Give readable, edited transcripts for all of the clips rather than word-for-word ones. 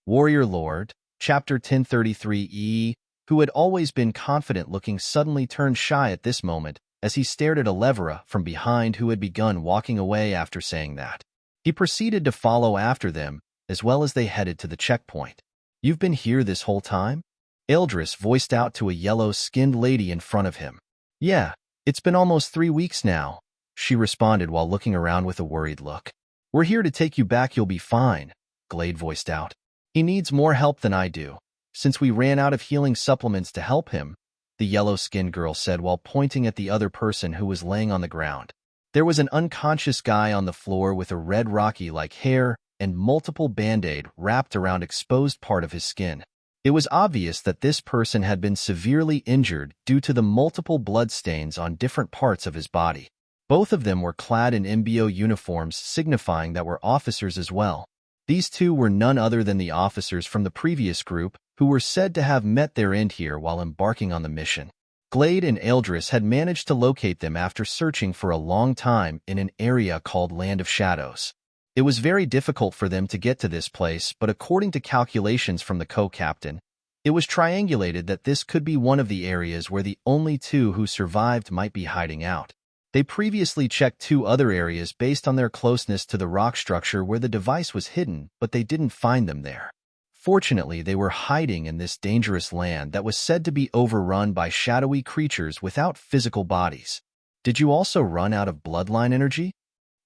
Warrior Lord, Chapter 1033E, who had always been confident-looking, suddenly turned shy at this moment as he stared at Elevera from behind, who had begun walking away after saying that. He proceeded to follow after them, as well as they headed to the checkpoint. "You've been here this whole time?" Eldris voiced out to a yellow-skinned lady in front of him. "Yeah, it's been almost 3 weeks now," she responded while looking around with a worried look. "We're here to take you back. You'll be fine," Glade voiced out. "He needs more help than I do, since we ran out of healing supplements to help him," the yellow-skinned girl said while pointing at the other person who was laying on the ground. There was an unconscious guy on the floor with a red Rocky-like hair and multiple Band-Aid wrapped around exposed part of his skin. It was obvious that this person had been severely injured due to the multiple bloodstains on different parts of his body. Both of them were clad in MBO uniforms, signifying that were officers as well. These two were none other than the officers from the previous group, who were said to have met their end here while embarking on the mission. Glade and Eldris had managed to locate them after searching for a long time in an area called Land of Shadows. It was very difficult for them to get to this place, but according to calculations from the co-captain, it was triangulated that this could be one of the areas where the only two who survived might be hiding out. They previously checked 2 other areas based on their closeness to the rock structure where the device was hidden, but they didn't find them there. Fortunately, they were hiding in this dangerous land that was said to be overrun by shadowy creatures without physical bodies. "Did you also run out of bloodline energy?"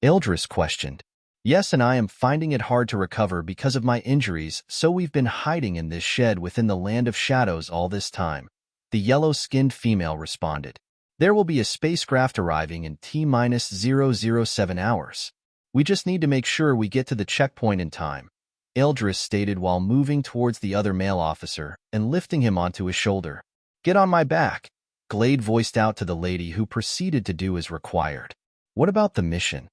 Eldris questioned. "Yes, and I am finding it hard to recover because of my injuries, so we've been hiding in this shed within the Land of Shadows all this time," the yellow-skinned female responded. "There will be a spacecraft arriving in T-007 hours. We just need to make sure we get to the checkpoint in time," Eldris stated while moving towards the other male officer and lifting him onto his shoulder. "Get on my back," Glade voiced out to the lady, who proceeded to do as required. "What about the mission?"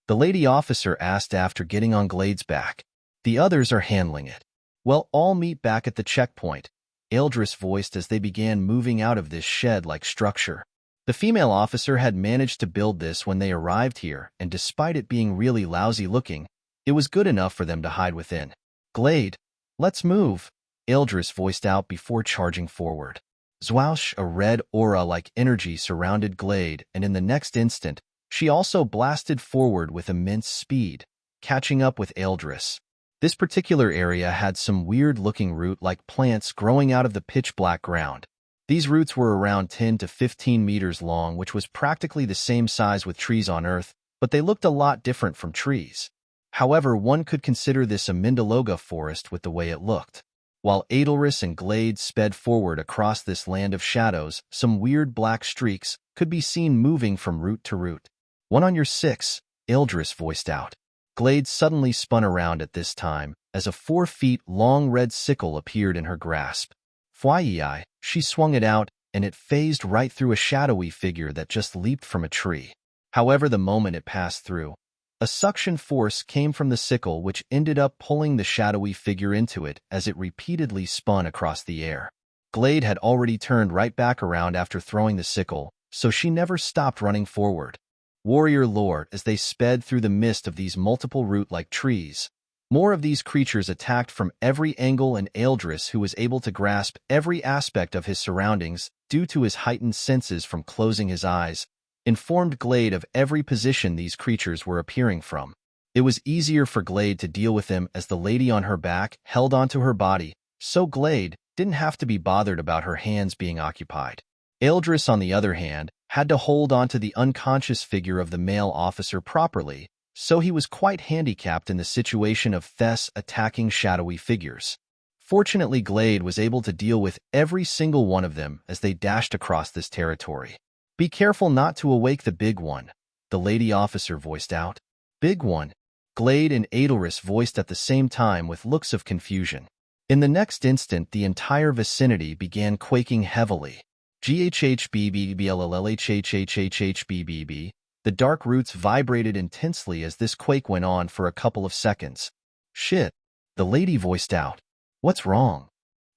the lady officer asked after getting on Glade's back. "The others are handling it." "Well, all meet back at the checkpoint," Eldris voiced as they began moving out of this shed-like structure. The female officer had managed to build this when they arrived here, and despite it being really lousy-looking, it was good enough for them to hide within. "Glade, let's move," Eldris voiced out before charging forward. Zwoosh, a red aura-like energy surrounded Glade, and in the next instant, she also blasted forward with immense speed, catching up with Eldris. This particular area had some weird-looking root-like plants growing out of the pitch-black ground. These roots were around 10 to 15 meters long, which was practically the same size with trees on Earth, but they looked a lot different from trees. However, one could consider this a Mindaloga forest with the way it looked. While Edelris and Glade sped forward across this Land of Shadows, some weird black streaks could be seen moving from root to root. "One on your 6, Eldris voiced out. Glade suddenly spun around at this time as a 4-foot-long red sickle appeared in her grasp. Fwyi, she swung it out, and it phased right through a shadowy figure that just leaped from a tree. However, the moment it passed through, a suction force came from the sickle which ended up pulling the shadowy figure into it as it repeatedly spun across the air. Glade had already turned right back around after throwing the sickle, so she never stopped running forward. Warrior Lord, as they sped through the mist of these multiple root-like trees, more of these creatures attacked from every angle, and Eldris, who was able to grasp every aspect of his surroundings due to his heightened senses from closing his eyes, informed Glade of every position these creatures were appearing from. It was easier for Glade to deal with them as the lady on her back held onto her body, so Glade didn't have to be bothered about her hands being occupied. Eldris, on the other hand, had to hold onto the unconscious figure of the male officer properly, so he was quite handicapped in the situation of Thess attacking shadowy figures. Fortunately, Glade was able to deal with every single one of them as they dashed across this territory. "Be careful not to awake the big one," the lady officer voiced out. "Big one?" Glade and Edelris voiced at the same time with looks of confusion. In the next instant, the entire vicinity began quaking heavily. GHHBBBLLHHHHHBBB. The dark roots vibrated intensely as this quake went on for a couple of seconds. "Shit," the lady voiced out. "What's wrong?"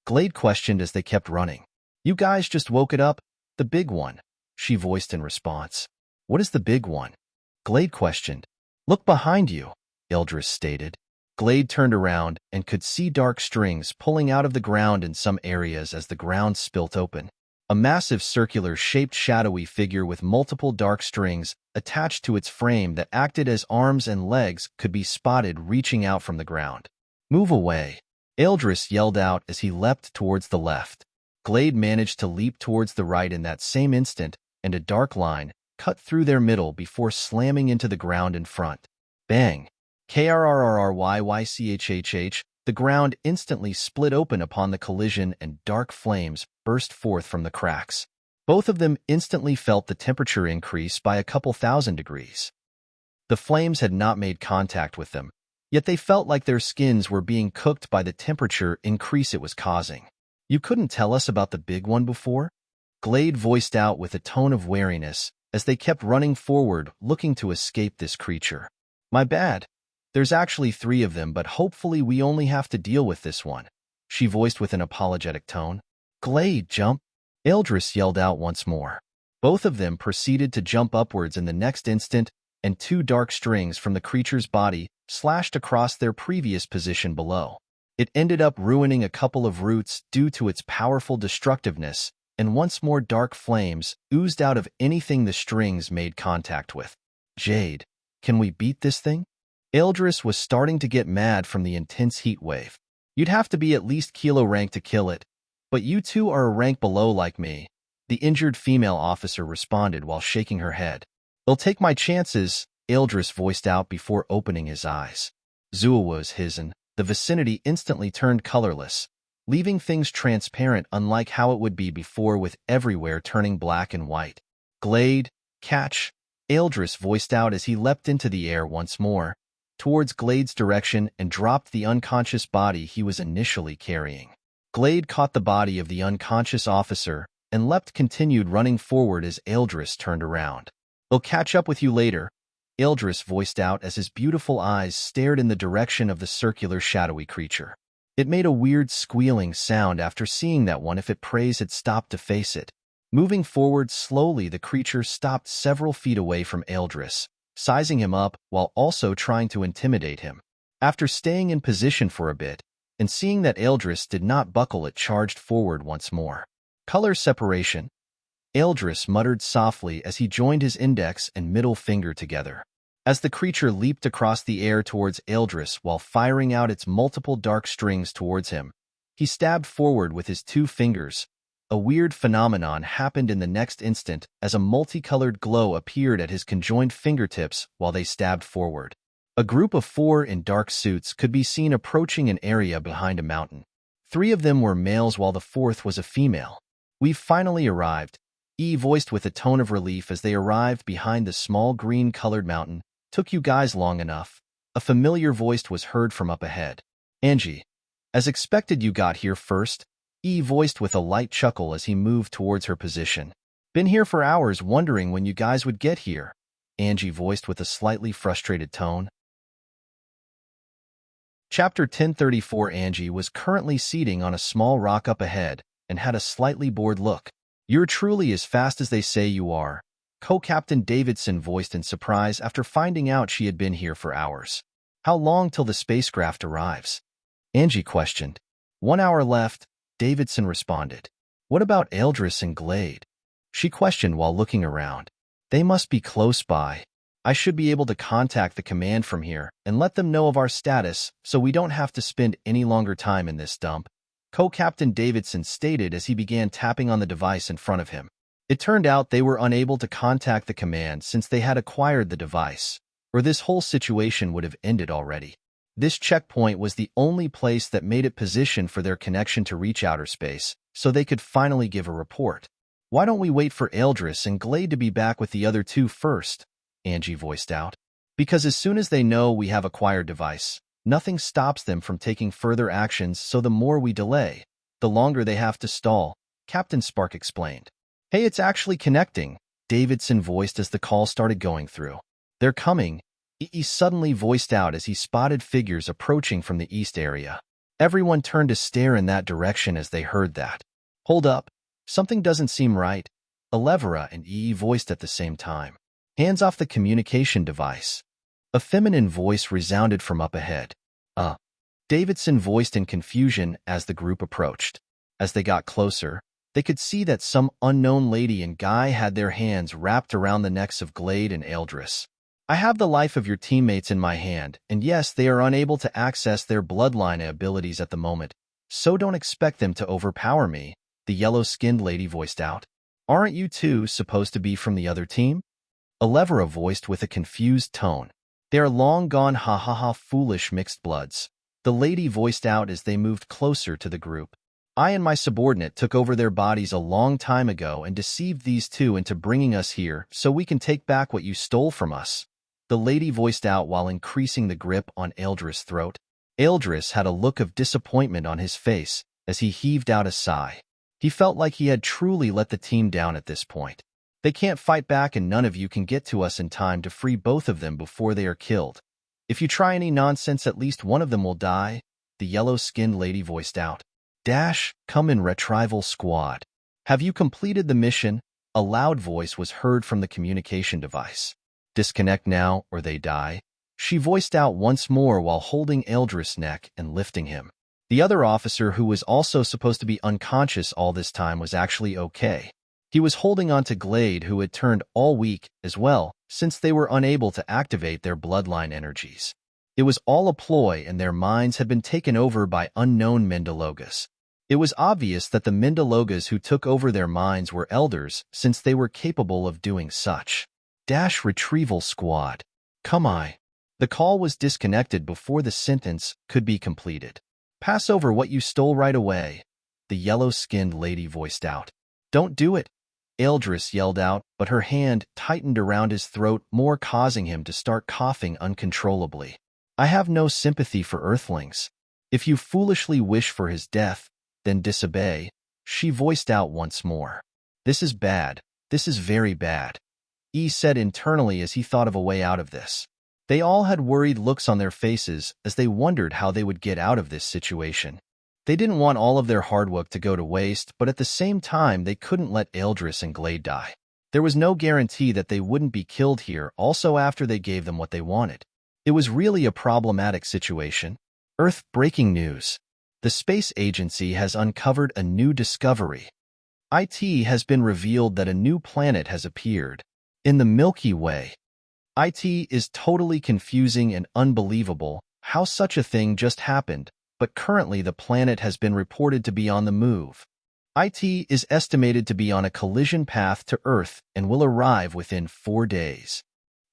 Glade questioned as they kept running. "You guys just woke it up, the big one," she voiced in response. "What is the big one?" Glade questioned. "Look behind you," Eldris stated. Glade turned around and could see dark strings pulling out of the ground in some areas as the ground spilt open. A massive circular-shaped shadowy figure with multiple dark strings attached to its frame that acted as arms and legs could be spotted reaching out from the ground. "Move away," Eldris yelled out as he leapt towards the left. Glade managed to leap towards the right in that same instant, and a dark line cut through their middle before slamming into the ground in front. Bang! Krrrryychhh, the ground instantly split open upon the collision and dark flames burst forth from the cracks. Both of them instantly felt the temperature increase by a couple thousand degrees. The flames had not made contact with them, yet they felt like their skins were being cooked by the temperature increase it was causing. "You couldn't tell us about the big one before?" Glade voiced out with a tone of wariness as they kept running forward looking to escape this creature. "My bad. There's actually 3 of them, but hopefully we only have to deal with this one," she voiced with an apologetic tone. "Glade, jump!" Eldris yelled out once more. Both of them proceeded to jump upwards in the next instant, and 2 dark strings from the creature's body slashed across their previous position below. It ended up ruining a couple of roots due to its powerful destructiveness, and once more dark flames oozed out of anything the strings made contact with. "Jade, can we beat this thing?" Eldris was starting to get mad from the intense heat wave. "You'd have to be at least kilo rank to kill it, but you two are a rank below like me," the injured female officer responded while shaking her head. "I'll take my chances," Eldris voiced out before opening his eyes. Zuawa's hissing. The vicinity instantly turned colorless, leaving things transparent unlike how it would be before, with everywhere turning black and white. "Glade, catch," Eldris voiced out as he leapt into the air once more, towards Glade's direction, and dropped the unconscious body he was initially carrying. Glade caught the body of the unconscious officer and leapt continued running forward as Eldris turned around. "I'll catch up with you later," Eldris voiced out as his beautiful eyes stared in the direction of the circular shadowy creature. It made a weird squealing sound after seeing that one if its prey had stopped to face it. Moving forward slowly, the creature stopped several feet away from Eldris, sizing him up while also trying to intimidate him. After staying in position for a bit, and seeing that Eldris did not buckle, it charged forward once more. "Color separation," Eldris muttered softly as he joined his index and middle finger together. As the creature leaped across the air towards Eldris while firing out its multiple dark strings towards him, he stabbed forward with his 2 fingers. A weird phenomenon happened in the next instant as a multicolored glow appeared at his conjoined fingertips while they stabbed forward. A group of 4 in dark suits could be seen approaching an area behind a mountain. 3 of them were males while the 4th was a female. "We've finally arrived," E voiced with a tone of relief as they arrived behind the small green-colored mountain. "Took you guys long enough," a familiar voice was heard from up ahead. "Angie, as expected you got here first," E voiced with a light chuckle as he moved towards her position. "Been here for hours wondering when you guys would get here," Angie voiced with a slightly frustrated tone. Chapter 1034. Angie was currently seating on a small rock up ahead and had a slightly bored look. "You're truly as fast as they say you are," Co-Captain Davidson voiced in surprise after finding out she had been here for hours. "How long till the spacecraft arrives?" Angie questioned. 1 hour left, Davidson responded. "What about Eldris and Glade?" she questioned while looking around. "They must be close by. I should be able to contact the command from here and let them know of our status so we don't have to spend any longer time in this dump," Co-Captain Davidson stated as he began tapping on the device in front of him. It turned out they were unable to contact the command since they had acquired the device, or this whole situation would have ended already. This checkpoint was the only place that made it positioned for their connection to reach outer space, so they could finally give a report. "Why don't we wait for Eldris and Glade to be back with the other 2 first?" Angie voiced out. "Because as soon as they know we have acquired device, nothing stops them from taking further actions, so the more we delay, the longer they have to stall," Captain Spark explained. "Hey, it's actually connecting," Davidson voiced as the call started going through. "They're coming," he suddenly voiced out as he spotted figures approaching from the east area. Everyone turned to stare in that direction as they heard that. "Hold up, something doesn't seem right," Elevera and E voiced at the same time. "Hands off the communication device." A feminine voice resounded from up ahead. Uh, Davidson voiced in confusion as the group approached. As they got closer, they could see that some unknown lady and guy had their hands wrapped around the necks of Glade and Eldris. I have the life of your teammates in my hand, and yes, they are unable to access their bloodline abilities at the moment, so don't expect them to overpower me, the yellow-skinned lady voiced out. Aren't you two supposed to be from the other team? Elevra voiced with a confused tone. They are long gone, ha ha ha, foolish mixed bloods. The lady voiced out as they moved closer to the group. I and my subordinate took over their bodies a long time ago and deceived these two into bringing us here so we can take back what you stole from us. The lady voiced out while increasing the grip on Eldris' throat. Eldris had a look of disappointment on his face as he heaved out a sigh. He felt like he had truly let the team down at this point. They can't fight back and none of you can get to us in time to free both of them before they are killed. If you try any nonsense, at least one of them will die, the yellow-skinned lady voiced out. Dash, come in, retrieval squad. Have you completed the mission? A loud voice was heard from the communication device. Disconnect now or they die, she voiced out once more while holding Eldris' neck and lifting him. The other officer, who was also supposed to be unconscious all this time, was actually okay. He was holding on to Glade, who had turned all weak as well, since they were unable to activate their bloodline energies. It was all a ploy and their minds had been taken over by unknown Mindalogas. It was obvious that the Mindalogas who took over their minds were elders, since they were capable of doing such. Dash, retrieval squad. Come on. The call was disconnected before the sentence could be completed. Pass over what you stole right away, the yellow-skinned lady voiced out. Don't do it, Eldris yelled out, but her hand tightened around his throat, more causing him to start coughing uncontrollably. I have no sympathy for Earthlings. If you foolishly wish for his death, then disobey, she voiced out once more. This is bad. This is very bad, E said internally as he thought of a way out of this. They all had worried looks on their faces as they wondered how they would get out of this situation. They didn't want all of their hard work to go to waste, but at the same time they couldn't let Eldris and Glade die. There was no guarantee that they wouldn't be killed here also after they gave them what they wanted. It was really a problematic situation. Earth breaking news. The space agency has uncovered a new discovery. IT has been revealed that a new planet has appeared in the Milky Way. IT is totally confusing and unbelievable how such a thing just happened, but currently the planet has been reported to be on the move. IT is estimated to be on a collision path to Earth and will arrive within 4 days.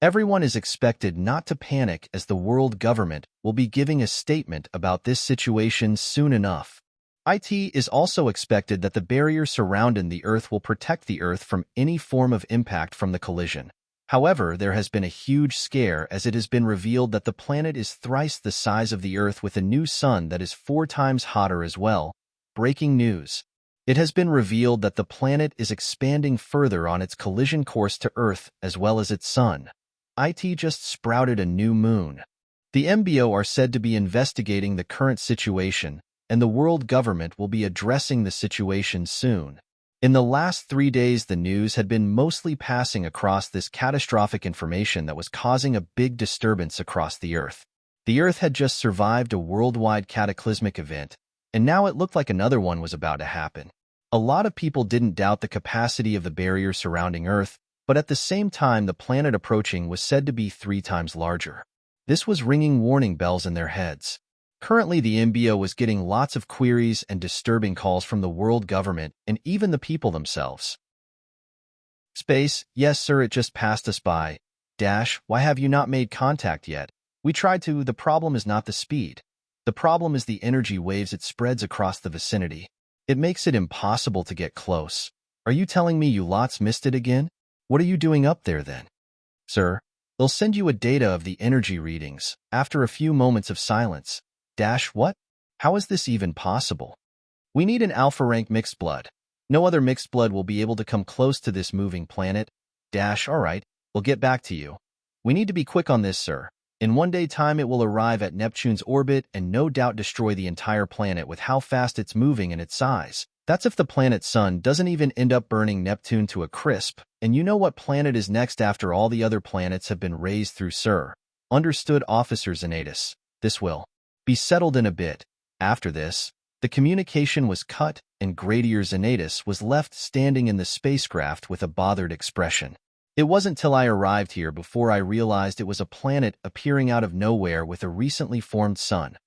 Everyone is expected not to panic as the world government will be giving a statement about this situation soon enough. IT is also expected that the barrier surrounding the Earth will protect the Earth from any form of impact from the collision. However, there has been a huge scare as it has been revealed that the planet is thrice the size of the Earth with a new sun that is 4 times hotter as well. Breaking news. It has been revealed that the planet is expanding further on its collision course to Earth as well as its sun. IT just sprouted a new moon. The MBO are said to be investigating the current situation, and the world government will be addressing the situation soon. In the last 3 days, the news had been mostly passing across this catastrophic information that was causing a big disturbance across the Earth. The Earth had just survived a worldwide cataclysmic event, and now it looked like another one was about to happen. A lot of people didn't doubt the capacity of the barrier surrounding Earth, but at the same time the planet approaching was said to be 3 times larger. This was ringing warning bells in their heads. Currently, the MBO was getting lots of queries and disturbing calls from the world government and even the people themselves. Space, yes sir, it just passed us by. Dash, why have you not made contact yet? We tried to. The problem is not the speed. The problem is the energy waves it spreads across the vicinity. It makes it impossible to get close. Are you telling me you lots missed it again? What are you doing up there then? Sir, they'll send you a data of the energy readings after a few moments of silence. Dash, what? How is this even possible? We need an alpha rank mixed blood. No other mixed blood will be able to come close to this moving planet. Dash, all right, we'll get back to you. We need to be quick on this, sir. In 1 day time it will arrive at Neptune's orbit and no doubt destroy the entire planet with how fast it's moving and its size. That's if the planet's sun doesn't even end up burning Neptune to a crisp, and you know what planet is next after all the other planets have been razed through, sir. Understood, Officer Xanatus. This will Be settled in a bit. After this, the communication was cut and Gradier Xanatus was left standing in the spacecraft with a bothered expression. It wasn't till I arrived here before I realized it was a planet appearing out of nowhere with a recently formed sun.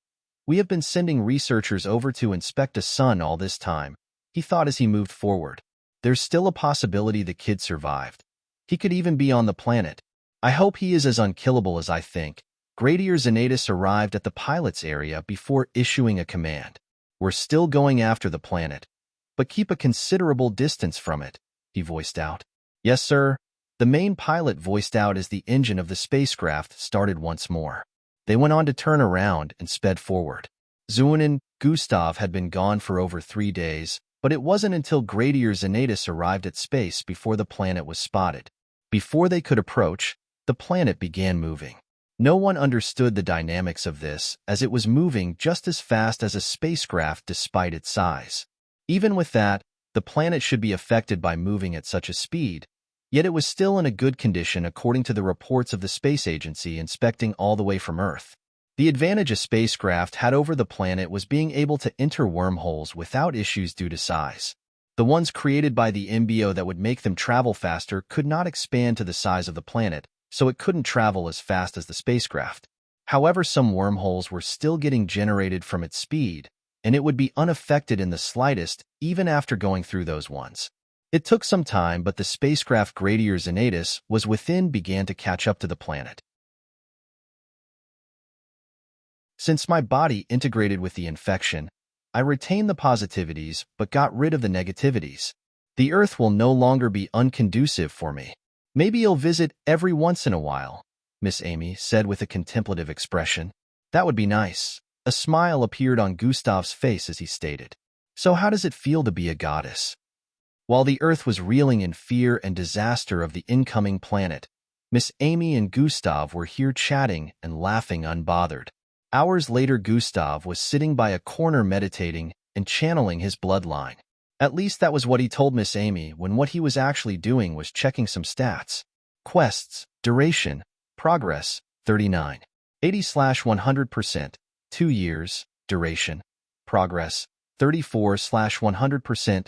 We have been sending researchers over to inspect a sun all this time, he thought as he moved forward. There's still a possibility the kid survived. He could even be on the planet. I hope he is as unkillable as I think. Gradier Xanatus arrived at the pilot's area before issuing a command. We're still going after the planet, but keep a considerable distance from it, he voiced out. Yes, sir. The main pilot voiced out as the engine of the spacecraft started once more. They went on to turn around and sped forward. Zuin and Gustav had been gone for over 3 days, but it wasn't until Gradier Xanatus arrived at space before the planet was spotted. Before they could approach, the planet began moving. No one understood the dynamics of this, as it was moving just as fast as a spacecraft despite its size. Even with that, the planet should be affected by moving at such a speed, yet it was still in a good condition according to the reports of the space agency inspecting all the way from Earth. The advantage a spacecraft had over the planet was being able to enter wormholes without issues due to size. The ones created by the embryo that would make them travel faster could not expand to the size of the planet, so it couldn't travel as fast as the spacecraft. However, some wormholes were still getting generated from its speed, and it would be unaffected in the slightest even after going through those ones. It took some time, but the spacecraft Gradier Xanatus was within began to catch up to the planet. Since my body integrated with the infection, I retained the positivities but got rid of the negativities. The Earth will no longer be unconducive for me. Maybe you'll visit every once in a while, Miss Amy said with a contemplative expression. That would be nice. A smile appeared on Gustav's face as he stated. So how does it feel to be a goddess? While the Earth was reeling in fear and disaster of the incoming planet, Miss Amy and Gustav were here chatting and laughing unbothered. Hours later, Gustav was sitting by a corner meditating and channeling his bloodline. At least that was what he told Miss Amy, when what he was actually doing was checking some stats. Quests, duration, progress, 39. 80/100%, 2 years, duration, progress, 34/100%,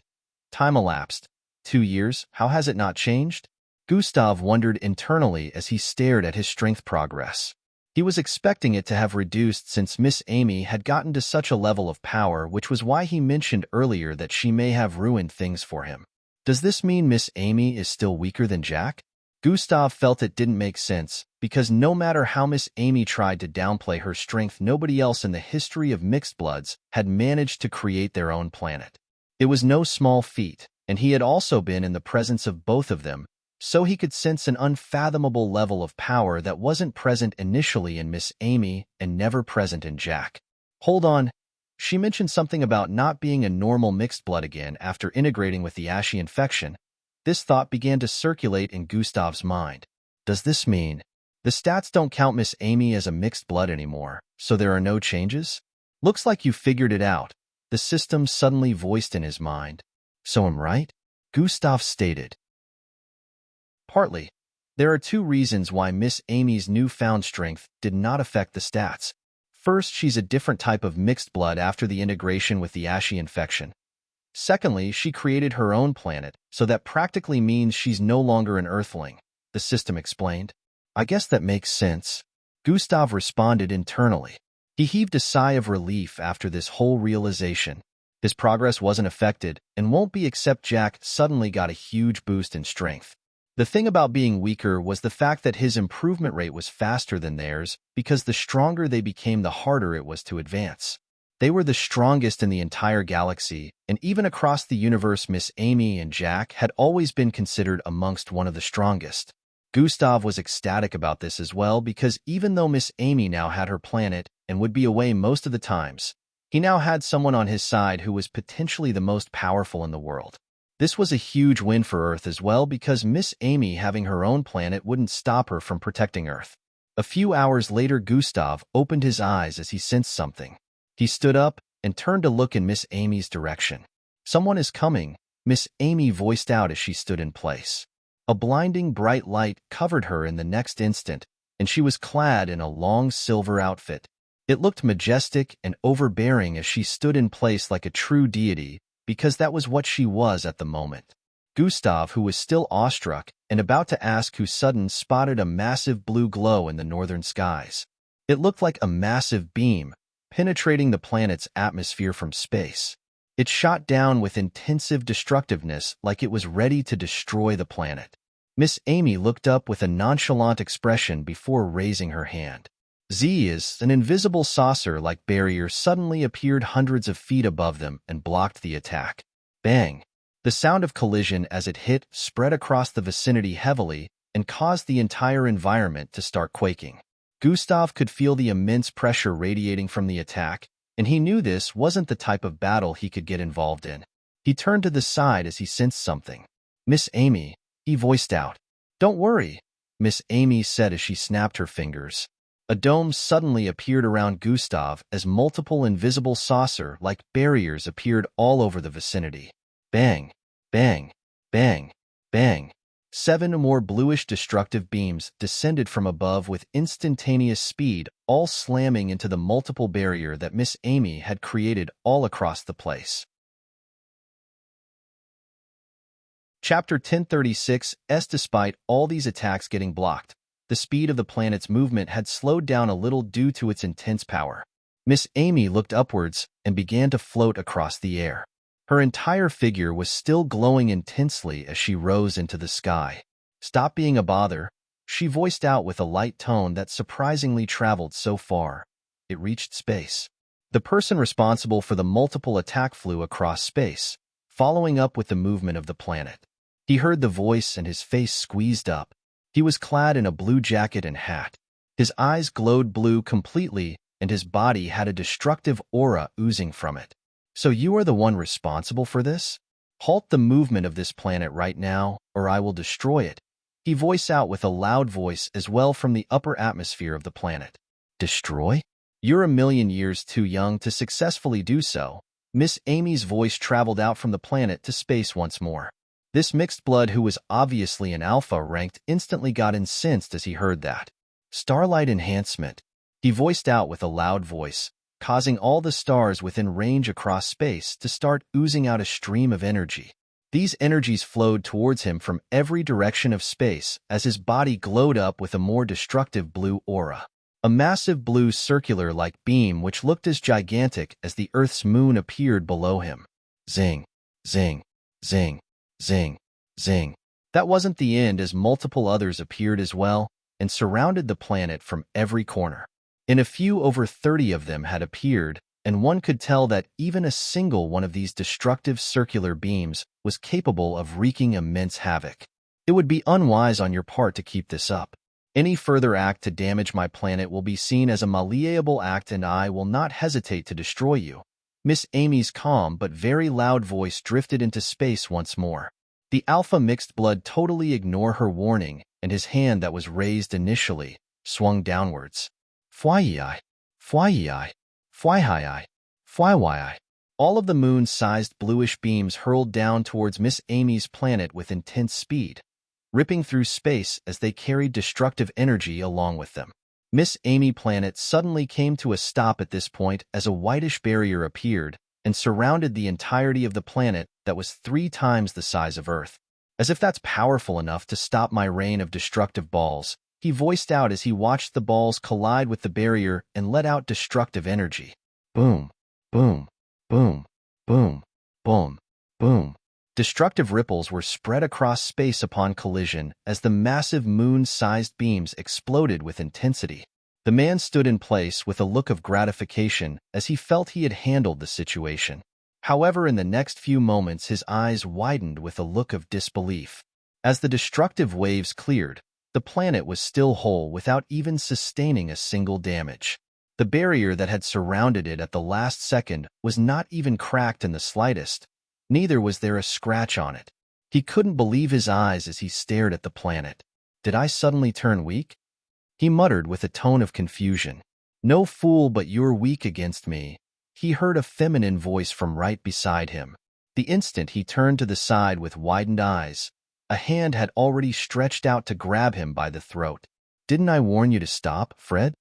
time elapsed, 2 years, how has it not changed? Gustav wondered internally as he stared at his strength progress. He was expecting it to have reduced since Miss Amy had gotten to such a level of power, which was why he mentioned earlier that she may have ruined things for him. Does this mean Miss Amy is still weaker than Jack? Gustav felt it didn't make sense, because no matter how Miss Amy tried to downplay her strength, nobody else in the history of mixed bloods had managed to create their own planet. It was no small feat, and he had also been in the presence of both of them, so he could sense an unfathomable level of power that wasn't present initially in Miss Amy and never present in Jack. Hold on, she mentioned something about not being a normal mixed blood again after integrating with the ashy infection. This thought began to circulate in Gustav's mind. Does this mean the stats don't count Miss Amy as a mixed blood anymore, so there are no changes? Looks like you figured it out, the system suddenly voiced in his mind. So I'm right? Gustav stated. Partly. There are 2 reasons why Miss Amy's newfound strength did not affect the stats. First, she's a different type of mixed blood after the integration with the ashy infection. Secondly, she created her own planet, so that practically means she's no longer an Earthling, the system explained. I guess that makes sense. Gustav responded internally. He heaved a sigh of relief after this whole realization. His progress wasn't affected and won't be, except Jack suddenly got a huge boost in strength. The thing about being weaker was the fact that his improvement rate was faster than theirs, because the stronger they became, the harder it was to advance. They were the strongest in the entire galaxy, and even across the universe, Miss Amy and Jack had always been considered amongst one of the strongest. Gustav was ecstatic about this as well, because even though Miss Amy now had her planet and would be away most of the times, he now had someone on his side who was potentially the most powerful in the world. This was a huge win for Earth as well, because Miss Amy having her own planet wouldn't stop her from protecting Earth. A few hours later, Gustav opened his eyes as he sensed something. He stood up and turned to look in Miss Amy's direction. Someone is coming, Miss Amy voiced out as she stood in place. A blinding bright light covered her in the next instant, and she was clad in a long silver outfit. It looked majestic and overbearing as she stood in place like a true deity, because that was what she was at the moment. Gustav, who was still awestruck and about to ask who sudden spotted a massive blue glow in the northern skies. It looked like a massive beam, penetrating the planet's atmosphere from space. It shot down with intensive destructiveness like it was ready to destroy the planet. Miss Amy looked up with a nonchalant expression before raising her hand. Z, an invisible saucer-like barrier suddenly appeared hundreds of feet above them and blocked the attack. Bang! The sound of collision as it hit spread across the vicinity heavily and caused the entire environment to start quaking. Gustav could feel the immense pressure radiating from the attack, and he knew this wasn't the type of battle he could get involved in. He turned to the side as he sensed something. "Miss Amy," he voiced out. "Don't worry," Miss Amy said as she snapped her fingers. A dome suddenly appeared around Gustav as multiple invisible saucer-like barriers appeared all over the vicinity. Bang, bang, bang, bang. 7 more bluish destructive beams descended from above with instantaneous speed, all slamming into the multiple barrier that Miss Amy had created all across the place. Chapter 1036 Despite all these attacks getting blocked, the speed of the planet's movement had slowed down a little due to its intense power. Miss Amy looked upwards and began to float across the air. Her entire figure was still glowing intensely as she rose into the sky. "Stop being a bother," she voiced out with a light tone that surprisingly traveled so far. It reached space. The person responsible for the multiple attack flew across space, following up with the movement of the planet. He heard the voice and his face squeezed up. He was clad in a blue jacket and hat. His eyes glowed blue completely, and his body had a destructive aura oozing from it. "So you are the one responsible for this? Halt the movement of this planet right now, or I will destroy it," he voiced out with a loud voice as well from the upper atmosphere of the planet. "Destroy? You're a million years too young to successfully do so." Miss Amy's voice traveled out from the planet to space once more. This mixed blood, who was obviously an alpha ranked, instantly got incensed as he heard that. "Starlight enhancement," he voiced out with a loud voice, causing all the stars within range across space to start oozing out a stream of energy. These energies flowed towards him from every direction of space as his body glowed up with a more destructive blue aura. A massive blue circular-like beam which looked as gigantic as the Earth's moon appeared below him. Zing, zing, zing, zing, zing. That wasn't the end, as multiple others appeared as well and surrounded the planet from every corner. In a few, over 30 of them had appeared, and one could tell that even a single one of these destructive circular beams was capable of wreaking immense havoc. It would be unwise on your part to keep this up. Any further act to damage my planet will be seen as a malleable act, and I will not hesitate to destroy you. Miss Amy's calm but very loud voice drifted into space once more. The alpha mixed blood totally ignored her warning, and his hand that was raised initially swung downwards. Fwyi, fwyi, fwyi, fwyi. All of the moon-sized bluish beams hurled down towards Miss Amy's planet with intense speed, ripping through space as they carried destructive energy along with them. Miss Amy planet suddenly came to a stop at this point as a whitish barrier appeared and surrounded the entirety of the planet that was 3 times the size of Earth. "As if that's powerful enough to stop my rain of destructive balls," he voiced out as he watched the balls collide with the barrier and let out destructive energy. Boom, boom, boom, boom, boom, boom. Destructive ripples were spread across space upon collision as the massive moon-sized beams exploded with intensity. The man stood in place with a look of gratification as he felt he had handled the situation. However, in the next few moments his eyes widened with a look of disbelief. As the destructive waves cleared, the planet was still whole without even sustaining a single damage. The barrier that had surrounded it at the last second was not even cracked in the slightest. Neither was there a scratch on it. He couldn't believe his eyes as he stared at the planet. "Did I suddenly turn weak?" he muttered with a tone of confusion. "No fool, but you're weak against me," he heard a feminine voice from right beside him. The instant he turned to the side with widened eyes, a hand had already stretched out to grab him by the throat. "Didn't I warn you to stop, Fred?"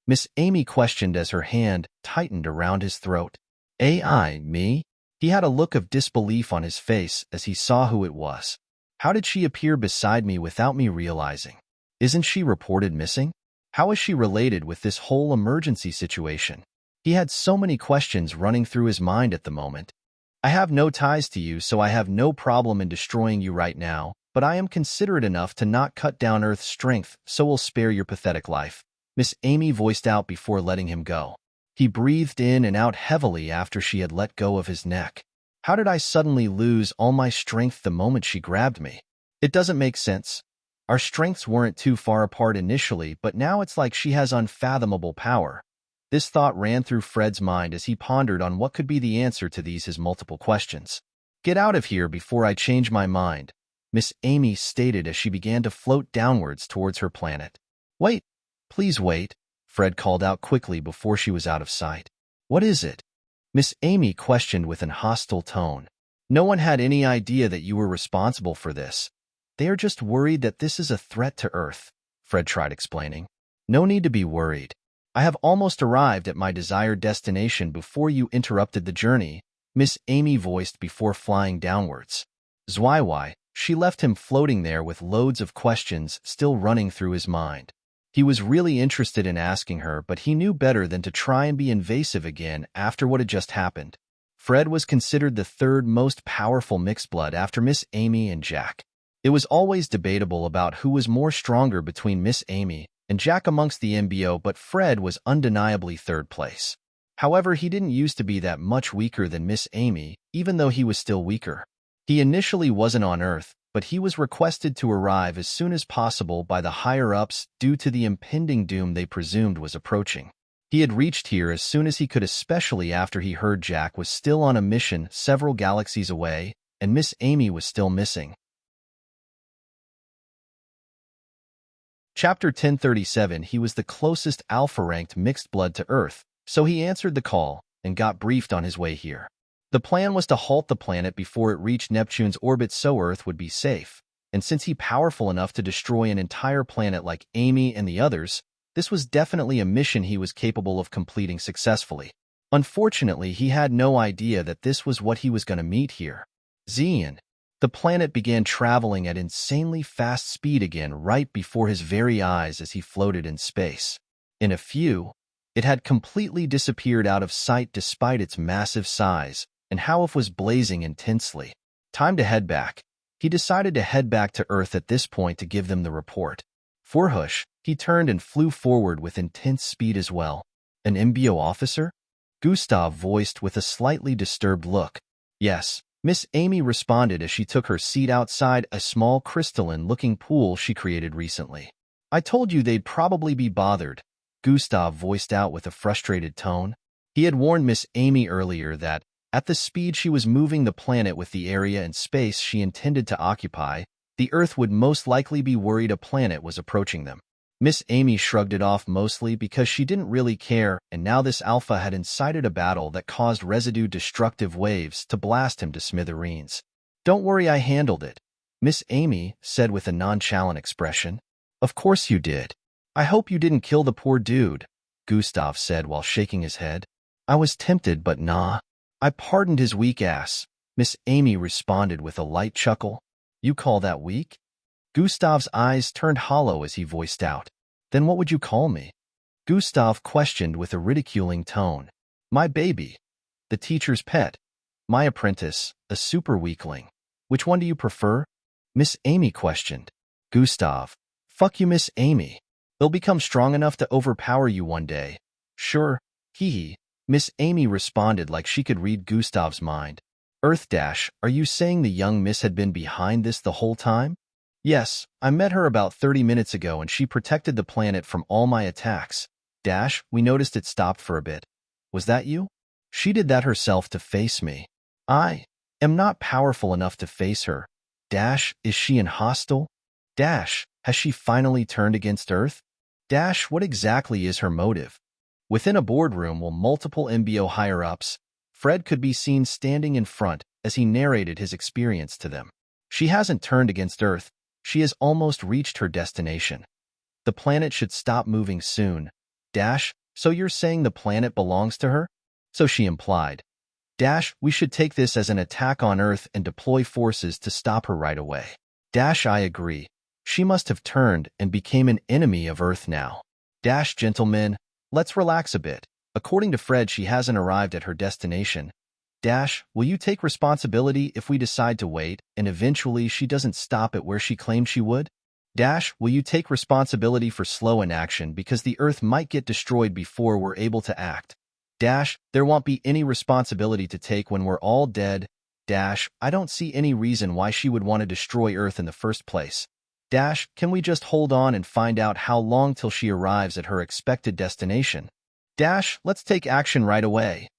Miss Amy questioned as her hand tightened around his throat. AI, me? He had a look of disbelief on his face as he saw who it was. How did she appear beside me without me realizing? Isn't she reported missing? How is she related with this whole emergency situation? He had so many questions running through his mind at the moment. I have no ties to you, so I have no problem in destroying you right now, but I am considerate enough to not cut down Earth's strength, so will spare your pathetic life, Miss Amy voiced out before letting him go. He breathed in and out heavily after she had let go of his neck. How did I suddenly lose all my strength the moment she grabbed me? It doesn't make sense. Our strengths weren't too far apart initially, but now it's like she has unfathomable power. This thought ran through Fred's mind as he pondered on what could be the answer to his multiple questions. Get out of here before I change my mind, Miss Amy stated as she began to float downwards towards her planet. Wait, please wait, Fred called out quickly before she was out of sight. What is it? Miss Amy questioned with an hostile tone. No one had any idea that you were responsible for this. They are just worried that this is a threat to Earth, Fred tried explaining. No need to be worried. I have almost arrived at my desired destination before you interrupted the journey, Miss Amy voiced before flying downwards. Zwaiwai, she left him floating there with loads of questions still running through his mind. He was really interested in asking her, but he knew better than to try and be invasive again after what had just happened. Fred was considered the third most powerful mixed blood after Miss Amy and Jack. It was always debatable about who was more stronger between Miss Amy and Jack amongst the MBO, but Fred was undeniably third place. However, he didn't used to be that much weaker than Miss Amy, even though he was still weaker. He initially wasn't on Earth, but he was requested to arrive as soon as possible by the higher-ups due to the impending doom they presumed was approaching. He had reached here as soon as he could, especially after he heard Jack was still on a mission several galaxies away, and Miss Amy was still missing. Chapter 1037. He was the closest Alpha-ranked mixed blood to Earth, so he answered the call and got briefed on his way here. The plan was to halt the planet before it reached Neptune's orbit so Earth would be safe, and since he's powerful enough to destroy an entire planet like Amy and the others, this was definitely a mission he was capable of completing successfully. Unfortunately, he had no idea that this was what he was going to meet here. Xian. The planet began traveling at insanely fast speed again right before his very eyes as he floated in space. In a few, it had completely disappeared out of sight despite its massive size, and how it was blazing intensely. Time to head back. He decided to head back to Earth at this point to give them the report. For Hush, he turned and flew forward with intense speed as well. An MBO officer? Gustav voiced with a slightly disturbed look. Yes. Miss Amy responded as she took her seat outside a small crystalline-looking pool she created recently. I told you they'd probably be bothered, Gustav voiced out with a frustrated tone. He had warned Miss Amy earlier that, at the speed she was moving the planet with the area and space she intended to occupy, the Earth would most likely be worried a planet was approaching them. Miss Amy shrugged it off mostly because she didn't really care, and now this Alpha had incited a battle that caused residue-destructive waves to blast him to smithereens. Don't worry, I handled it, Miss Amy said with a nonchalant expression. Of course you did. I hope you didn't kill the poor dude, Gustav said while shaking his head. I was tempted, but nah. I pardoned his weak ass, Miss Amy responded with a light chuckle. You call that weak? Gustav's eyes turned hollow as he voiced out. Then what would you call me? Gustav questioned with a ridiculing tone. My baby. The teacher's pet. My apprentice, a super weakling. Which one do you prefer? Miss Amy questioned. Gustav. Fuck you, Miss Amy. They'll become strong enough to overpower you one day. Sure. Hee. Miss Amy responded like she could read Gustav's mind. Earth Dash, are you saying the young miss had been behind this the whole time? Yes, I met her about 30 minutes ago and she protected the planet from all my attacks. Dash, we noticed it stopped for a bit. Was that you? She did that herself to face me. I am not powerful enough to face her. Dash, is she in hostile? Dash, has she finally turned against Earth? Dash, what exactly is her motive? Within a boardroom while multiple MBO higher-ups, Fred could be seen standing in front as he narrated his experience to them. She hasn't turned against Earth. She has almost reached her destination. The planet should stop moving soon. Dash, so you're saying the planet belongs to her? So she implied. Dash, we should take this as an attack on Earth and deploy forces to stop her right away. Dash, I agree. She must have turned and became an enemy of Earth now. Dash, gentlemen, let's relax a bit. According to Fred, she hasn't arrived at her destination. Dash, will you take responsibility if we decide to wait and eventually she doesn't stop at where she claimed she would? Dash, will you take responsibility for slow inaction because the Earth might get destroyed before we're able to act? Dash, there won't be any responsibility to take when we're all dead. Dash, I don't see any reason why she would want to destroy Earth in the first place. Dash, can we just hold on and find out how long till she arrives at her expected destination? Dash, let's take action right away.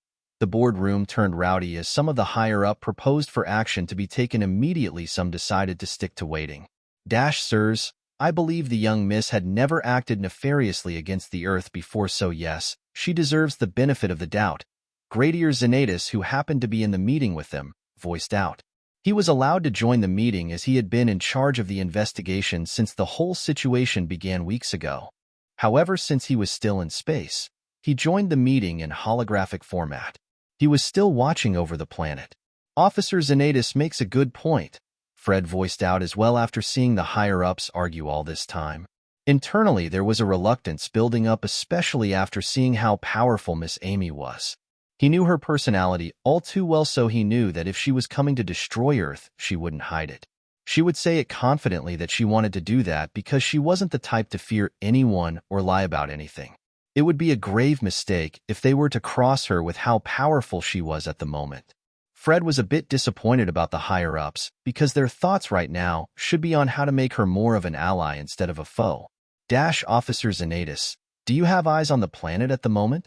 The boardroom turned rowdy as some of the higher-up proposed for action to be taken immediately. Some decided to stick to waiting. Dash, sirs, I believe the young miss had never acted nefariously against the Earth before, so yes, she deserves the benefit of the doubt. Gradier Zenatus, who happened to be in the meeting with them, voiced out. He was allowed to join the meeting as he had been in charge of the investigation since the whole situation began weeks ago. However, since he was still in space, he joined the meeting in holographic format. He was still watching over the planet. Officer Zenatus makes a good point, Fred voiced out as well after seeing the higher-ups argue all this time. Internally, there was a reluctance building up, especially after seeing how powerful Miss Amy was. He knew her personality all too well, so he knew that if she was coming to destroy Earth, she wouldn't hide it. She would say it confidently that she wanted to do that because she wasn't the type to fear anyone or lie about anything. It would be a grave mistake if they were to cross her with how powerful she was at the moment. Fred was a bit disappointed about the higher-ups because their thoughts right now should be on how to make her more of an ally instead of a foe. Dash, Officer Zenatus, do you have eyes on the planet at the moment?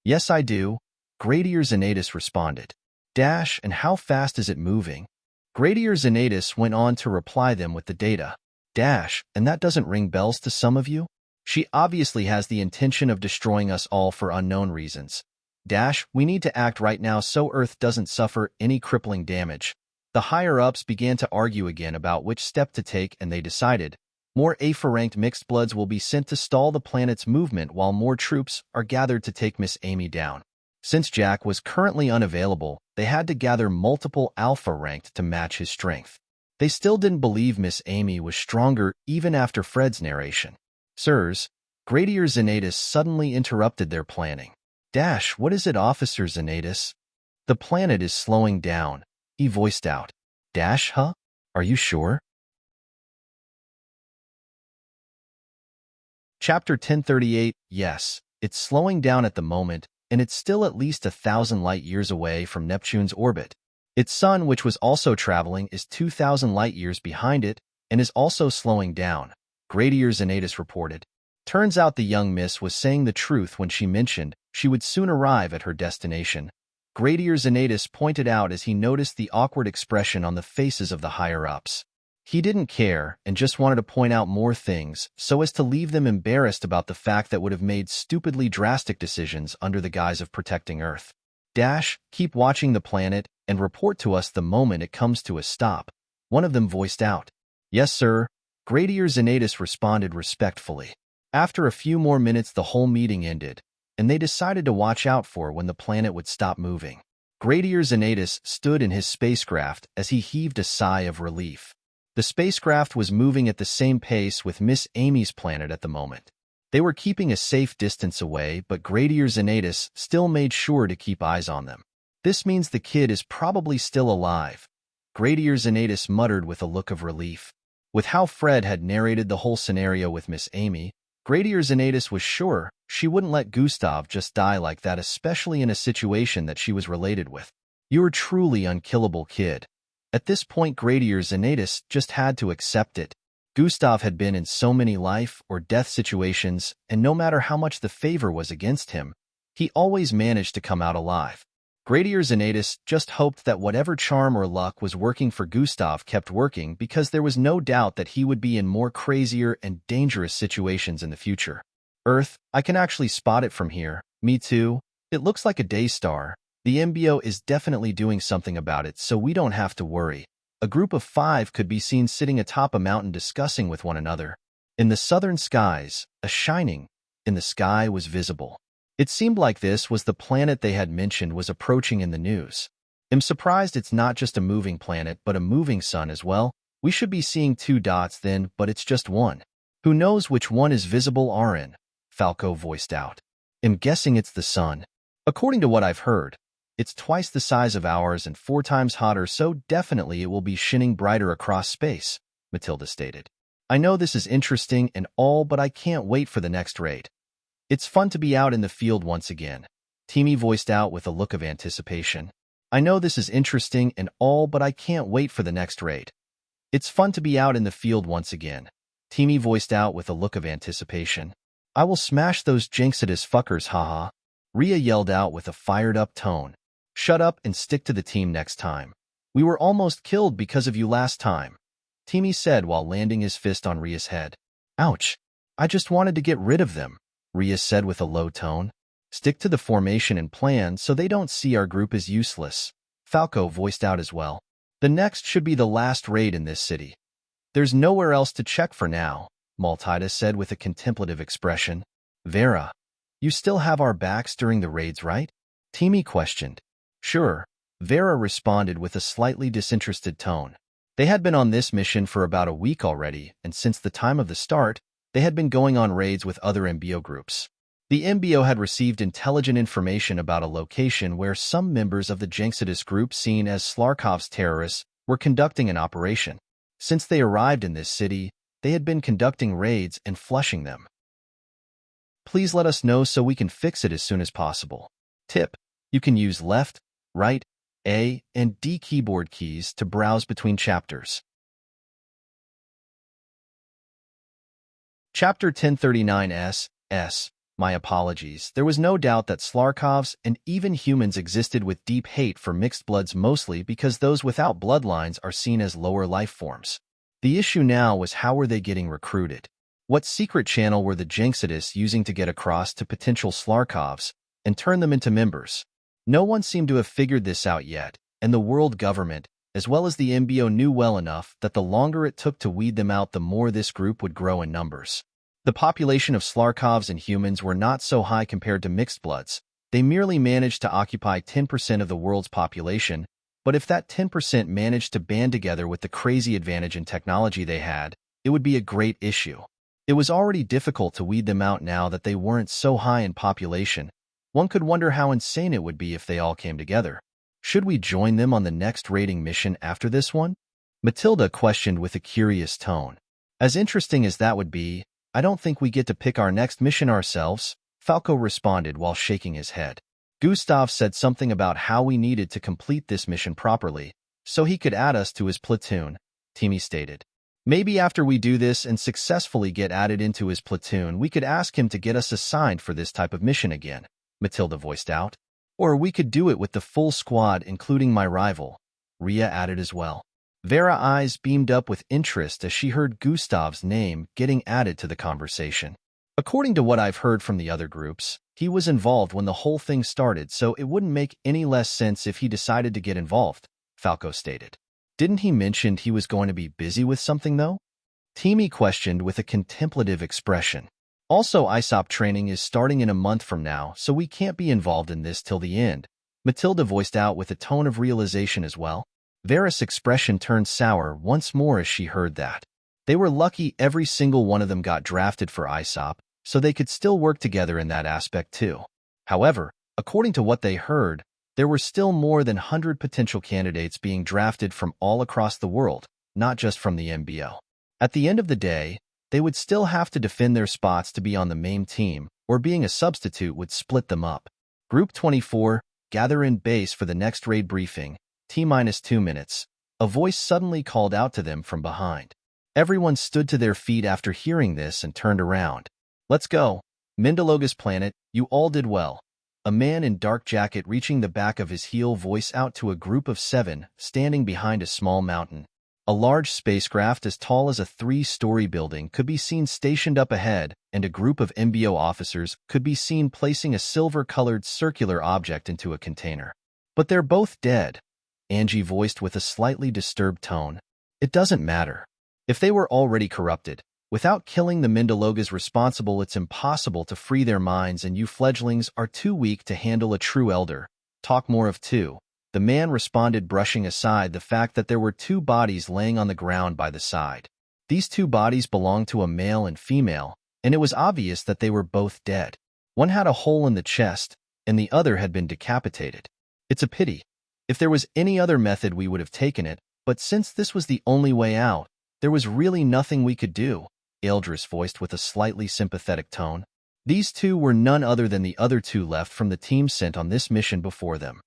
Yes, I do. Gradier Zenatus responded. Dash, and how fast is it moving? Gradier Zenatus went on to reply them with the data. Dash, and that doesn't ring bells to some of you? She obviously has the intention of destroying us all for unknown reasons. Dash, we need to act right now so Earth doesn't suffer any crippling damage. The higher-ups began to argue again about which step to take, and they decided more A4-ranked mixed bloods will be sent to stall the planet's movement while more troops are gathered to take Miss Amy down. Since Jack was currently unavailable, they had to gather multiple Alpha-ranked to match his strength. They still didn't believe Miss Amy was stronger even after Fred's narration. Sirs, Gradier Zenatus suddenly interrupted their planning. Dash, what is it, Officer Zenatus? The planet is slowing down, he voiced out. Dash, huh? Are you sure? Chapter 1038, yes, it's slowing down at the moment, and it's still at least 1,000 light-years away from Neptune's orbit. Its sun, which was also traveling, is 2,000 light-years behind it and is also slowing down, Gradier Zenatus reported. Turns out the young miss was saying the truth when she mentioned she would soon arrive at her destination. Gradier Zenatus pointed out as he noticed the awkward expression on the faces of the higher-ups. He didn't care and just wanted to point out more things so as to leave them embarrassed about the fact that would have made stupidly drastic decisions under the guise of protecting Earth. Dash, keep watching the planet and report to us the moment it comes to a stop, one of them voiced out. Yes, sir, Gradier Zenatus responded respectfully. After a few more minutes, the whole meeting ended, and they decided to watch out for when the planet would stop moving. Gradier Zenatus stood in his spacecraft as he heaved a sigh of relief. The spacecraft was moving at the same pace with Miss Amy's planet at the moment. They were keeping a safe distance away, but Gradier Zenatus still made sure to keep eyes on them. This means the kid is probably still alive, Gradier Zenatus muttered with a look of relief. With how Fred had narrated the whole scenario with Miss Amy, Gradier Zenatus was sure she wouldn't let Gustav just die like that, especially in a situation that she was related with. You're truly unkillable, kid. At this point, Gradier Zenatus just had to accept it. Gustav had been in so many life or death situations, and no matter how much the favor was against him, he always managed to come out alive. Gradier Zenatus just hoped that whatever charm or luck was working for Gustav kept working, because there was no doubt that he would be in more crazier and dangerous situations in the future. Earth, I can actually spot it from here. Me too. It looks like a day star. The MBO is definitely doing something about it, so we don't have to worry. A group of 5 could be seen sitting atop a mountain discussing with one another. In the southern skies, a shining, in the sky was visible. It seemed like this was the planet they had mentioned was approaching in the news. I'm surprised it's not just a moving planet but a moving sun as well. We should be seeing 2 dots then, but it's just one. Who knows which one is visible Arin? Falco voiced out. I'm guessing it's the sun. According to what I've heard, it's twice the size of ours and 4 times hotter, so definitely it will be shining brighter across space, Matilda stated. I know this is interesting and all, but I can't wait for the next raid. It's fun to be out in the field once again, Timmy voiced out with a look of anticipation. I know this is interesting and all, but I can't wait for the next raid. It's fun to be out in the field once again, Timmy voiced out with a look of anticipation. I will smash those Jinxidus fuckers, haha. Rhea yelled out with a fired-up tone. Shut up and stick to the team next time. We were almost killed because of you last time, Timmy said while landing his fist on Rhea's head. Ouch. I just wanted to get rid of them, Rhea said with a low tone. Stick to the formation and plan so they don't see our group is useless, Falco voiced out as well. The next should be the last raid in this city. There's nowhere else to check for now, Maltida said with a contemplative expression. Vera, you still have our backs during the raids, right? Timmy questioned. Sure, Vera responded with a slightly disinterested tone. They had been on this mission for about a week already, and since the time of the start, they had been going on raids with other MBO groups. The MBO had received intelligent information about a location where some members of the Jinxidus group seen as Slarkov's terrorists were conducting an operation. Since they arrived in this city, they had been conducting raids and flushing them. Please let us know so we can fix it as soon as possible. Tip: you can use left, right, A, and D keyboard keys to browse between chapters. Chapter 1039 S. My apologies. There was no doubt that Slarkovs and even humans existed with deep hate for mixed bloods, mostly because those without bloodlines are seen as lower life forms. The issue now was how were they getting recruited? What secret channel were the Jinxidus using to get across to potential Slarkovs and turn them into members? No one seemed to have figured this out yet, and the world government, as well as the MBO, knew well enough that the longer it took to weed them out, the more this group would grow in numbers. The population of Slarkovs and humans were not so high compared to mixed bloods. They merely managed to occupy 10% of the world's population, but if that 10% managed to band together with the crazy advantage in technology they had, it would be a great issue. It was already difficult to weed them out now that they weren't so high in population. One could wonder how insane it would be if they all came together. Should we join them on the next raiding mission after this one? Matilda questioned with a curious tone. As interesting as that would be, I don't think we get to pick our next mission ourselves, Falco responded while shaking his head. Gustav said something about how we needed to complete this mission properly, so he could add us to his platoon, Timmy stated. Maybe after we do this and successfully get added into his platoon, we could ask him to get us assigned for this type of mission again, Matilda voiced out. Or we could do it with the full squad, including my rival, Rhea added as well. Vera's eyes beamed up with interest as she heard Gustav's name getting added to the conversation. According to what I've heard from the other groups, he was involved when the whole thing started, so it wouldn't make any less sense if he decided to get involved, Falco stated. Didn't he mention he was going to be busy with something, though? Timmy questioned with a contemplative expression. Also, ISOP training is starting in a month from now, so we can't be involved in this till the end, Matilda voiced out with a tone of realization as well. Vera's expression turned sour once more as she heard that. They were lucky every single one of them got drafted for ISOP, so they could still work together in that aspect too. However, according to what they heard, there were still more than 100 potential candidates being drafted from all across the world, not just from the MBO. At the end of the day, they would still have to defend their spots to be on the main team, or being a substitute would split them up. Group 24, gather in base for the next raid briefing. T-2 minutes. A voice suddenly called out to them from behind. Everyone stood to their feet after hearing this and turned around. Let's go. Mindaloga's planet, you all did well. A man in dark jacket reaching the back of his heel voice out to a group of 7 standing behind a small mountain. A large spacecraft as tall as a 3-story building could be seen stationed up ahead, and a group of MBO officers could be seen placing a silver-colored circular object into a container. But they're both dead, Angie voiced with a slightly disturbed tone. It doesn't matter. If they were already corrupted, Without killing the Mindalogas responsible, it's impossible to free their minds, and you fledglings are too weak to handle a true elder. Talk more of two. The man responded, brushing aside the fact that there were two bodies laying on the ground by the side. These two bodies belonged to a male and female, and it was obvious that they were both dead. One had a hole in the chest, and the other had been decapitated. It's a pity. If there was any other method, we would have taken it, but since this was the only way out, there was really nothing we could do, Eldris voiced with a slightly sympathetic tone. These two were none other than the other two left from the team sent on this mission before them.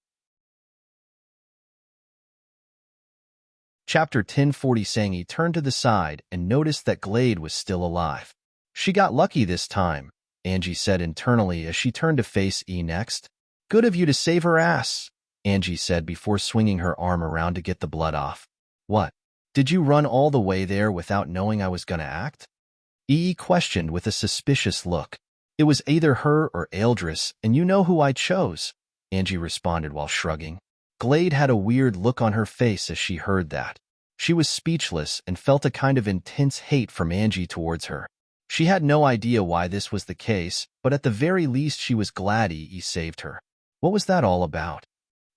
Chapter 1040. Sangi turned to the side and noticed that Glade was still alive. She got lucky this time, Angie said internally as she turned to face E next. Good of you to save her ass, Angie said before swinging her arm around to get the blood off. What? Did you run all the way there without knowing I was gonna act? E questioned with a suspicious look. It was either her or Eldris, and you know who I chose, Angie responded while shrugging. Glade had a weird look on her face as she heard that. She was speechless and felt a kind of intense hate from Angie towards her. She had no idea why this was the case, but at the very least she was glad E saved her. What was that all about?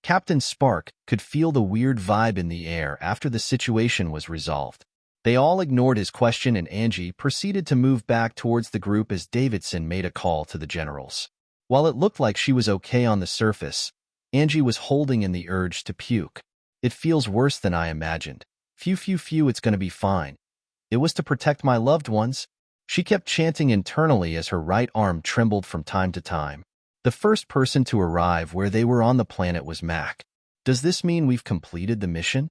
Captain Spark could feel the weird vibe in the air after the situation was resolved. They all ignored his question, and Angie proceeded to move back towards the group as Davidson made a call to the generals. While it looked like she was okay on the surface, Angie was holding in the urge to puke. It feels worse than I imagined. Phew, it's gonna be fine. It was to protect my loved ones. She kept chanting internally as her right arm trembled from time to time. The first person to arrive where they were on the planet was Mac. Does this mean we've completed the mission?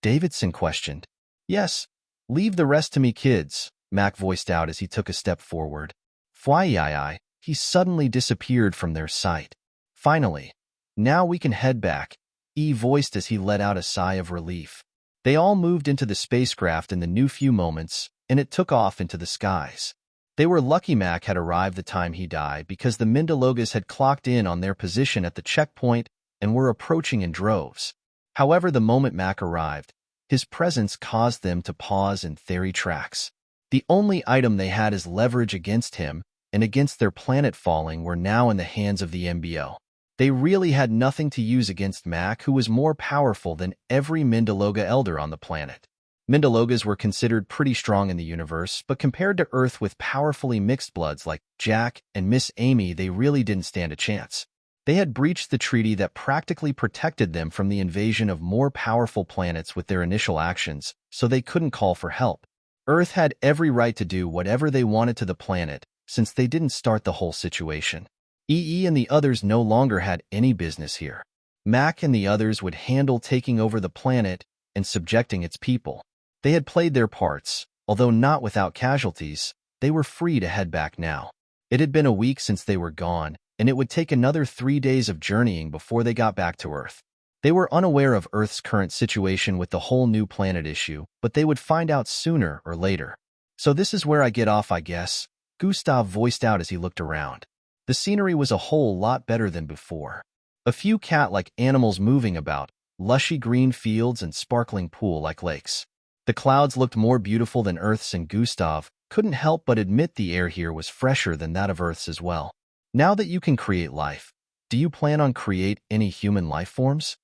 Davidson questioned. Yes. Leave the rest to me, kids, Mac voiced out as he took a step forward. Fyi, he suddenly disappeared from their sight. Finally. Now we can head back, E voiced as he let out a sigh of relief. They all moved into the spacecraft in the new few moments, and it took off into the skies. They were lucky Mac had arrived the time he died because the Mindalogas had clocked in on their position at the checkpoint and were approaching in droves. However, the moment Mac arrived, his presence caused them to pause in theory tracks. The only item they had as leverage against him and against their planet falling were now in the hands of the MBO. They really had nothing to use against Mac, who was more powerful than every Mindaloga elder on the planet. Mindalogas were considered pretty strong in the universe, but compared to Earth with powerfully mixed bloods like Jack and Miss Amy, they really didn't stand a chance. They had breached the treaty that practically protected them from the invasion of more powerful planets with their initial actions, so they couldn't call for help. Earth had every right to do whatever they wanted to the planet, since they didn't start the whole situation. EE and the others no longer had any business here. Mac and the others would handle taking over the planet and subjecting its people. They had played their parts, although not without casualties. They were free to head back now. It had been a week since they were gone, and it would take another 3 days of journeying before they got back to Earth. They were unaware of Earth's current situation with the whole new planet issue, but they would find out sooner or later. So this is where I get off, I guess, Gustav voiced out as he looked around. The scenery was a whole lot better than before. A few cat-like animals moving about, lushy green fields and sparkling pool-like lakes. The clouds looked more beautiful than Earth's, and Gustav couldn't help but admit the air here was fresher than that of Earth's as well. Now that you can create life, do you plan on create any human life forms?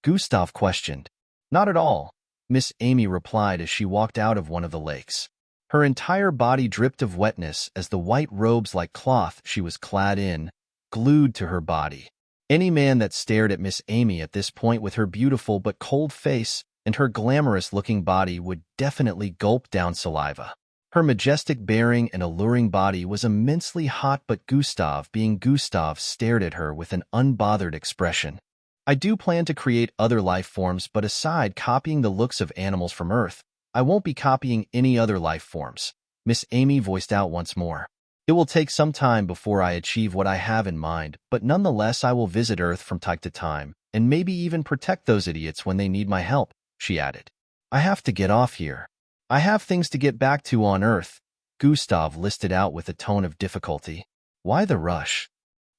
Gustav questioned. Not at all, Miss Amy replied as she walked out of one of the lakes. Her entire body dripped of wetness as the white robes like cloth she was clad in glued to her body. Any man that stared at Miss Amy at this point with her beautiful but cold face and her glamorous-looking body would definitely gulp down saliva. Her majestic bearing and alluring body was immensely hot, but Gustav, being Gustav, stared at her with an unbothered expression. I do plan to create other life forms, but aside copying the looks of animals from Earth, I won't be copying any other life forms, Miss Amy voiced out once more. It will take some time before I achieve what I have in mind, but nonetheless I will visit Earth from time to time, and maybe even protect those idiots when they need my help, she added. I have to get off here. I have things to get back to on Earth, Gustav listed out with a tone of difficulty. Why the rush?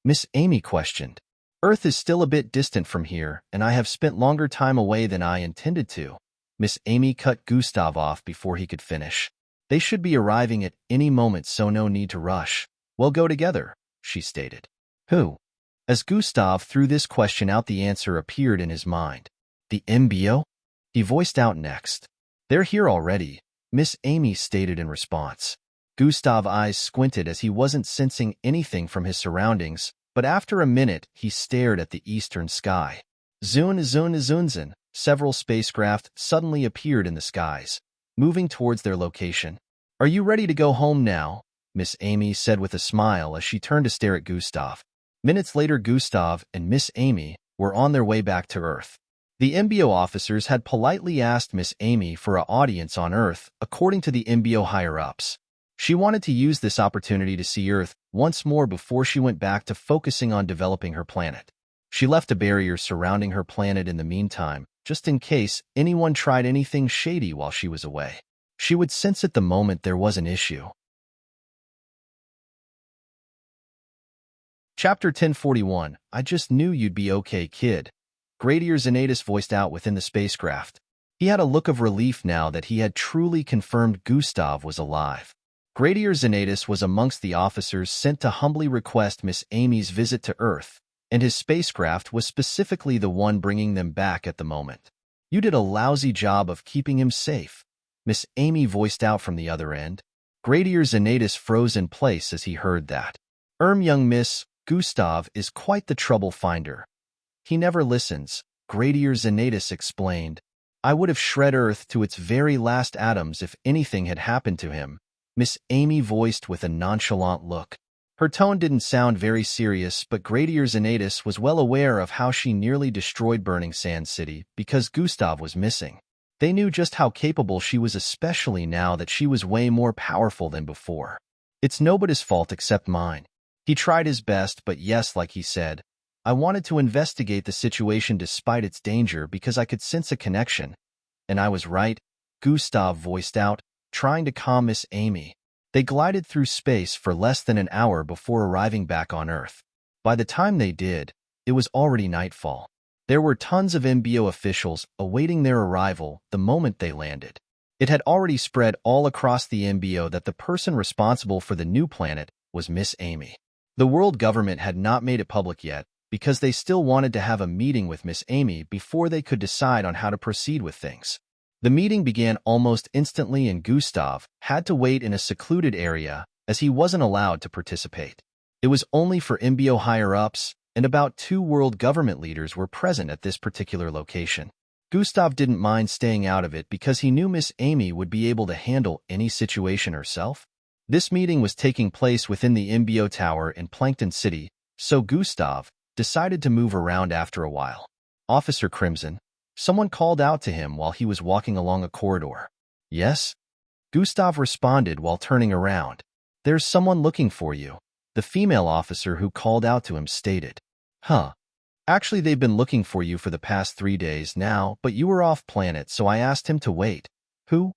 Miss Amy questioned. Earth is still a bit distant from here, and I have spent longer time away than I intended to. Miss Amy cut Gustav off before he could finish. They should be arriving at any moment, so no need to rush. We'll go together, she stated. Who? As Gustav threw this question out, the answer appeared in his mind. The MBO? He voiced out next. They're here already, Miss Amy stated in response. Gustav's eyes squinted as he wasn't sensing anything from his surroundings, but after a minute he stared at the eastern sky. Zun. Several spacecraft suddenly appeared in the skies, moving towards their location. Are you ready to go home now? Miss Amy said with a smile as she turned to stare at Gustav. Minutes later, Gustav and Miss Amy were on their way back to Earth. The MBO officers had politely asked Miss Amy for an audience on Earth, according to the MBO higher-ups. She wanted to use this opportunity to see Earth once more before she went back to focusing on developing her planet. She left a barrier surrounding her planet in the meantime, just in case anyone tried anything shady while she was away. She would sense it the moment there was an issue. Chapter 1041. I just knew you'd be okay, kid. Gradier Xanatus voiced out within the spacecraft. He had a look of relief now that he had truly confirmed Gustav was alive. Gradier Xanatus was amongst the officers sent to humbly request Miss Amy's visit to Earth, and his spacecraft was specifically the one bringing them back at the moment. You did a lousy job of keeping him safe, Miss Amy voiced out from the other end. Gradier Xanatus froze in place as he heard that. Young Miss, Gustav is quite the trouble finder. He never listens, Gradier Xanatus explained. I would have shred Earth to its very last atoms if anything had happened to him, Miss Amy voiced with a nonchalant look. Her tone didn't sound very serious, but Gradier Xanatus was well aware of how she nearly destroyed Burning Sand City because Gustav was missing. They knew just how capable she was, especially now that she was way more powerful than before. It's nobody's fault except mine. He tried his best, but yes, like he said, I wanted to investigate the situation despite its danger because I could sense a connection. And I was right, Gustav voiced out, trying to calm Miss Amy. They glided through space for less than an hour before arriving back on Earth. By the time they did, it was already nightfall. There were tons of MBO officials awaiting their arrival the moment they landed. It had already spread all across the MBO that the person responsible for the new planet was Miss Amy. The world government had not made it public yet because they still wanted to have a meeting with Miss Amy before they could decide on how to proceed with things. The meeting began almost instantly and Gustav had to wait in a secluded area as he wasn't allowed to participate. It was only for MBO higher-ups, and about 2 world government leaders were present at this particular location. Gustav didn't mind staying out of it because he knew Miss Amy would be able to handle any situation herself. This meeting was taking place within the MBO Tower in Plankton City, so Gustav decided to move around after a while. Officer Crimson, someone called out to him while he was walking along a corridor. Yes? Gustav responded while turning around. There's someone looking for you, the female officer who called out to him stated. Huh. Actually, they've been looking for you for the past 3 days now, but you were off planet, so I asked him to wait. Who?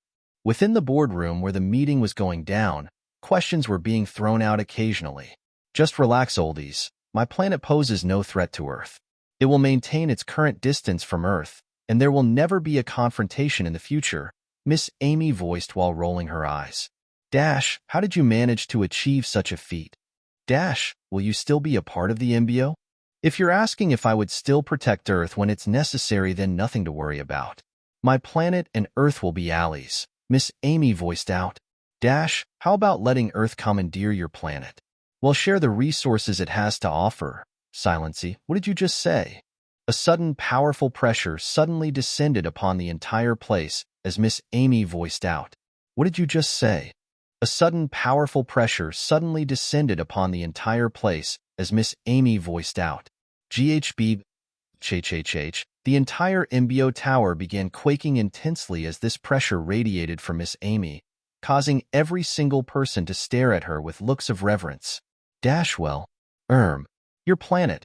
Within the boardroom where the meeting was going down, questions were being thrown out occasionally. Just relax, oldies. My planet poses no threat to Earth. It will maintain its current distance from Earth, and there will never be a confrontation in the future, Miss Amy voiced while rolling her eyes. Dash, how did you manage to achieve such a feat? Dash, will you still be a part of the MBO? If you're asking if I would still protect Earth when it's necessary, then nothing to worry about. My planet and Earth will be allies, Miss Amy voiced out. Dash, how about letting Earth commandeer your planet? We'll share the resources it has to offer. Silency, what did you just say? A sudden, powerful pressure suddenly descended upon the entire place as Miss Amy voiced out. What did you just say? A sudden, powerful pressure suddenly descended upon the entire place as Miss Amy voiced out. GHB. The entire MBO tower began quaking intensely as this pressure radiated from Miss Amy, causing every single person to stare at her with looks of reverence. Dashwell. Your planet.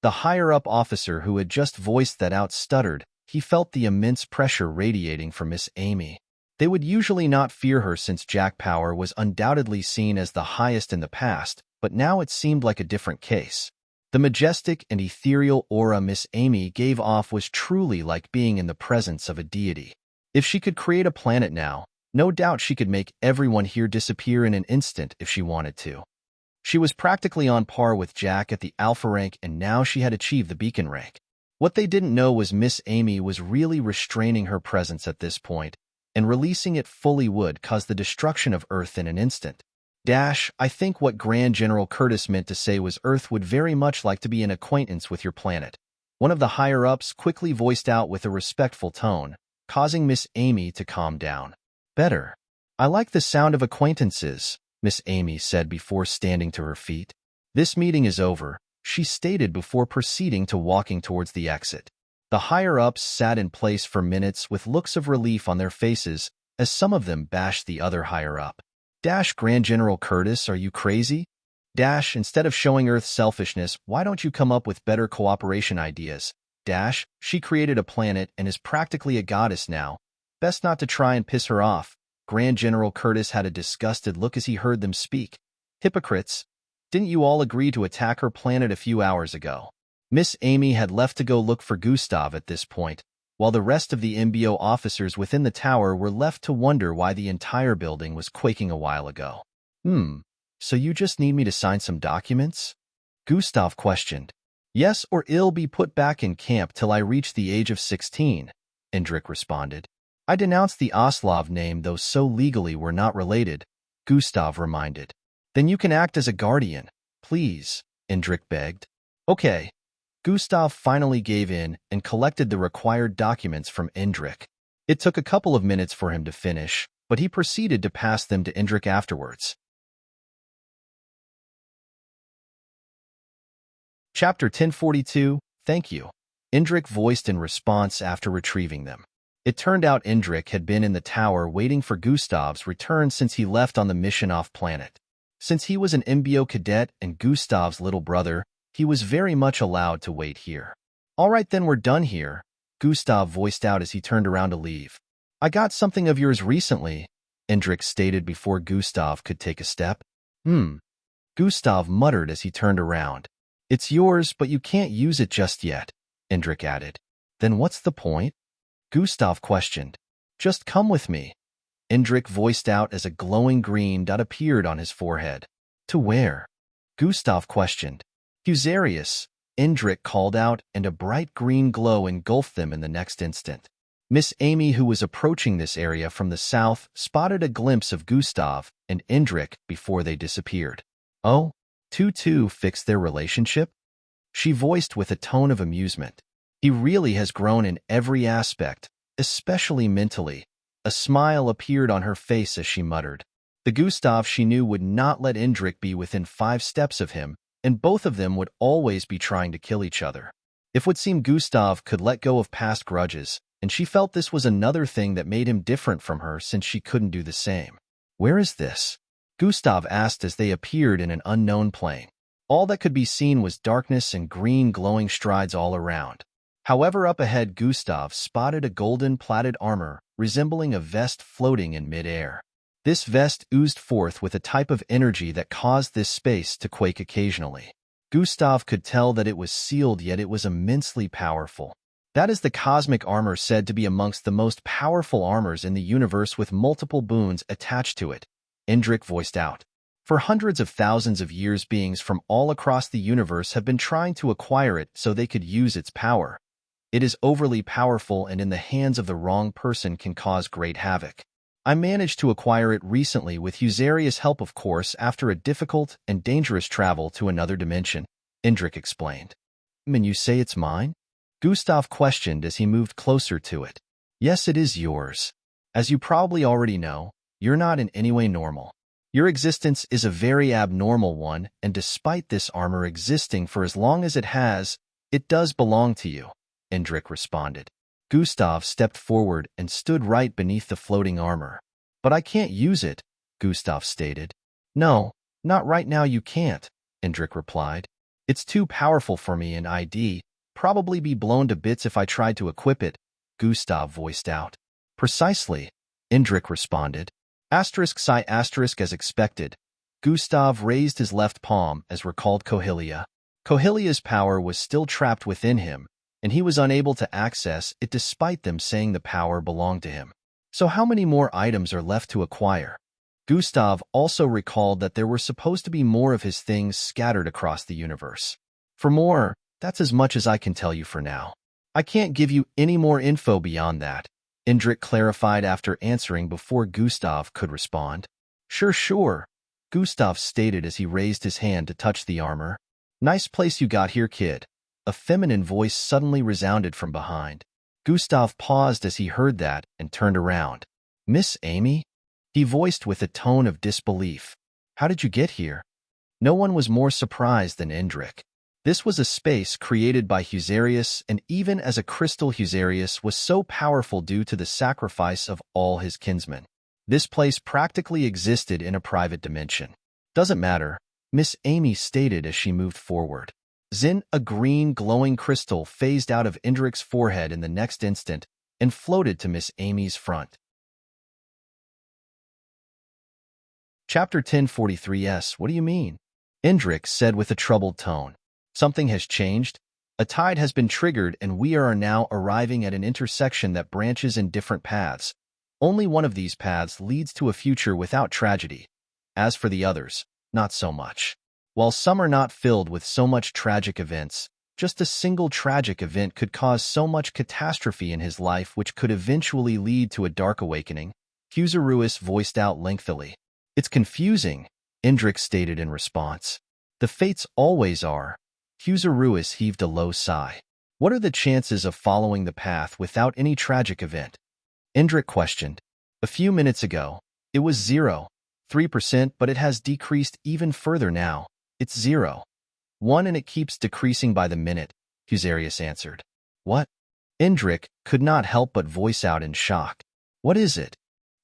The higher-up officer who had just voiced that out stuttered. He felt the immense pressure radiating from Miss Amy. They would usually not fear her since Jack Power was undoubtedly seen as the highest in the past, but now it seemed like a different case. The majestic and ethereal aura Miss Amy gave off was truly like being in the presence of a deity. If she could create a planet now, No doubt she could make everyone here disappear in an instant if she wanted to. She was practically on par with Jack at the Alpha rank, and now she had achieved the Beacon rank. What they didn't know was Miss Amy was really restraining her presence at this point, and releasing it fully would cause the destruction of Earth in an instant. I think what Grand General Curtis meant to say was Earth would very much like to be an acquaintance with your planet. One of the higher-ups quickly voiced out with a respectful tone, causing Miss Amy to calm down. Better. I like the sound of acquaintances, Miss Amy said before standing to her feet. This meeting is over, she stated before proceeding to walking towards the exit. The higher-ups sat in place for minutes with looks of relief on their faces as some of them bashed the other higher-up. Grand General Curtis, are you crazy? Instead of showing Earth's selfishness, why don't you come up with better cooperation ideas? She created a planet and is practically a goddess now. Best not to try and piss her off. Grand General Curtis had a disgusted look as he heard them speak. Hypocrites! Didn't you all agree to attack her planet a few hours ago? Miss Amy had left to go look for Gustav at this point, while the rest of the MBO officers within the tower were left to wonder why the entire building was quaking a while ago. So you just need me to sign some documents? Gustav questioned. Yes, or it'll be put back in camp till I reach the age of 16, Indrik responded. I denounced the Oslov name, though so legally we're not related, Gustav reminded. Then you can act as a guardian, please, Indrik begged. Okay. Gustav finally gave in and collected the required documents from Indrik. It took a couple of minutes for him to finish, but he proceeded to pass them to Indrik afterwards. Chapter 1042, Thank you, Indrik voiced in response after retrieving them. It turned out Indrik had been in the tower waiting for Gustav's return since he left on the mission off-planet. Since he was an MBO cadet and Gustav's little brother, he was very much allowed to wait here. All right, then we're done here, Gustav voiced out as he turned around to leave. I got something of yours recently, Indrik stated before Gustav could take a step. Gustav muttered as he turned around. It's yours, but you can't use it just yet, Indrik added. Then what's the point? Gustav questioned. Just come with me, Indrik voiced out as a glowing green dot appeared on his forehead. To where? Gustav questioned. Fusarius, Indrik called out, and a bright green glow engulfed them in the next instant. Miss Amy, who was approaching this area from the south, spotted a glimpse of Gustav and Indrik before they disappeared. Oh, two fixed their relationship? She voiced with a tone of amusement. He really has grown in every aspect, especially mentally. A smile appeared on her face as she muttered. The Gustav she knew would not let Indrik be within 5 steps of him, and both of them would always be trying to kill each other. It would seem Gustav could let go of past grudges, and she felt this was another thing that made him different from her since she couldn't do the same. Where is this? Gustav asked as they appeared in an unknown plane. All that could be seen was darkness and green glowing strides all around. However, up ahead Gustav spotted a golden plaited armor resembling a vest floating in mid-air. This vest oozed forth with a type of energy that caused this space to quake occasionally. Gustav could tell that it was sealed, yet it was immensely powerful. That is the cosmic armor, said to be amongst the most powerful armors in the universe, with multiple boons attached to it, Indrik voiced out. For hundreds of thousands of years, beings from all across the universe have been trying to acquire it so they could use its power. It is overly powerful and in the hands of the wrong person can cause great havoc. I managed to acquire it recently with Fusarius' help, of course, after a difficult and dangerous travel to another dimension, Indrik explained. And you say it's mine? Gustav questioned as he moved closer to it. Yes, it is yours. As you probably already know, you're not in any way normal. Your existence is a very abnormal one, and despite this armor existing for as long as it has, it does belong to you, Indrik responded. Gustav stepped forward and stood right beneath the floating armor. But I can't use it, Gustav stated. No, not right now you can't, Indrik replied. It's too powerful for me, and I'd probably be blown to bits if I tried to equip it, Gustav voiced out. Precisely, Indrik responded. Psi as expected. Gustav raised his left palm as recalled Kohelia. Kohelia's power was still trapped within him, and he was unable to access it despite them saying the power belonged to him. So how many more items are left to acquire? Gustav also recalled that there were supposed to be more of his things scattered across the universe. For more, that's as much as I can tell you for now. I can't give you any more info beyond that, Indrik clarified after answering before Gustav could respond. Sure, Gustav stated as he raised his hand to touch the armor. Nice place you got here, kid. A feminine voice suddenly resounded from behind. Gustav paused as he heard that and turned around. Miss Amy? He voiced with a tone of disbelief. How did you get here? No one was more surprised than Indrik. This was a space created by Husarius, and even as a crystal, Husarius was so powerful due to the sacrifice of all his kinsmen. This place practically existed in a private dimension. Doesn't matter, Miss Amy stated as she moved forward. Zin, a green, glowing crystal, phased out of Indrik's forehead in the next instant and floated to Miss Amy's front. Chapter 1043s. What do you mean? Indrik said with a troubled tone. Something has changed. A tide has been triggered and we are now arriving at an intersection that branches in different paths. Only one of these paths leads to a future without tragedy. As for the others, not so much. While some are not filled with so much tragic events, just a single tragic event could cause so much catastrophe in his life which could eventually lead to a dark awakening, Husarius voiced out lengthily. It's confusing, Indrik stated in response. The fates always are. Husarius heaved a low sigh. What are the chances of following the path without any tragic event? Indrik questioned. A few minutes ago, it was 0.3%, but it has decreased even further now. It's 0.1 and it keeps decreasing by the minute, Husarius answered. What? Indrik could not help but voice out in shock. What is it?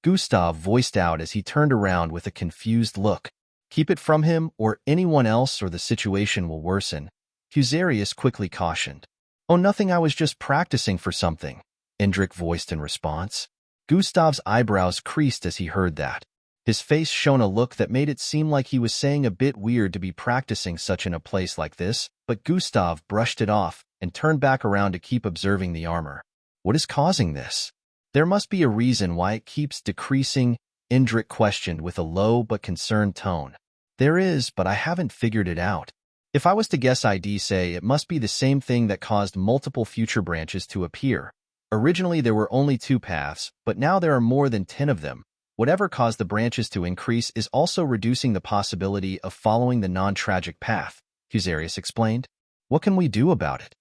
Gustav voiced out as he turned around with a confused look. Keep it from him or anyone else or the situation will worsen, Husarius quickly cautioned. Oh, nothing, I was just practicing for something, Indrik voiced in response. Gustav's eyebrows creased as he heard that. His face shone a look that made it seem like he was saying a bit weird to be practicing such in a place like this, but Gustav brushed it off and turned back around to keep observing the armor. What is causing this? There must be a reason why it keeps decreasing, Indrik questioned with a low but concerned tone. There is, but I haven't figured it out. If I was to guess, I'd say it must be the same thing that caused multiple future branches to appear. Originally there were only 2 paths, but now there are more than 10 of them. Whatever caused the branches to increase is also reducing the possibility of following the non-tragic path, Husarius explained. What can we do about it?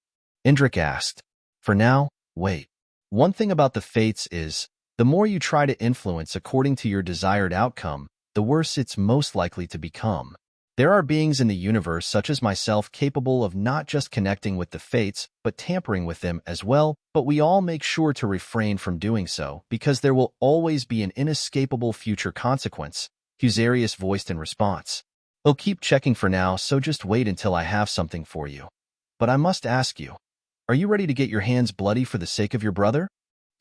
Indrik asked. For now, wait. One thing about the fates is, the more you try to influence according to your desired outcome, the worse it's most likely to become. There are beings in the universe such as myself capable of not just connecting with the fates, but tampering with them as well, but we all make sure to refrain from doing so because there will always be an inescapable future consequence, Husarius voiced in response. I'll keep checking for now, so just wait until I have something for you. But I must ask you, are you ready to get your hands bloody for the sake of your brother?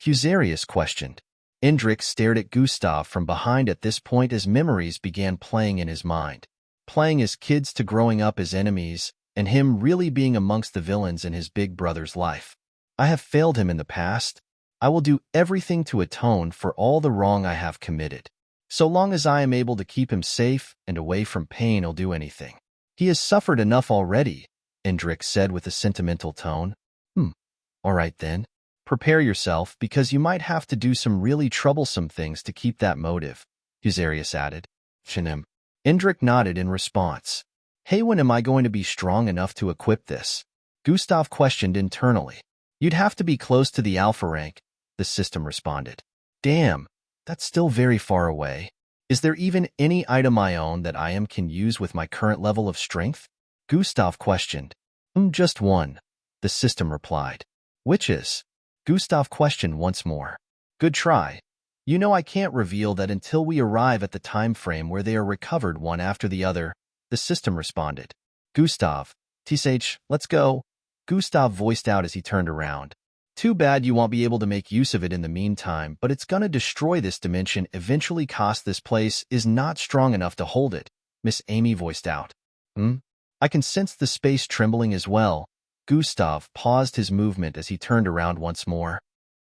Husarius questioned. Indrik stared at Gustav from behind at this point as memories began playing in his mind. Playing as kids to growing up as enemies, and him really being amongst the villains in his big brother's life. I have failed him in the past. I will do everything to atone for all the wrong I have committed. So long as I am able to keep him safe and away from pain, I'll do anything. He has suffered enough already, Indrik said with a sentimental tone. All right then. Prepare yourself because you might have to do some really troublesome things to keep that motive, Husarius added. Chinim. Indrik nodded in response. Hey, when am I going to be strong enough to equip this? Gustav questioned internally. You'd have to be close to the alpha rank, the system responded. Damn, that's still very far away. Is there even any item I own that I can use with my current level of strength? Gustav questioned. Just one, the system replied. Which is? Gustav questioned once more. Good try. You know I can't reveal that until we arrive at the time frame where they are recovered one after the other, the system responded. Gustav, TSH, let's go. Gustav voiced out as he turned around. Too bad you won't be able to make use of it in the meantime, but it's gonna destroy this dimension, eventually cost. This place is not strong enough to hold it, Miss Amy voiced out. I can sense the space trembling as well. Gustav paused his movement as he turned around once more.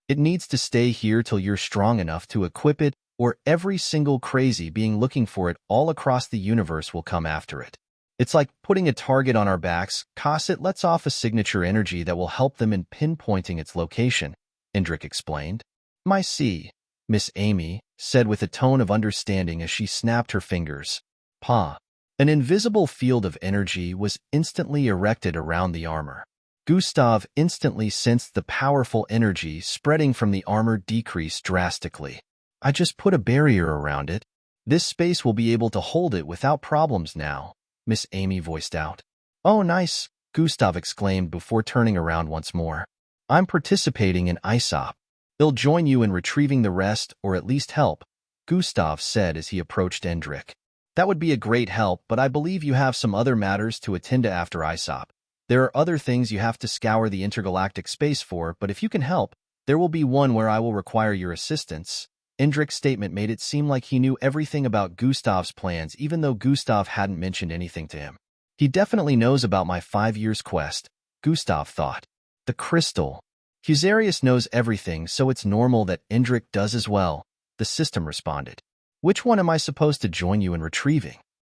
It needs to stay here till you're strong enough to equip it, or every single crazy being looking for it all across the universe will come after it. It's like putting a target on our backs, cause it lets off a signature energy that will help them in pinpointing its location, Indrik explained. "My see," Miss Amy said with a tone of understanding as she snapped her fingers. Pa. An invisible field of energy was instantly erected around the armor. Gustav instantly sensed the powerful energy spreading from the armor decrease drastically. "I just put a barrier around it. This space will be able to hold it without problems now," Miss Amy voiced out. "Oh, nice," Gustav exclaimed before turning around once more. "I'm participating in ISOP. They'll join you in retrieving the rest, or at least help," Gustav said as he approached Indrik. "That would be a great help, but I believe you have some other matters to attend to after ISOP. There are other things you have to scour the intergalactic space for, but if you can help, there will be one where I will require your assistance." Indrik's statement made it seem like he knew everything about Gustav's plans, even though Gustav hadn't mentioned anything to him. "He definitely knows about my 5 years quest," Gustav thought. "The crystal. Fusarius knows everything, so it's normal that Indrik does as well," the system responded. "Which one am I supposed to join you in retrieving?"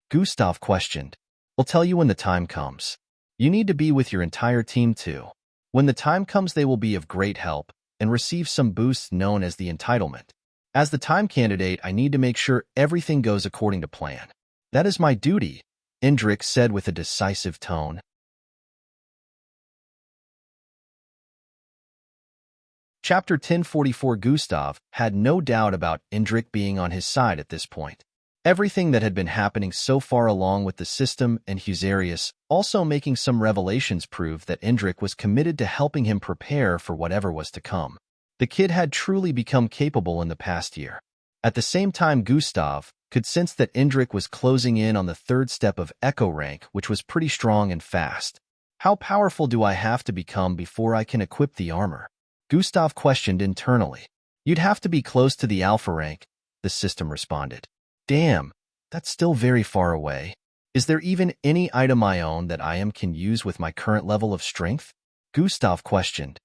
Gustav questioned. "I'll tell you when the time comes. You need to be with your entire team too. When the time comes, they will be of great help and receive some boosts known as the entitlement. As the time candidate, I need to make sure everything goes according to plan. That is my duty," Indrik said with a decisive tone. Chapter 1044. Gustav had no doubt about Indrik being on his side at this point. Everything that had been happening so far along with the system and Fusarius also making some revelations proved that Indrik was committed to helping him prepare for whatever was to come. The kid had truly become capable in the past year. At the same time, Gustav could sense that Indrik was closing in on the third step of Echo rank, which was pretty strong and fast. "How powerful do I have to become before I can equip the armor?" Gustav questioned internally. "You'd have to be close to the Alpha rank," the system responded. "Damn, that's still very far away. Is there even any item I own that I can use with my current level of strength?" Gustav questioned.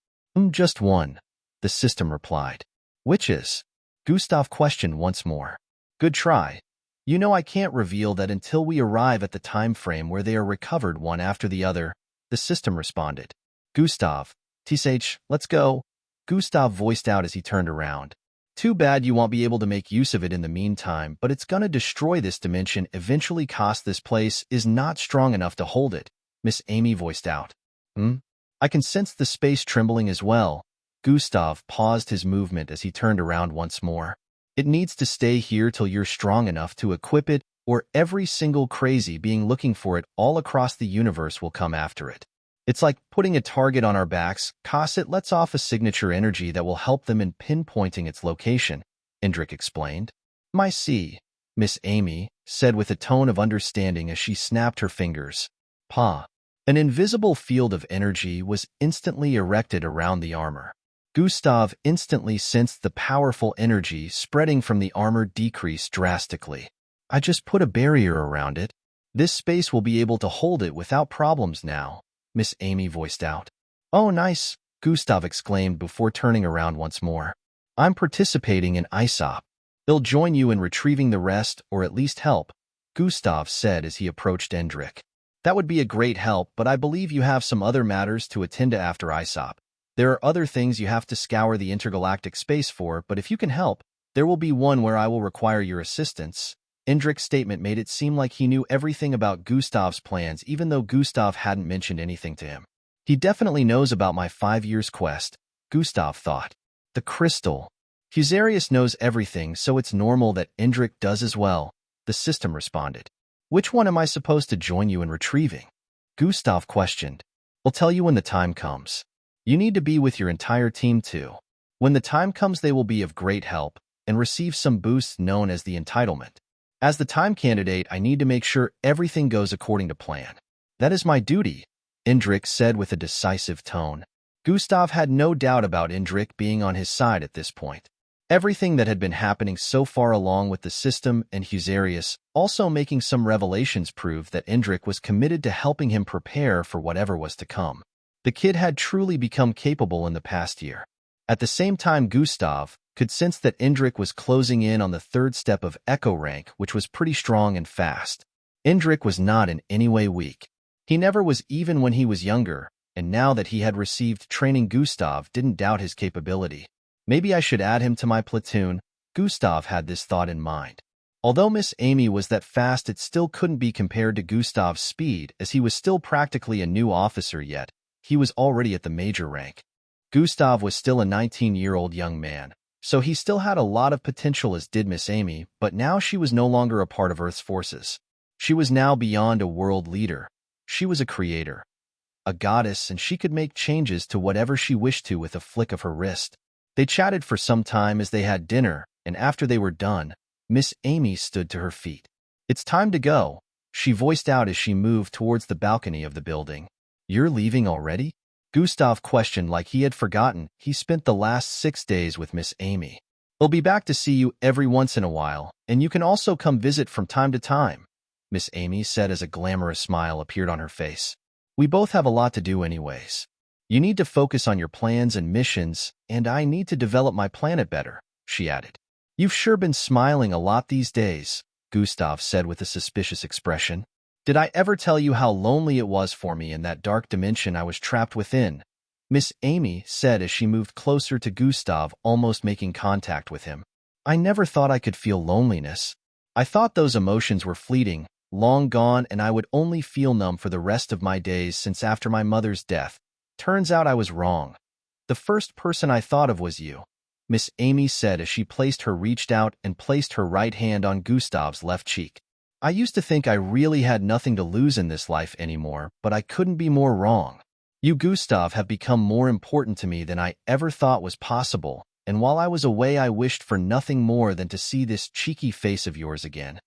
Just one," the system replied. "Which is?" Gustav questioned once more. "Good try. You know I can't reveal that until we arrive at the time frame where they are recovered one after the other," the system responded. "Gustav, TSH, let's go," Gustav voiced out as he turned around. "Too bad you won't be able to make use of it in the meantime, but it's gonna destroy this dimension eventually, cause this place is not strong enough to hold it," Miss Amy voiced out. I can sense the space trembling as well." Gustav paused his movement as he turned around once more. "It needs to stay here till you're strong enough to equip it, or every single crazy being looking for it all across the universe will come after it. It's like putting a target on our backs, cause it lets off a signature energy that will help them in pinpointing its location," Indrik explained. "My see," Miss Amy said with a tone of understanding as she snapped her fingers. Pa. An invisible field of energy was instantly erected around the armor. Gustav instantly sensed the powerful energy spreading from the armor decrease drastically. "I just put a barrier around it. This space will be able to hold it without problems now," Miss Amy voiced out. "Oh, nice," Gustav exclaimed before turning around once more. "I'm participating in ISOP. They'll join you in retrieving the rest, or at least help," Gustav said as he approached Indrik. "That would be a great help, but I believe you have some other matters to attend to after ISOP. There are other things you have to scour the intergalactic space for, but if you can help, there will be one where I will require your assistance." Indrik's statement made it seem like he knew everything about Gustav's plans, even though Gustav hadn't mentioned anything to him. "He definitely knows about my 5 years quest," Gustav thought. "The crystal. Fusarius knows everything, so it's normal that Indrik does as well," the system responded. "Which one am I supposed to join you in retrieving?" Gustav questioned. "I'll tell you when the time comes. You need to be with your entire team too. When the time comes, they will be of great help and receive some boosts known as the entitlement. As the time candidate, I need to make sure everything goes according to plan. That is my duty," Indrik said with a decisive tone. Gustav had no doubt about Indrik being on his side at this point. Everything that had been happening so far along with the system and Fusarius also making some revelations proved that Indrik was committed to helping him prepare for whatever was to come. The kid had truly become capable in the past year. At the same time, Gustav could sense that Indrik was closing in on the third step of Echo rank, which was pretty strong and fast. Indrik was not in any way weak. He never was, even when he was younger, and now that he had received training, Gustav didn't doubt his capability. Maybe I should add him to my platoon. Gustav had this thought in mind. Although Miss Amy was that fast, it still couldn't be compared to Gustav's speed, as he was still practically a new officer, yet he was already at the major rank. Gustav was still a 19-year-old young man, so he still had a lot of potential, as did Miss Amy, but now she was no longer a part of Earth's forces. She was now beyond a world leader. She was a creator, a goddess, and she could make changes to whatever she wished to with a flick of her wrist. They chatted for some time as they had dinner, and after they were done, Miss Amy stood to her feet. "It's time to go," she voiced out as she moved towards the balcony of the building. "You're leaving already?" Gustav questioned, like he had forgotten he spent the last 6 days with Miss Amy. "I'll be back to see you every once in a while, and you can also come visit from time to time," Miss Amy said as a glamorous smile appeared on her face. "We both have a lot to do anyways. You need to focus on your plans and missions, and I need to develop my planet better," she added. "You've sure been smiling a lot these days," Gustav said with a suspicious expression. "Did I ever tell you how lonely it was for me in that dark dimension I was trapped within?" Miss Amy said as she moved closer to Gustav, almost making contact with him. "I never thought I could feel loneliness. I thought those emotions were fleeting, long gone, and I would only feel numb for the rest of my days since after my mother's death. Turns out I was wrong. The first person I thought of was you," Miss Amy said as she reached out and placed her right hand on Gustav's left cheek. "I used to think I really had nothing to lose in this life anymore, but I couldn't be more wrong. You, Gustav, have become more important to me than I ever thought was possible, and while I was away I wished for nothing more than to see this cheeky face of yours again."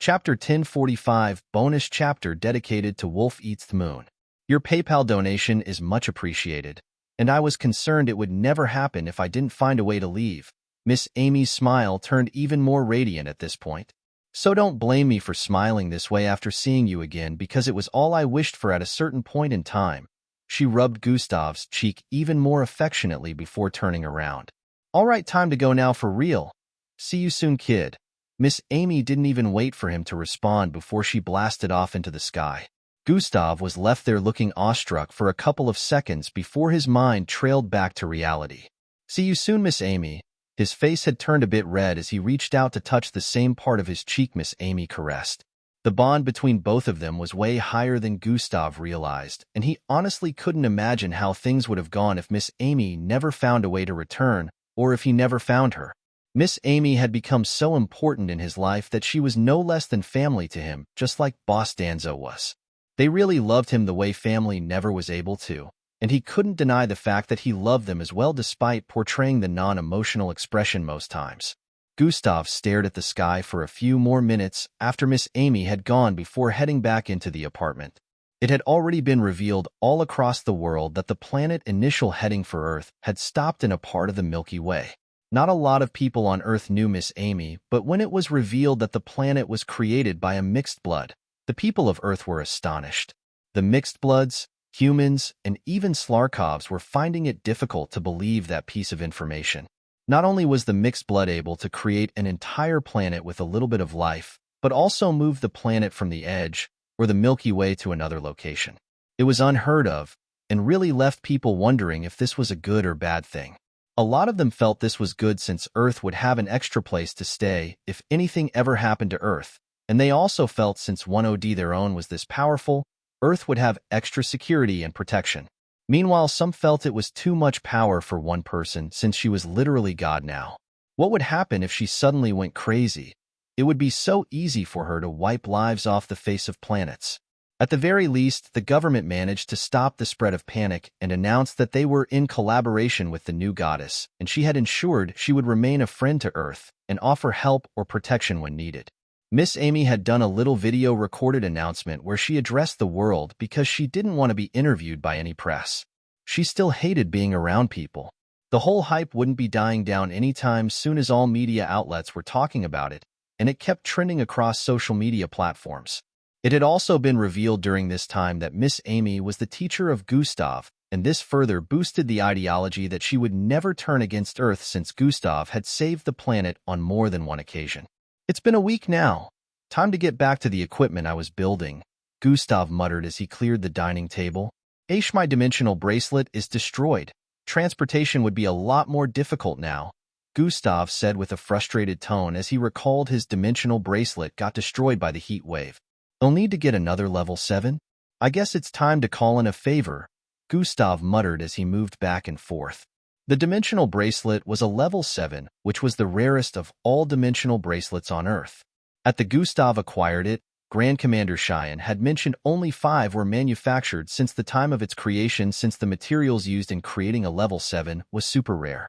Chapter 1045, bonus chapter dedicated to Wolf Eats the Moon. "Your PayPal donation is much appreciated, and I was concerned it would never happen if I didn't find a way to leave." Miss Amy's smile turned even more radiant at this point. "So don't blame me for smiling this way after seeing you again, because it was all I wished for at a certain point in time." She rubbed Gustav's cheek even more affectionately before turning around. "All right, time to go now for real. See you soon, kid." Miss Amy didn't even wait for him to respond before she blasted off into the sky. Gustav was left there looking awestruck for a couple of seconds before his mind trailed back to reality. "See you soon, Miss Amy." His face had turned a bit red as he reached out to touch the same part of his cheek Miss Amy caressed. The bond between both of them was way higher than Gustav realized, and he honestly couldn't imagine how things would have gone if Miss Amy never found a way to return, or if he never found her. Miss Amy had become so important in his life that she was no less than family to him, just like Boss Danzo was. They really loved him the way family never was able to, and he couldn't deny the fact that he loved them as well despite portraying the non-emotional expression most times. Gustav stared at the sky for a few more minutes after Miss Amy had gone before heading back into the apartment. It had already been revealed all across the world that the planet initial heading for Earth had stopped in a part of the Milky Way. Not a lot of people on Earth knew Miss Amy, but when it was revealed that the planet was created by a mixed blood, the people of Earth were astonished. The mixed bloods, humans, and even Slarkovs were finding it difficult to believe that piece of information. Not only was the mixed blood able to create an entire planet with a little bit of life, but also move the planet from the edge, or the Milky Way, to another location. It was unheard of, and really left people wondering if this was a good or bad thing. A lot of them felt this was good since Earth would have an extra place to stay if anything ever happened to Earth, and they also felt since 1OD their own was this powerful, Earth would have extra security and protection. Meanwhile, some felt it was too much power for one person since she was literally God now. What would happen if she suddenly went crazy? It would be so easy for her to wipe lives off the face of planets. At the very least, the government managed to stop the spread of panic and announced that they were in collaboration with the new goddess, and she had ensured she would remain a friend to Earth and offer help or protection when needed. Miss Amy had done a little video recorded announcement where she addressed the world because she didn't want to be interviewed by any press. She still hated being around people. The whole hype wouldn't be dying down anytime soon as all media outlets were talking about it, and it kept trending across social media platforms. It had also been revealed during this time that Miss Amy was the teacher of Gustav, and this further boosted the ideology that she would never turn against Earth since Gustav had saved the planet on more than one occasion. It's been a week now. Time to get back to the equipment I was building, Gustav muttered as he cleared the dining table. My dimensional bracelet is destroyed. Transportation would be a lot more difficult now, Gustav said with a frustrated tone as he recalled his dimensional bracelet got destroyed by the heat wave. I'll need to get another level 7? I guess it's time to call in a favor, Gustav muttered as he moved back and forth. The dimensional bracelet was a level 7, which was the rarest of all dimensional bracelets on Earth. At the Gustav acquired it, Grand Commander Cheyenne had mentioned only 5 were manufactured since the time of its creation, since the materials used in creating a level 7 was super rare.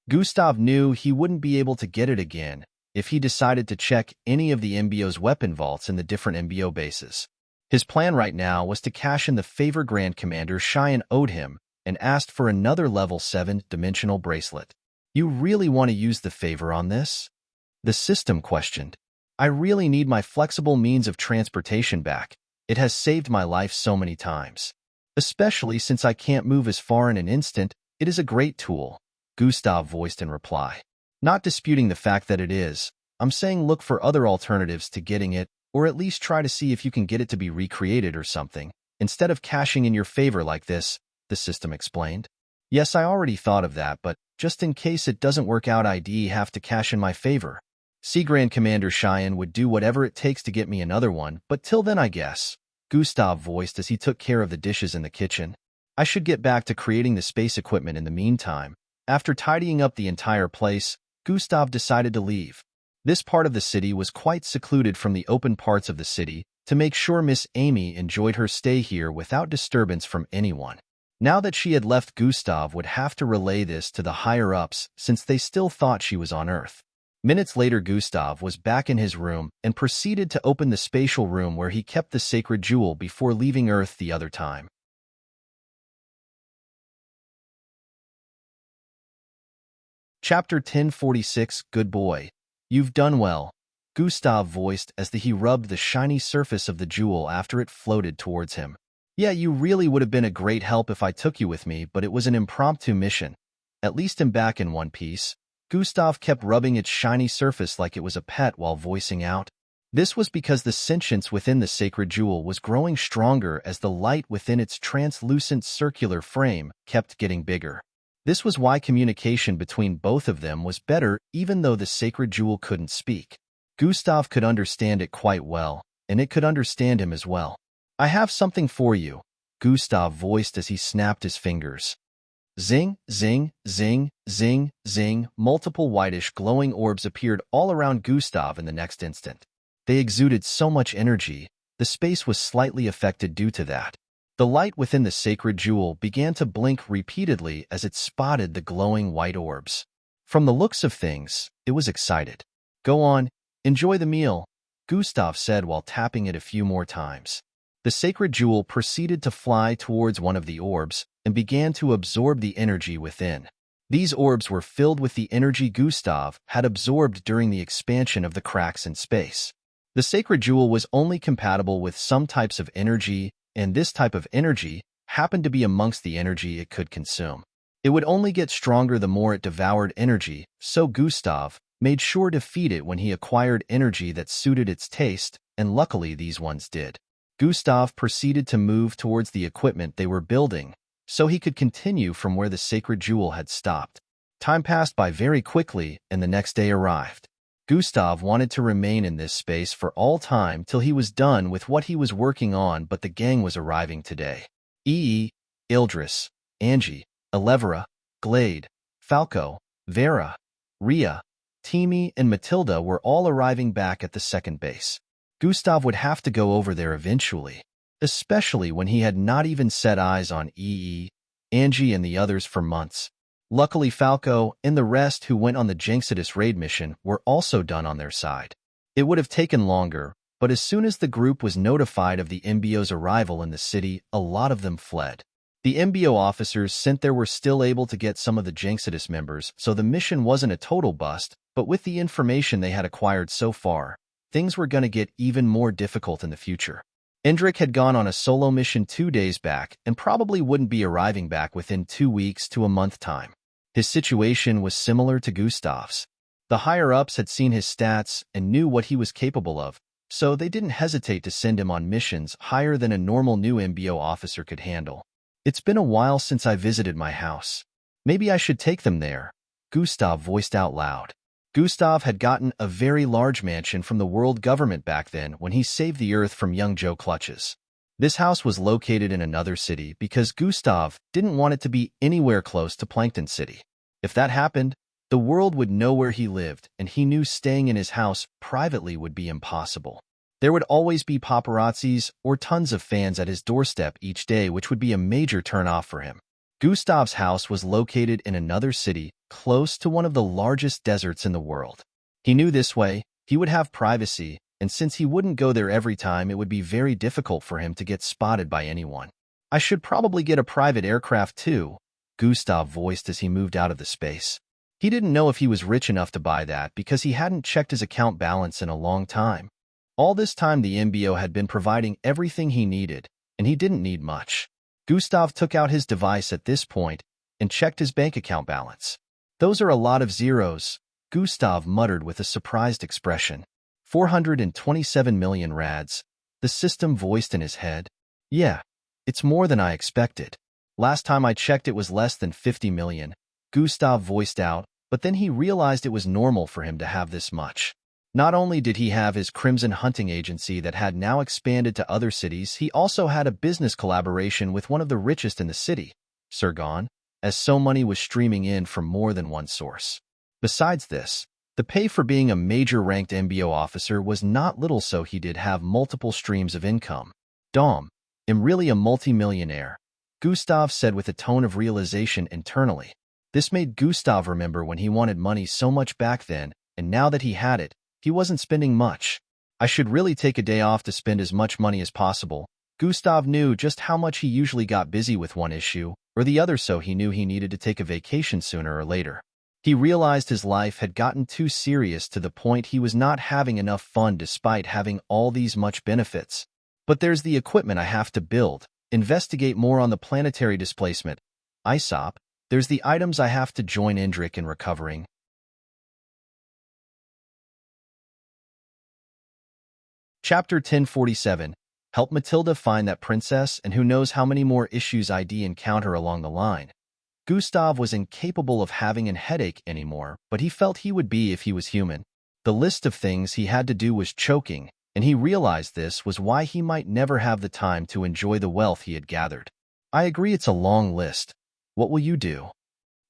Gustav knew he wouldn't be able to get it again if he decided to check any of the MBO's weapon vaults in the different MBO bases. His plan right now was to cash in the favor Grand Commander Cheyenne owed him and asked for another level 7 dimensional bracelet. You really want to use the favor on this? The system questioned. I really need my flexible means of transportation back. It has saved my life so many times. Especially since I can't move as far in an instant, it is a great tool, Gustav voiced in reply. Not disputing the fact that it is, I'm saying look for other alternatives to getting it, or at least try to see if you can get it to be recreated or something, instead of cashing in your favor like this, the system explained. Yes, I already thought of that, but just in case it doesn't work out, I'd have to cash in my favor. See, Grand Commander Cheyenne would do whatever it takes to get me another one, but till then I guess, Gustav voiced as he took care of the dishes in the kitchen. I should get back to creating the space equipment in the meantime. After tidying up the entire place, Gustav decided to leave. This part of the city was quite secluded from the open parts of the city to make sure Miss Amy enjoyed her stay here without disturbance from anyone. Now that she had left, Gustav would have to relay this to the higher-ups since they still thought she was on Earth. Minutes later, Gustav was back in his room and proceeded to open the spatial room where he kept the sacred jewel before leaving Earth the other time. Chapter 1046, Good Boy. You've done well, Gustav voiced as he rubbed the shiny surface of the jewel after it floated towards him. Yeah, you really would have been a great help if I took you with me, but it was an impromptu mission. At least I'm back in one piece. Gustav kept rubbing its shiny surface like it was a pet while voicing out. This was because the sentience within the sacred jewel was growing stronger as the light within its translucent circular frame kept getting bigger. This was why communication between both of them was better even though the sacred jewel couldn't speak. Gustav could understand it quite well, and it could understand him as well. I have something for you, Gustav voiced as he snapped his fingers. Zing, zing, zing, zing, zing. Multiple whitish glowing orbs appeared all around Gustav in the next instant. They exuded so much energy, the space was slightly affected due to that. The light within the sacred jewel began to blink repeatedly as it spotted the glowing white orbs. From the looks of things, it was excited. Go on, enjoy the meal, Gustav said while tapping it a few more times. The sacred jewel proceeded to fly towards one of the orbs and began to absorb the energy within. These orbs were filled with the energy Gustav had absorbed during the expansion of the cracks in space. The sacred jewel was only compatible with some types of energy, and this type of energy happened to be amongst the energy it could consume. It would only get stronger the more it devoured energy, so Gustav made sure to feed it when he acquired energy that suited its taste, and luckily these ones did. Gustav proceeded to move towards the equipment they were building, so he could continue from where the sacred jewel had stopped. Time passed by very quickly, and the next day arrived. Gustav wanted to remain in this space for all time till he was done with what he was working on, but the gang was arriving today. Ildris, Angie, Elevera, Glade, Falco, Vera, Ria, Timmy, and Matilda were all arriving back at the second base. Gustav would have to go over there eventually, especially when he had not even set eyes on Angie, and the others for months. Luckily, Falco and the rest who went on the Jinxidus raid mission were also done on their side. It would have taken longer, but as soon as the group was notified of the MBO's arrival in the city, a lot of them fled. The MBO officers sent there were still able to get some of the Jinxidus members, so the mission wasn't a total bust, but with the information they had acquired so far, things were going to get even more difficult in the future. Indrik had gone on a solo mission 2 days back and probably wouldn't be arriving back within 2 weeks to a month time. His situation was similar to Gustav's. The higher-ups had seen his stats and knew what he was capable of, so they didn't hesitate to send him on missions higher than a normal new MBO officer could handle. It's been a while since I visited my house. Maybe I should take them there, Gustav voiced out loud. Gustav had gotten a very large mansion from the world government back then when he saved the Earth from young Joe clutches. This house was located in another city because Gustav didn't want it to be anywhere close to Plankton City. If that happened, the world would know where he lived, and he knew staying in his house privately would be impossible. There would always be paparazzis or tons of fans at his doorstep each day, which would be a major turn-off for him. Gustav's house was located in another city, close to one of the largest deserts in the world. He knew this way, he would have privacy, and since he wouldn't go there every time, it would be very difficult for him to get spotted by anyone. I should probably get a private aircraft too, Gustav voiced as he moved out of the space. He didn't know if he was rich enough to buy that because he hadn't checked his account balance in a long time. All this time the MBO had been providing everything he needed, and he didn't need much. Gustav took out his device at this point and checked his bank account balance. Those are a lot of zeros, Gustav muttered with a surprised expression. 427 million rads, the system voiced in his head. Yeah, it's more than I expected. Last time I checked it was less than 50 million, Gustav voiced out, but then he realized it was normal for him to have this much. Not only did he have his Crimson Hunting Agency that had now expanded to other cities, he also had a business collaboration with one of the richest in the city, Serene, as so money was streaming in from more than one source. Besides this, the pay for being a major ranked MBO officer was not little, so he did have multiple streams of income. I'm really a multi-millionaire, Gustav said with a tone of realization internally. This made Gustav remember when he wanted money so much back then, and now that he had it, he wasn't spending much. I should really take a day off to spend as much money as possible. Gustav knew just how much he usually got busy with one issue or the other, so he knew he needed to take a vacation sooner or later. He realized his life had gotten too serious to the point he was not having enough fun despite having all these much benefits. But there's the equipment I have to build, investigate more on the planetary displacement, ISOP, there's the items I have to join Indrik in recovering. Chapter 1047. Help Matilda find that princess, and who knows how many more issues I'd encounter along the line. Gustav was incapable of having a headache anymore, but he felt he would be if he was human. The list of things he had to do was choking, and he realized this was why he might never have the time to enjoy the wealth he had gathered. I agree, it's a long list. What will you do?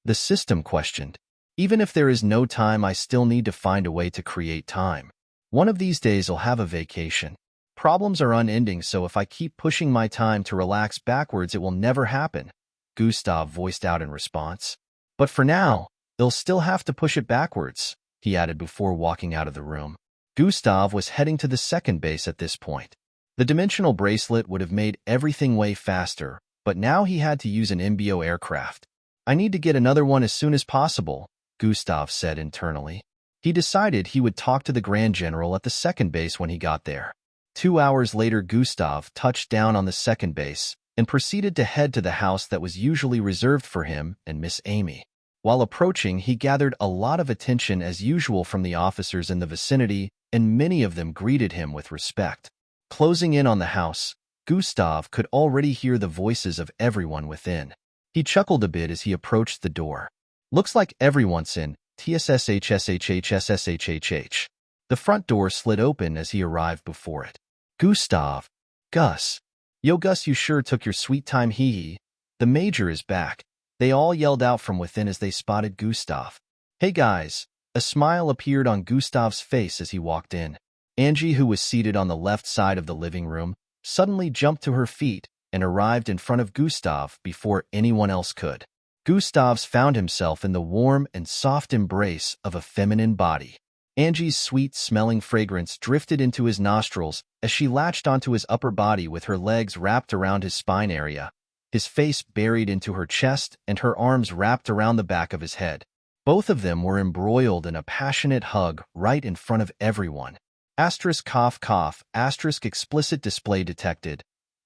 The system questioned. Even if there is no time, I still need to find a way to create time. One of these days I'll have a vacation. Problems are unending, so if I keep pushing my time to relax backwards, it will never happen, Gustav voiced out in response. But for now, they'll still have to push it backwards, he added before walking out of the room. Gustav was heading to the second base at this point. The dimensional bracelet would have made everything way faster, but now he had to use an MBO aircraft. I need to get another one as soon as possible, Gustav said internally. He decided he would talk to the Grand General at the second base when he got there. 2 hours later, Gustav touched down on the second base and proceeded to head to the house that was usually reserved for him and Miss Amy. While approaching, he gathered a lot of attention as usual from the officers in the vicinity, and many of them greeted him with respect. Closing in on the house, Gustav could already hear the voices of everyone within. He chuckled a bit as he approached the door. Looks like everyone's in. TSSHSHHSSHHH. The front door slid open as he arrived before it. Gustav. Gus. Yo Gus, you sure took your sweet time, hee. The Major is back. They all yelled out from within as they spotted Gustav. Hey guys. A smile appeared on Gustav's face as he walked in. Angie, who was seated on the left side of the living room, suddenly jumped to her feet and arrived in front of Gustav before anyone else could. Gustav found himself in the warm and soft embrace of a feminine body. Angie's sweet-smelling fragrance drifted into his nostrils as she latched onto his upper body with her legs wrapped around his spine area, his face buried into her chest and her arms wrapped around the back of his head. Both of them were embroiled in a passionate hug right in front of everyone. Asterisk cough cough, asterisk explicit display detected.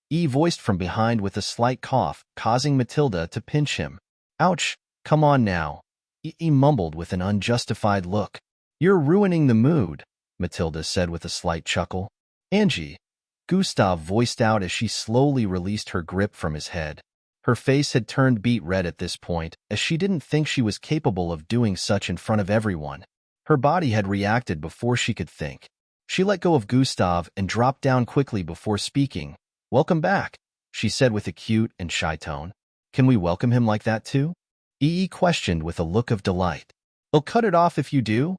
E voiced from behind with a slight cough, causing Matilda to pinch him. Ouch, come on now. E mumbled with an unjustified look. You're ruining the mood, Matilda said with a slight chuckle. Angie, Gustav voiced out as she slowly released her grip from his head. Her face had turned beet red at this point, as she didn't think she was capable of doing such in front of everyone. Her body had reacted before she could think. She let go of Gustav and dropped down quickly before speaking. Welcome back, she said with a cute and shy tone. Can we welcome him like that too? EE questioned with a look of delight. I'll cut it off if you do,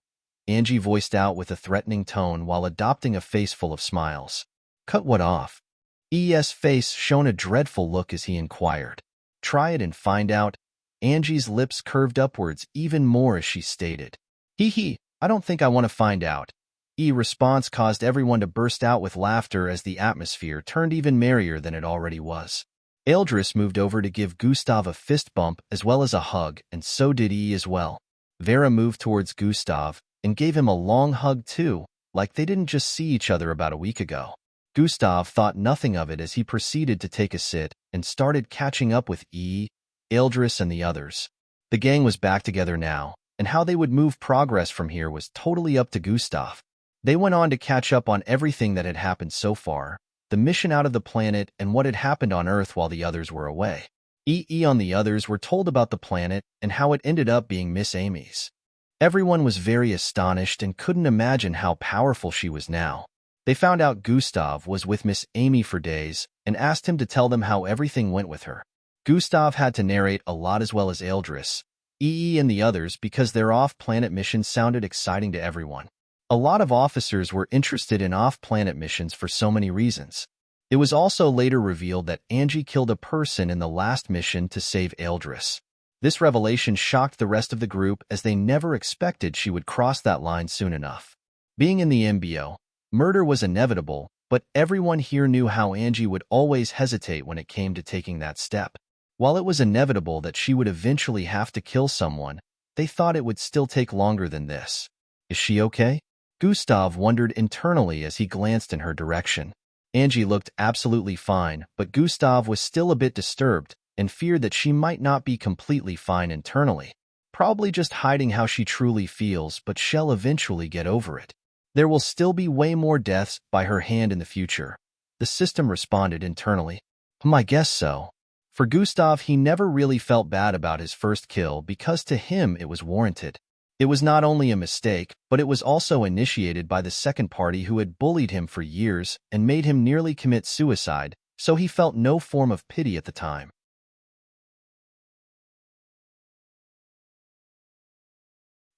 Angie voiced out with a threatening tone while adopting a face full of smiles. Cut what off? EE's face shone a dreadful look as he inquired. Try it and find out. Angie's lips curved upwards even more as she stated. Hee, I don't think I want to find out. E response caused everyone to burst out with laughter as the atmosphere turned even merrier than it already was. Eldris moved over to give Gustav a fist bump as well as a hug, and so did E as well. Vera moved towards Gustav and gave him a long hug too, like they didn't just see each other about a week ago. Gustav thought nothing of it as he proceeded to take a sit and started catching up with E, Eldris, and the others. The gang was back together now, and how they would move progress from here was totally up to Gustav. They went on to catch up on everything that had happened so far, the mission out of the planet and what had happened on Earth while the others were away. EE and the others were told about the planet and how it ended up being Miss Amy's. Everyone was very astonished and couldn't imagine how powerful she was now. They found out Gustav was with Miss Amy for days and asked him to tell them how everything went with her. Gustav had to narrate a lot as well as Eldris, EE and the others because their off-planet missions sounded exciting to everyone. A lot of officers were interested in off-planet missions for so many reasons. It was also later revealed that Angie killed a person in the last mission to save Eldris. This revelation shocked the rest of the group as they never expected she would cross that line soon enough. Being in the MBO, murder was inevitable, but everyone here knew how Angie would always hesitate when it came to taking that step. While it was inevitable that she would eventually have to kill someone, they thought it would still take longer than this. Is she okay? Gustav wondered internally as he glanced in her direction. Angie looked absolutely fine, but Gustav was still a bit disturbed and feared that she might not be completely fine internally. Probably just hiding how she truly feels, but she'll eventually get over it. There will still be way more deaths by her hand in the future. The system responded internally. I guess so. For Gustav, he never really felt bad about his first kill because to him it was warranted. It was not only a mistake, but it was also initiated by the second party who had bullied him for years and made him nearly commit suicide, so he felt no form of pity at the time.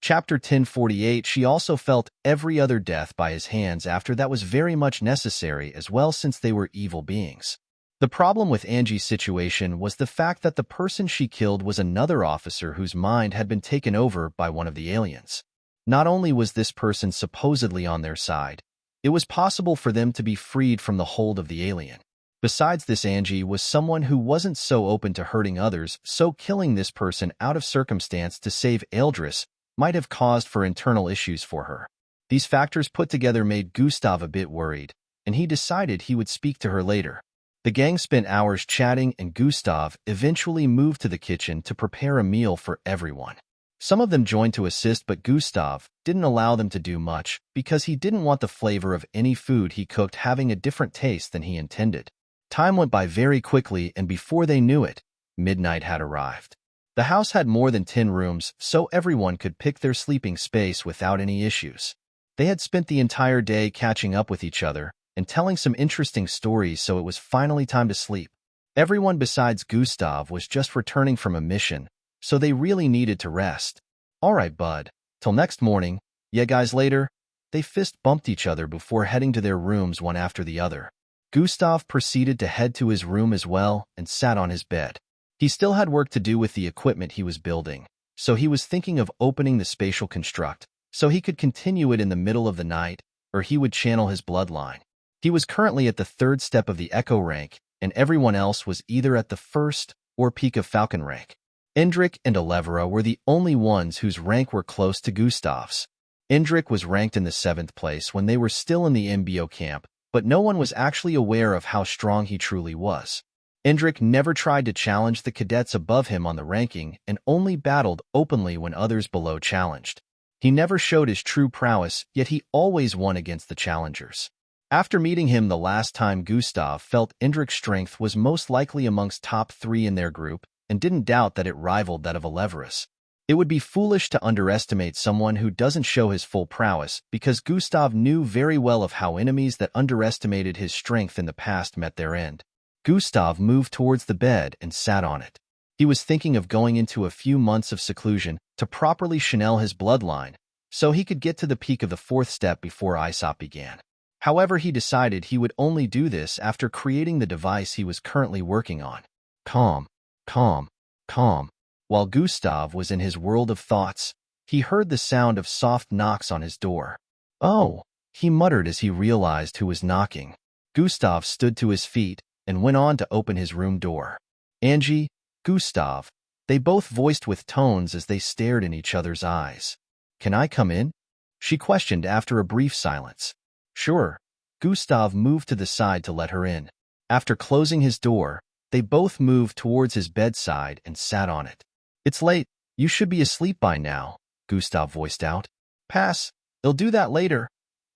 Chapter 1048. She also felt every other death by his hands after that was very much necessary as well since they were evil beings. The problem with Angie's situation was the fact that the person she killed was another officer whose mind had been taken over by one of the aliens. Not only was this person supposedly on their side, it was possible for them to be freed from the hold of the alien. Besides this, Angie was someone who wasn't so open to hurting others, so killing this person out of circumstance to save Eldris might have caused for internal issues for her. These factors put together made Gustav a bit worried, and he decided he would speak to her later. The gang spent hours chatting, and Gustav eventually moved to the kitchen to prepare a meal for everyone. Some of them joined to assist, but Gustav didn't allow them to do much because he didn't want the flavor of any food he cooked having a different taste than he intended. Time went by very quickly, and before they knew it, midnight had arrived. The house had more than 10 rooms, so everyone could pick their sleeping space without any issues. They had spent the entire day catching up with each other and telling some interesting stories, so it was finally time to sleep. Everyone besides Gustav was just returning from a mission, so they really needed to rest. All right, bud. Till next morning. Yeah, guys, later. They fist bumped each other before heading to their rooms one after the other. Gustav proceeded to head to his room as well and sat on his bed. He still had work to do with the equipment he was building, so he was thinking of opening the spatial construct so he could continue it in the middle of the night, or he would channel his bloodline. He was currently at the 3rd step of the Echo rank, and everyone else was either at the 1st or peak of Falcon rank. Endrick and Elevera were the only ones whose rank were close to Gustav's. Indrik was ranked in the 7th place when they were still in the MBO camp, but no one was actually aware of how strong he truly was. Indrik never tried to challenge the cadets above him on the ranking and only battled openly when others below challenged. He never showed his true prowess, yet he always won against the challengers. After meeting him the last time, Gustav felt Indrik's strength was most likely amongst top 3 in their group and didn't doubt that it rivaled that of Aleverus. It would be foolish to underestimate someone who doesn't show his full prowess, because Gustav knew very well of how enemies that underestimated his strength in the past met their end. Gustav moved towards the bed and sat on it. He was thinking of going into a few months of seclusion to properly channel his bloodline, so he could get to the peak of the 4th step before Aesop began. However, he decided he would only do this after creating the device he was currently working on. Calm, calm, calm. While Gustav was in his world of thoughts, he heard the sound of soft knocks on his door. "Oh," he muttered as he realized who was knocking. Gustav stood to his feet and went on to open his room door. "Angie, Gustav," they both voiced with tones as they stared in each other's eyes. "Can I come in?" she questioned after a brief silence. "Sure." Gustav moved to the side to let her in. After closing his door, they both moved towards his bedside and sat on it. "It's late. You should be asleep by now," Gustav voiced out. "Pass. They'll do that later,"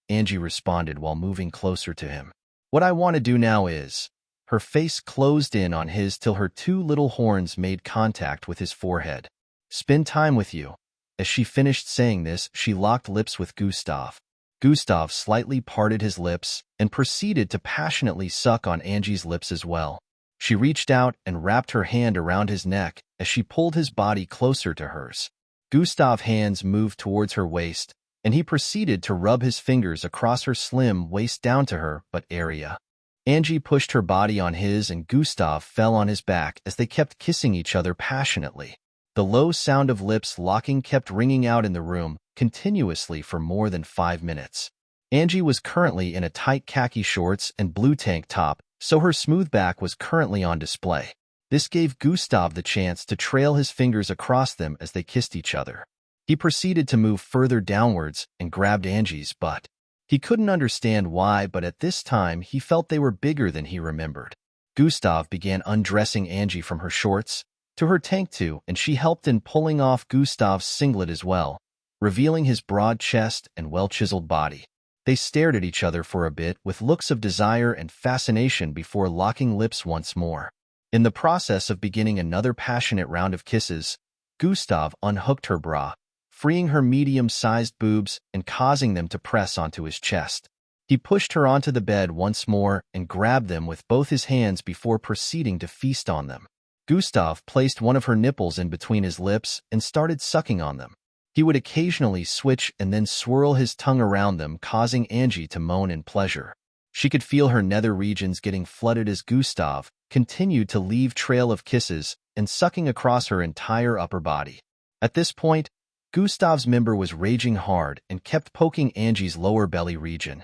Angie responded while moving closer to him. "What I want to do now is—" Her face closed in on his till her 2 little horns made contact with his forehead. "Spend time with you." As she finished saying this, she locked lips with Gustav. Gustav slightly parted his lips and proceeded to passionately suck on Angie's lips as well. She reached out and wrapped her hand around his neck as she pulled his body closer to hers. Gustav's hands moved towards her waist, and he proceeded to rub his fingers across her slim waist down to her butt area. Angie pushed her body on his and Gustav fell on his back as they kept kissing each other passionately. The low sound of lips locking kept ringing out in the room continuously for more than 5 minutes. Angie was currently in a tight khaki shorts and blue tank top, so her smooth back was currently on display. This gave Gustav the chance to trail his fingers across them as they kissed each other. He proceeded to move further downwards and grabbed Angie's butt. He couldn't understand why, but at this time he felt they were bigger than he remembered. Gustav began undressing Angie from her shorts to her tank too, and she helped in pulling off Gustav's singlet as well, revealing his broad chest and well-chiseled body. They stared at each other for a bit with looks of desire and fascination before locking lips once more. In the process of beginning another passionate round of kisses, Gustav unhooked her bra, freeing her medium-sized boobs and causing them to press onto his chest. He pushed her onto the bed once more and grabbed them with both his hands before proceeding to feast on them. Gustav placed one of her nipples in between his lips and started sucking on them. He would occasionally switch and then swirl his tongue around them, causing Angie to moan in pleasure. She could feel her nether regions getting flooded as Gustav continued to leave trail of kisses and sucking across her entire upper body. At this point, Gustav's member was raging hard and kept poking Angie's lower belly region.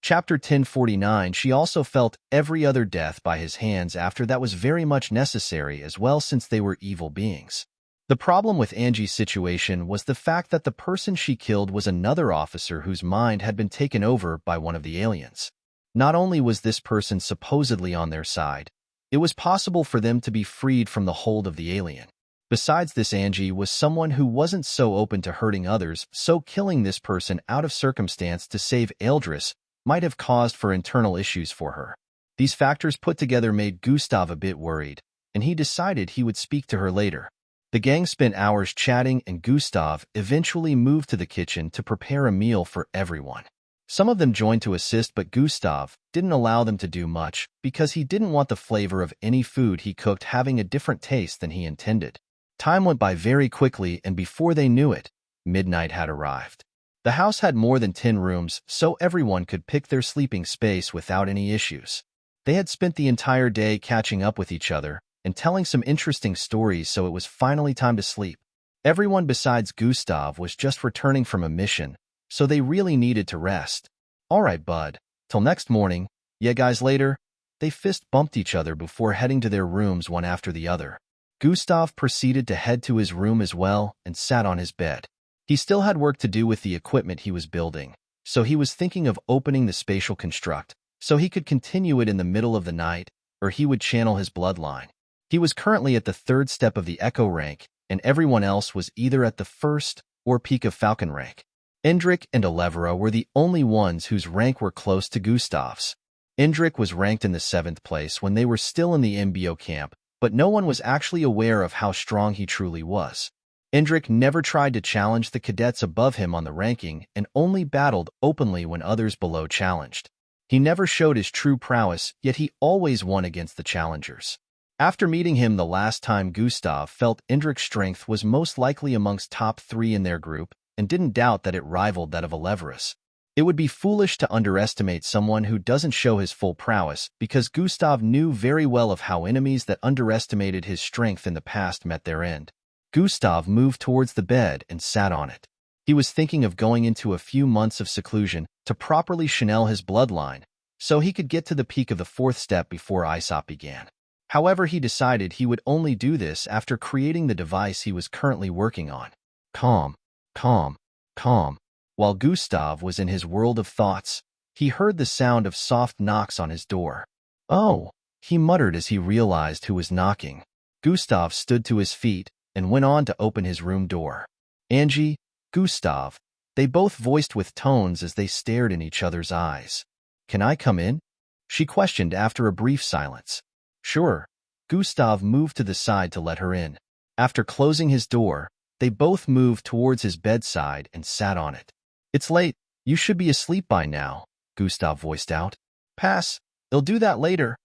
Chapter 1049. She also felt every other death by his hands after that was very much necessary as well, since they were evil beings. The problem with Angie's situation was the fact that the person she killed was another officer whose mind had been taken over by one of the aliens. Not only was this person supposedly on their side, it was possible for them to be freed from the hold of the alien. Besides this, Angie was someone who wasn't so open to hurting others, so killing this person out of circumstance to save Eldris might have caused for internal issues for her. These factors put together made Gustav a bit worried, and he decided he would speak to her later. The gang spent hours chatting, and Gustav eventually moved to the kitchen to prepare a meal for everyone. Some of them joined to assist, but Gustav didn't allow them to do much because he didn't want the flavor of any food he cooked having a different taste than he intended. Time went by very quickly, and before they knew it, midnight had arrived. The house had more than 10 rooms, so everyone could pick their sleeping space without any issues. They had spent the entire day catching up with each other and telling some interesting stories, so it was finally time to sleep. Everyone besides Gustav was just returning from a mission, so they really needed to rest. "All right, bud. Till next morning. Yeah, guys, later." They fist bumped each other before heading to their rooms one after the other. Gustav proceeded to head to his room as well and sat on his bed. He still had work to do with the equipment he was building, so he was thinking of opening the spatial construct so he could continue it in the middle of the night, or he would channel his bloodline. He was currently at the 3rd step of the Echo rank, and everyone else was either at the 1st or peak of Falcon rank. Indrik and Elevra were the only ones whose rank were close to Gustav's. Indrik was ranked in the 7th place when they were still in the MBO camp, but no one was actually aware of how strong he truly was. Indrik never tried to challenge the cadets above him on the ranking and only battled openly when others below challenged. He never showed his true prowess, yet he always won against the challengers. After meeting him the last time, Gustav felt Indrik's strength was most likely amongst top 3 in their group and didn't doubt that it rivaled that of Elevra's. It would be foolish to underestimate someone who doesn't show his full prowess, because Gustav knew very well of how enemies that underestimated his strength in the past met their end. Gustav moved towards the bed and sat on it. He was thinking of going into a few months of seclusion to properly channel his bloodline, so he could get to the peak of the 4th step before ISOP began. However, he decided he would only do this after creating the device he was currently working on. Calm, calm, calm. While Gustav was in his world of thoughts, he heard the sound of soft knocks on his door. "Oh," he muttered as he realized who was knocking. Gustav stood to his feet and went on to open his room door. "Angie, Gustav," they both voiced with tones as they stared in each other's eyes. "Can I come in?" she questioned after a brief silence. "Sure." Gustav moved to the side to let her in. After closing his door, they both moved towards his bedside and sat on it. "It's late. You should be asleep by now," Gustav voiced out. "Pass. I'll do that later,"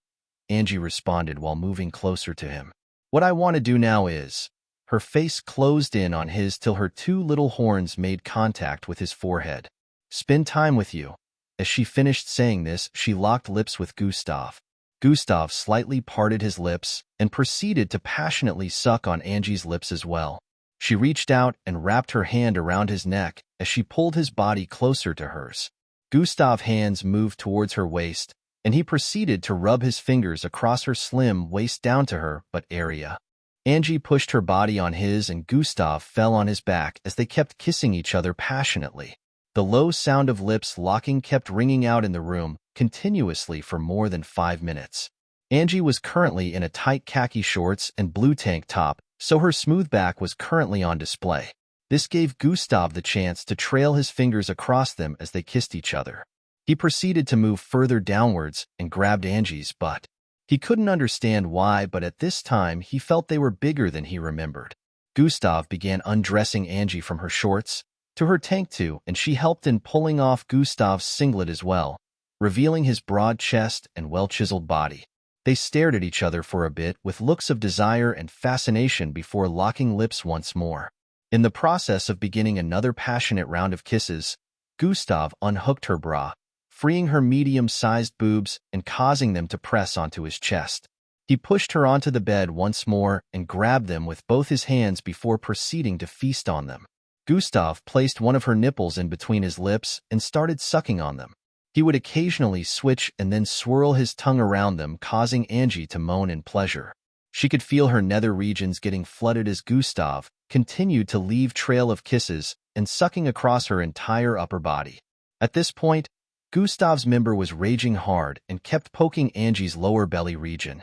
Angie responded while moving closer to him. "What I want to do now is—" Her face closed in on his till her 2 little horns made contact with his forehead. "Spend time with you." As she finished saying this, she locked lips with Gustav. Gustav slightly parted his lips and proceeded to passionately suck on Angie's lips as well. She reached out and wrapped her hand around his neck as she pulled his body closer to hers. Gustav's hands moved towards her waist, and he proceeded to rub his fingers across her slim waist down to her butt area. Angie pushed her body on his and Gustav fell on his back as they kept kissing each other passionately. The low sound of lips locking kept ringing out in the room continuously for more than 5 minutes. Angie was currently in a tight khaki shorts and blue tank top, so her smooth back was currently on display. This gave Gustav the chance to trail his fingers across them as they kissed each other. He proceeded to move further downwards and grabbed Angie's butt. He couldn't understand why, but at this time he felt they were bigger than he remembered. Gustav began undressing Angie from her shorts to her tank too, and she helped in pulling off Gustav's singlet as well, revealing his broad chest and well-chiseled body. They stared at each other for a bit with looks of desire and fascination before locking lips once more. In the process of beginning another passionate round of kisses, Gustav unhooked her bra, freeing her medium-sized boobs and causing them to press onto his chest. He pushed her onto the bed once more and grabbed them with both his hands before proceeding to feast on them. Gustav placed one of her nipples in between his lips and started sucking on them. He would occasionally switch and then swirl his tongue around them, causing Angie to moan in pleasure. She could feel her nether regions getting flooded as Gustav continued to leave trail of kisses and sucking across her entire upper body. At this point, Gustav's member was raging hard and kept poking Angie's lower belly region.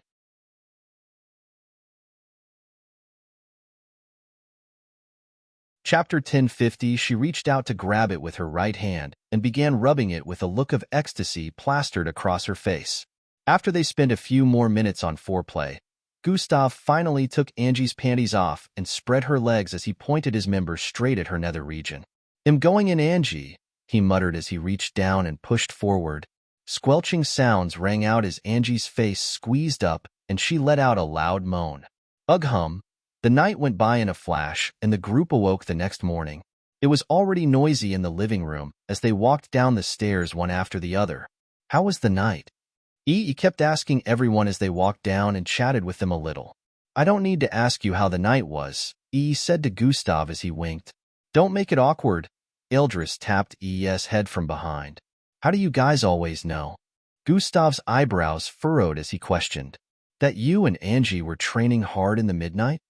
Chapter 1050. She reached out to grab it with her right hand and began rubbing it with a look of ecstasy plastered across her face. After they spent a few more minutes on foreplay, Gustav finally took Angie's panties off and spread her legs as he pointed his member straight at her nether region. "I'm going in, Angie," he muttered as he reached down and pushed forward. Squelching sounds rang out as Angie's face squeezed up and she let out a loud moan. Ugh. The night went by in a flash, and the group awoke the next morning. It was already noisy in the living room as they walked down the stairs one after the other. "How was the night?" He kept asking everyone as they walked down and chatted with them a little. "I don't need to ask you how the night was," he said to Gustav as he winked. "Don't make it awkward." Ildris tapped E's head from behind. "How do you guys always know?" Gustav's eyebrows furrowed as he questioned. "That you and Angie were training hard in the midnight?"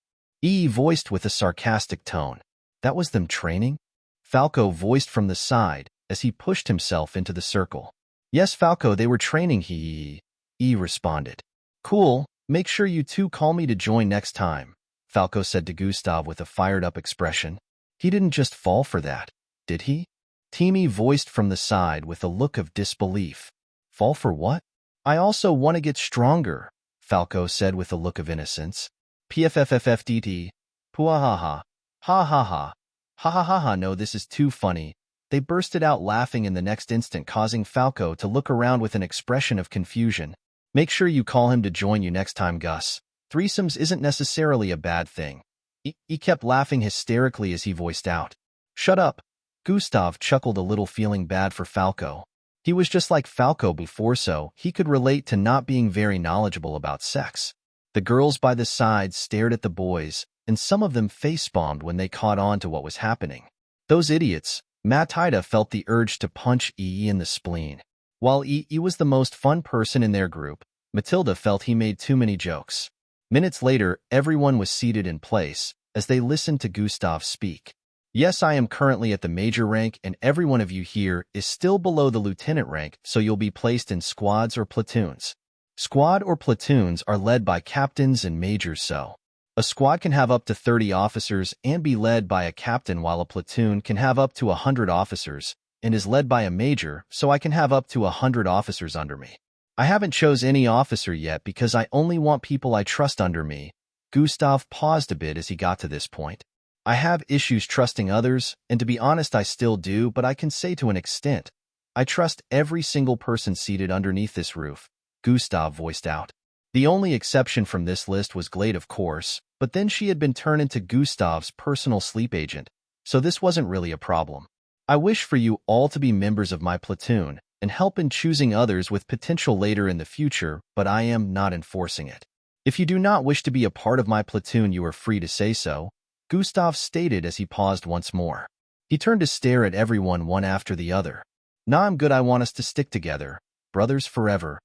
E voiced with a sarcastic tone. That was them training? Falco voiced from the side as he pushed himself into the circle. Yes, Falco, they were training, E responded. Cool, make sure you two call me to join next time, Falco said to Gustav with a fired-up expression. He didn't just fall for that, did he? Timmy voiced from the side with a look of disbelief. Fall for what? I also want to get stronger, Falco said with a look of innocence. PFFFFDT. Puahaha. Ha ha ha. Ha ha ha ha, no, this is too funny. They bursted out laughing in the next instant, causing Falco to look around with an expression of confusion. Make sure you call him to join you next time, Gus. Threesomes isn't necessarily a bad thing. He kept laughing hysterically as he voiced out. Shut up. Gustav chuckled a little, feeling bad for Falco. He was just like Falco before, so he could relate to not being very knowledgeable about sex. The girls by the side stared at the boys, and some of them face-bombed when they caught on to what was happening. Those idiots. Matilda felt the urge to punch E in the spleen. While E was the most fun person in their group, Matilda felt he made too many jokes. Minutes later, everyone was seated in place as they listened to Gustav speak. Yes, I am currently at the major rank, and every one of you here is still below the lieutenant rank, so you'll be placed in squads or platoons. Squad or platoons are led by captains and majors, so a squad can have up to 30 officers and be led by a captain, while a platoon can have up to 100 officers and is led by a major, so I can have up to 100 officers under me. I haven't chose any officer yet because I only want people I trust under me. Gustav paused a bit as he got to this point. I have issues trusting others, and to be honest, I still do, but I can say to an extent, I trust every single person seated underneath this roof, Gustav voiced out. The only exception from this list was Glade, of course, but then she had been turned into Gustav's personal sleep agent, so this wasn't really a problem. I wish for you all to be members of my platoon and help in choosing others with potential later in the future, but I am not enforcing it. If you do not wish to be a part of my platoon, you are free to say so, Gustav stated as he paused once more. He turned to stare at everyone one after the other. Nah, I'm good, I want us to stick together. Brothers forever.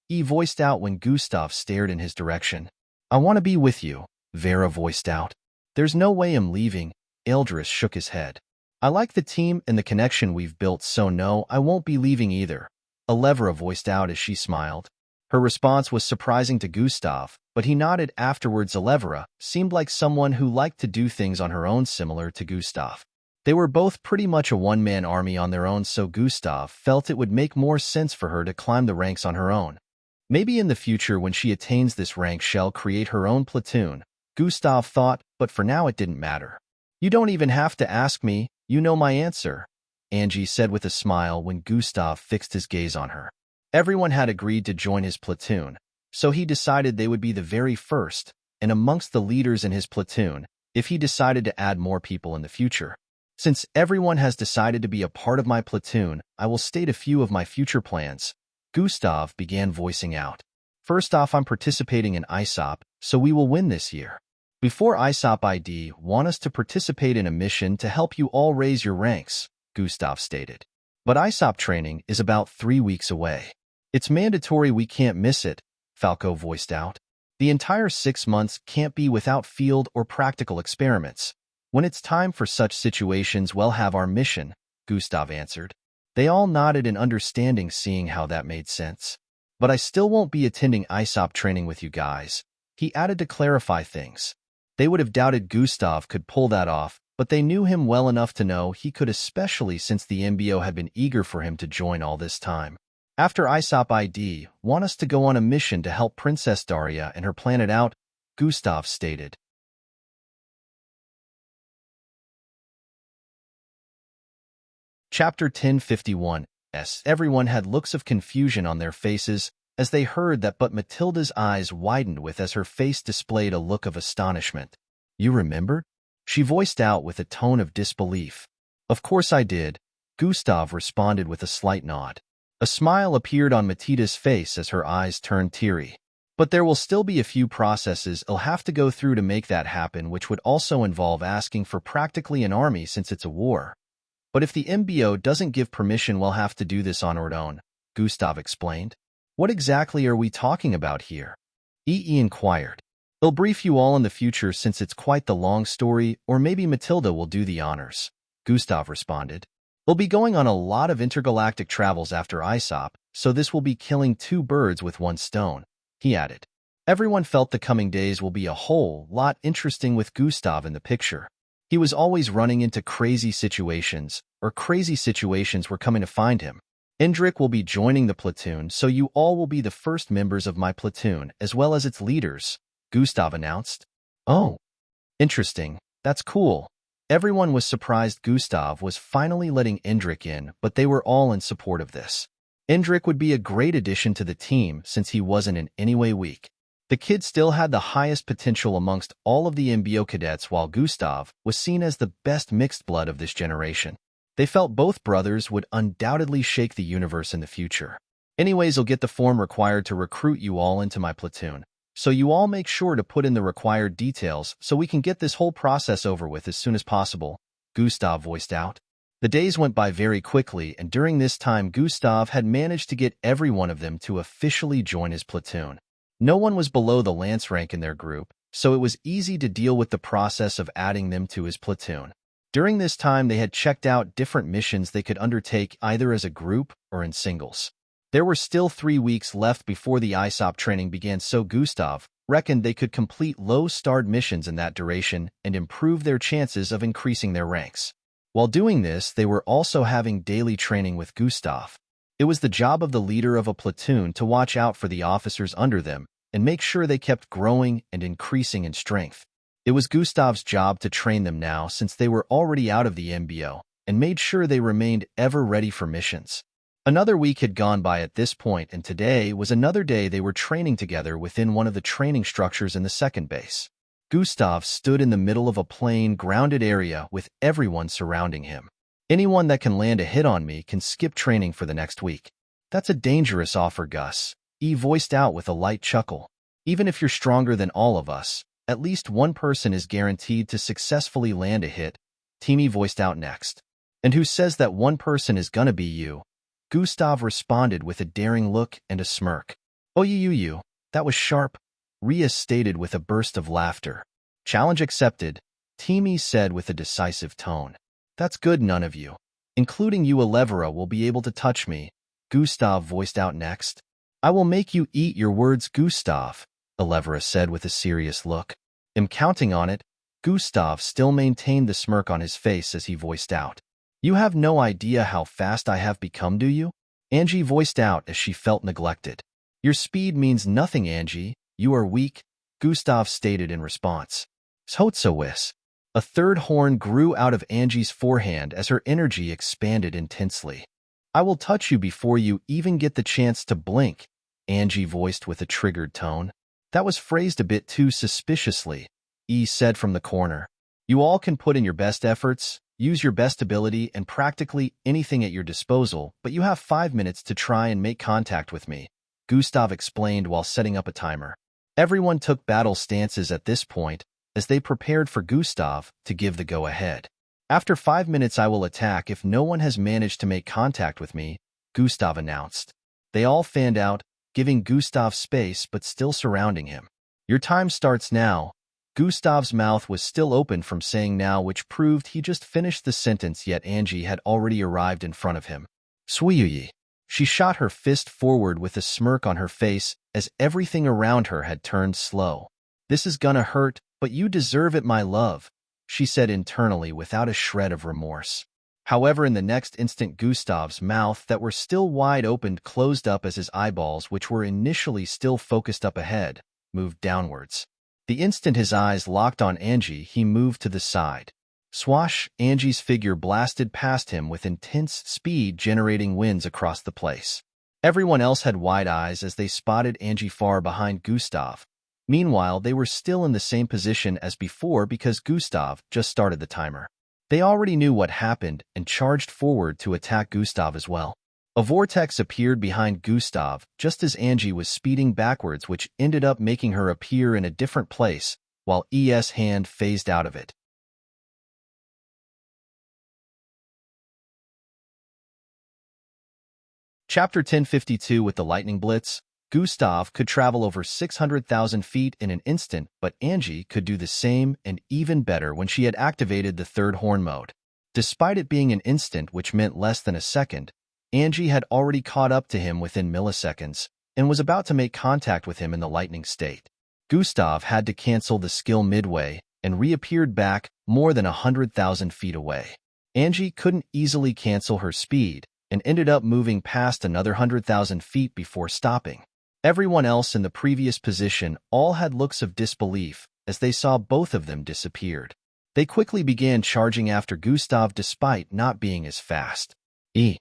He voiced out when Gustav stared in his direction. I want to be with you, Vera voiced out. There's no way I'm leaving, Eldris shook his head. I like the team and the connection we've built, so no, I won't be leaving either, Alevra voiced out as she smiled. Her response was surprising to Gustav, but he nodded afterwards. Alevra seemed like someone who liked to do things on her own, similar to Gustav. They were both pretty much a one-man army on their own, so Gustav felt it would make more sense for her to climb the ranks on her own. Maybe in the future when she attains this rank she'll create her own platoon, Gustav thought, but for now it didn't matter. You don't even have to ask me, you know my answer, Angie said with a smile when Gustav fixed his gaze on her. Everyone had agreed to join his platoon, so he decided they would be the very first, and amongst the leaders in his platoon, if he decided to add more people in the future. Since everyone has decided to be a part of my platoon, I will state a few of my future plans, Gustav began voicing out. First off, I'm participating in ISOP, so we will win this year. Before ISOP, ID want us to participate in a mission to help you all raise your ranks, Gustav stated. But ISOP training is about 3 weeks away. It's mandatory, we can't miss it, Falco voiced out. The entire 6 months can't be without field or practical experiments. When it's time for such situations, we'll have our mission, Gustav answered. They all nodded in understanding, seeing how that made sense. But I still won't be attending ISOP training with you guys, he added to clarify things. They would have doubted Gustav could pull that off, but they knew him well enough to know he could, especially since the MBO had been eager for him to join all this time. After ISOP, ID want us to go on a mission to help Princess Daria and her planet out, Gustav stated. Chapter 1051. Everyone had looks of confusion on their faces as they heard that, but Matilda's eyes widened as her face displayed a look of astonishment. You remembered? She voiced out with a tone of disbelief. Of course I did, Gustav responded with a slight nod. A smile appeared on Matilda's face as her eyes turned teary. But there will still be a few processes I'll have to go through to make that happen, which would also involve asking for practically an army since it's a war. But if the MBO doesn't give permission, we'll have to do this on our own, Gustav explained. What exactly are we talking about here? EE inquired. He'll brief you all in the future since it's quite the long story, or maybe Matilda will do the honors, Gustav responded. We'll be going on a lot of intergalactic travels after Aesop, so this will be killing two birds with one stone, he added. Everyone felt the coming days will be a whole lot interesting with Gustav in the picture. He was always running into crazy situations, or crazy situations were coming to find him. Indrik will be joining the platoon, so you all will be the first members of my platoon, as well as its leaders, Gustav announced. Oh, interesting. That's cool. Everyone was surprised Gustav was finally letting Indrik in, but they were all in support of this. Indrik would be a great addition to the team since he wasn't in any way weak. The kid still had the highest potential amongst all of the MBO cadets, while Gustav was seen as the best mixed blood of this generation. They felt both brothers would undoubtedly shake the universe in the future. Anyways, I'll get the form required to recruit you all into my platoon. So you all make sure to put in the required details so we can get this whole process over with as soon as possible, Gustav voiced out. The days went by very quickly, and during this time Gustav had managed to get every one of them to officially join his platoon. No one was below the lance rank in their group, so it was easy to deal with the process of adding them to his platoon. During this time, they had checked out different missions they could undertake either as a group or in singles. There were still 3 weeks left before the Aesop training began, so Gustav reckoned they could complete low-starred missions in that duration and improve their chances of increasing their ranks. While doing this, they were also having daily training with Gustav. It was the job of the leader of a platoon to watch out for the officers under them and make sure they kept growing and increasing in strength. It was Gustav's job to train them now since they were already out of the MBO and made sure they remained ever ready for missions. Another week had gone by at this point, and today was another day they were training together within one of the training structures in the second base. Gustav stood in the middle of a plain, grounded area with everyone surrounding him. Anyone that can land a hit on me can skip training for the next week. That's a dangerous offer, Gus, he voiced out with a light chuckle. Even if you're stronger than all of us, at least one person is guaranteed to successfully land a hit, Timmy voiced out next. And who says that one person is gonna be you? Gustav responded with a daring look and a smirk. Oh, you, that was sharp, Ria stated with a burst of laughter. Challenge accepted, Timmy said with a decisive tone. That's good, none of you, including you Elevera, will be able to touch me, Gustav voiced out next. I will make you eat your words, Gustav, Elevera said with a serious look. I'm counting on it. Gustav still maintained the smirk on his face as he voiced out. You have no idea how fast I have become, do you? Angie voiced out as she felt neglected. Your speed means nothing, Angie. You are weak, Gustav stated in response. Sotsowis. A third horn grew out of Angie's forehand as her energy expanded intensely. I will touch you before you even get the chance to blink, Angie voiced with a triggered tone. That was phrased a bit too suspiciously, E said from the corner. You all can put in your best efforts, use your best ability and practically anything at your disposal, but you have 5 minutes to try and make contact with me, Gustav explained while setting up a timer. Everyone took battle stances at this point as they prepared for Gustav to give the go-ahead. After 5 minutes I will attack if no one has managed to make contact with me, Gustav announced. They all fanned out, giving Gustav space but still surrounding him. Your time starts now. Gustav's mouth was still open from saying now, which proved he just finished the sentence, yet Angie had already arrived in front of him. Swiyuyi. She shot her fist forward with a smirk on her face as everything around her had turned slow. This is gonna hurt, but you deserve it, my love, she said internally without a shred of remorse. However, in the next instant Gustav's mouth that were still wide opened closed up as his eyeballs, which were initially still focused up ahead, moved downwards. The instant his eyes locked on Angie, he moved to the side. Swash, Angie's figure blasted past him with intense speed, generating winds across the place. Everyone else had wide eyes as they spotted Angie far behind Gustav. Meanwhile, they were still in the same position as before because Gustav just started the timer. They already knew what happened and charged forward to attack Gustav as well. A vortex appeared behind Gustav just as Angie was speeding backwards, which ended up making her appear in a different place, while ES hand phased out of it. Chapter 1052 with the Lightning Blitz. Gustav could travel over 600,000 feet in an instant, but Angie could do the same and even better when she had activated the third horn mode. Despite it being an instant, which meant less than a second, Angie had already caught up to him within milliseconds and was about to make contact with him in the lightning state. Gustav had to cancel the skill midway and reappeared back more than 100,000 feet away. Angie couldn't easily cancel her speed and ended up moving past another 100,000 feet before stopping. Everyone else in the previous position all had looks of disbelief as they saw both of them disappeared. They quickly began charging after Gustav despite not being as fast. He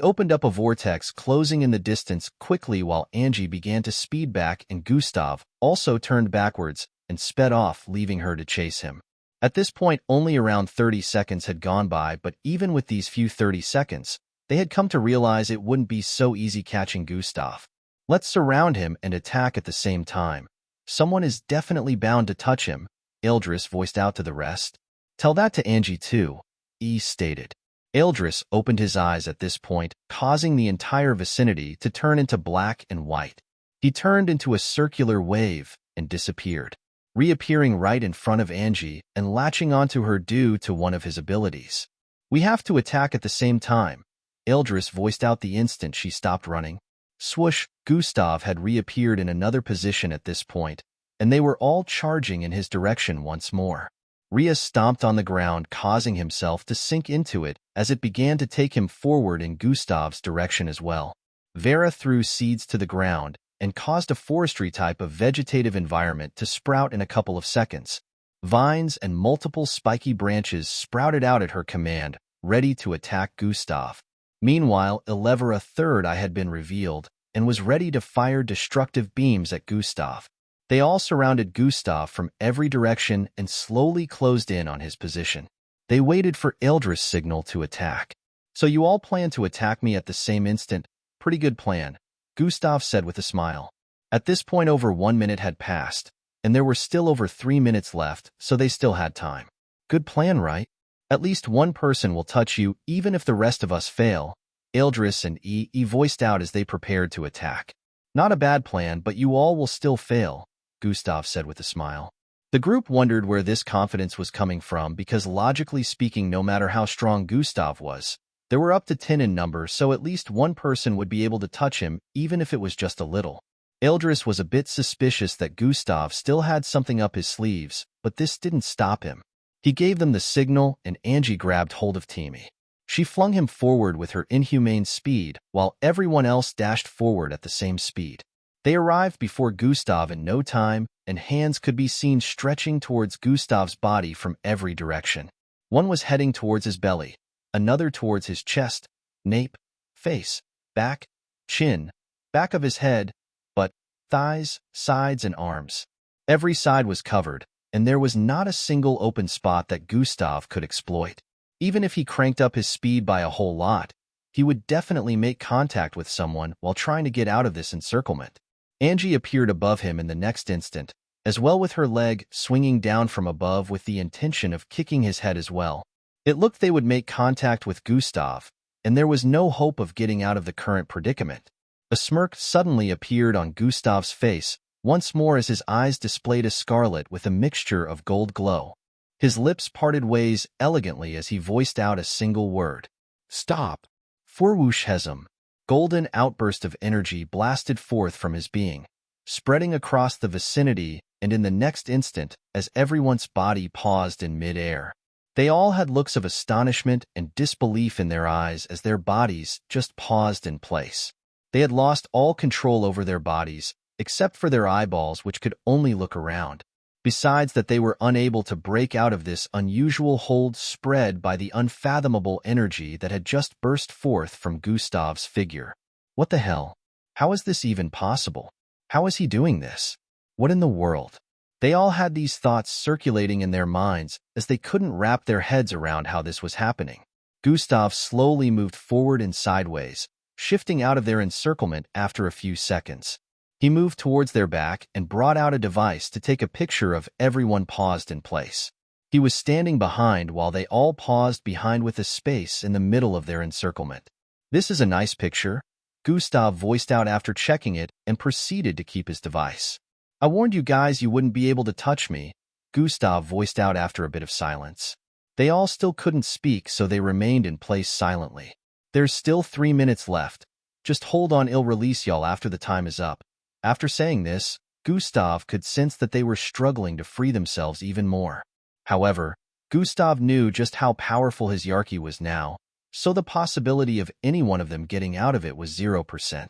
opened up a vortex, closing in the distance quickly while Angie began to speed back, and Gustav also turned backwards and sped off, leaving her to chase him. At this point, only around 30 seconds had gone by, but even with these few 30 seconds, they had come to realize it wouldn't be so easy catching Gustav. Let's surround him and attack at the same time. Someone is definitely bound to touch him, Ildris voiced out to the rest. Tell that to Angie too, E stated. Ildris opened his eyes at this point, causing the entire vicinity to turn into black and white. He turned into a circular wave and disappeared, reappearing right in front of Angie and latching onto her due to one of his abilities. We have to attack at the same time, Ildris voiced out the instant she stopped running. Swoosh, Gustav had reappeared in another position at this point, and they were all charging in his direction once more. Rhea stomped on the ground, causing himself to sink into it as it began to take him forward in Gustav's direction as well. Vera threw seeds to the ground and caused a forestry type of vegetative environment to sprout in a couple of seconds. Vines and multiple spiky branches sprouted out at her command, ready to attack Gustav. Meanwhile, Elevera Third Eye had been revealed and was ready to fire destructive beams at Gustav. They all surrounded Gustav from every direction and slowly closed in on his position. They waited for Ildris' signal to attack. So you all plan to attack me at the same instant? Pretty good plan, Gustav said with a smile. At this point, over 1 minute had passed, and there were still over 3 minutes left, so they still had time. Good plan, right? At least one person will touch you, even if the rest of us fail, Ildris and E voiced out as they prepared to attack. Not a bad plan, but you all will still fail, Gustav said with a smile. The group wondered where this confidence was coming from because, logically speaking, no matter how strong Gustav was, there were up to 10 in number, so at least one person would be able to touch him, even if it was just a little. Ildris was a bit suspicious that Gustav still had something up his sleeves, but this didn't stop him. He gave them the signal, and Angie grabbed hold of Timmy. She flung him forward with her inhumane speed, while everyone else dashed forward at the same speed. They arrived before Gustav in no time, and hands could be seen stretching towards Gustav's body from every direction. One was heading towards his belly, another towards his chest, nape, face, back, chin, back of his head, butt, thighs, sides, and arms. Every side was covered, and there was not a single open spot that Gustav could exploit. Even if he cranked up his speed by a whole lot, he would definitely make contact with someone while trying to get out of this encirclement. Angie appeared above him in the next instant, as well with her leg swinging down from above with the intention of kicking his head as well. It looked they would make contact with Gustav, and there was no hope of getting out of the current predicament. A smirk suddenly appeared on Gustav's face, once more as his eyes displayed a scarlet with a mixture of gold glow. His lips parted ways elegantly as he voiced out a single word. Stop. Forwooshhesm. Golden outburst of energy blasted forth from his being, spreading across the vicinity, and in the next instant, as everyone's body paused in mid-air. They all had looks of astonishment and disbelief in their eyes as their bodies just paused in place. They had lost all control over their bodies, except for their eyeballs, which could only look around. Besides that, they were unable to break out of this unusual hold spread by the unfathomable energy that had just burst forth from Gustav's figure. What the hell? How is this even possible? How is he doing this? What in the world? They all had these thoughts circulating in their minds as they couldn't wrap their heads around how this was happening. Gustav slowly moved forward and sideways, shifting out of their encirclement after a few seconds. He moved towards their back and brought out a device to take a picture of everyone paused in place. He was standing behind while they all paused behind with a space in the middle of their encirclement. This is a nice picture, Gustav voiced out after checking it and proceeded to keep his device. I warned you guys you wouldn't be able to touch me, Gustav voiced out after a bit of silence. They all still couldn't speak, so they remained in place silently. There's still 3 minutes left. Just hold on, I'll release y'all after the time is up. After saying this, Gustav could sense that they were struggling to free themselves even more. However, Gustav knew just how powerful his Yarki was now, so the possibility of any one of them getting out of it was 0%,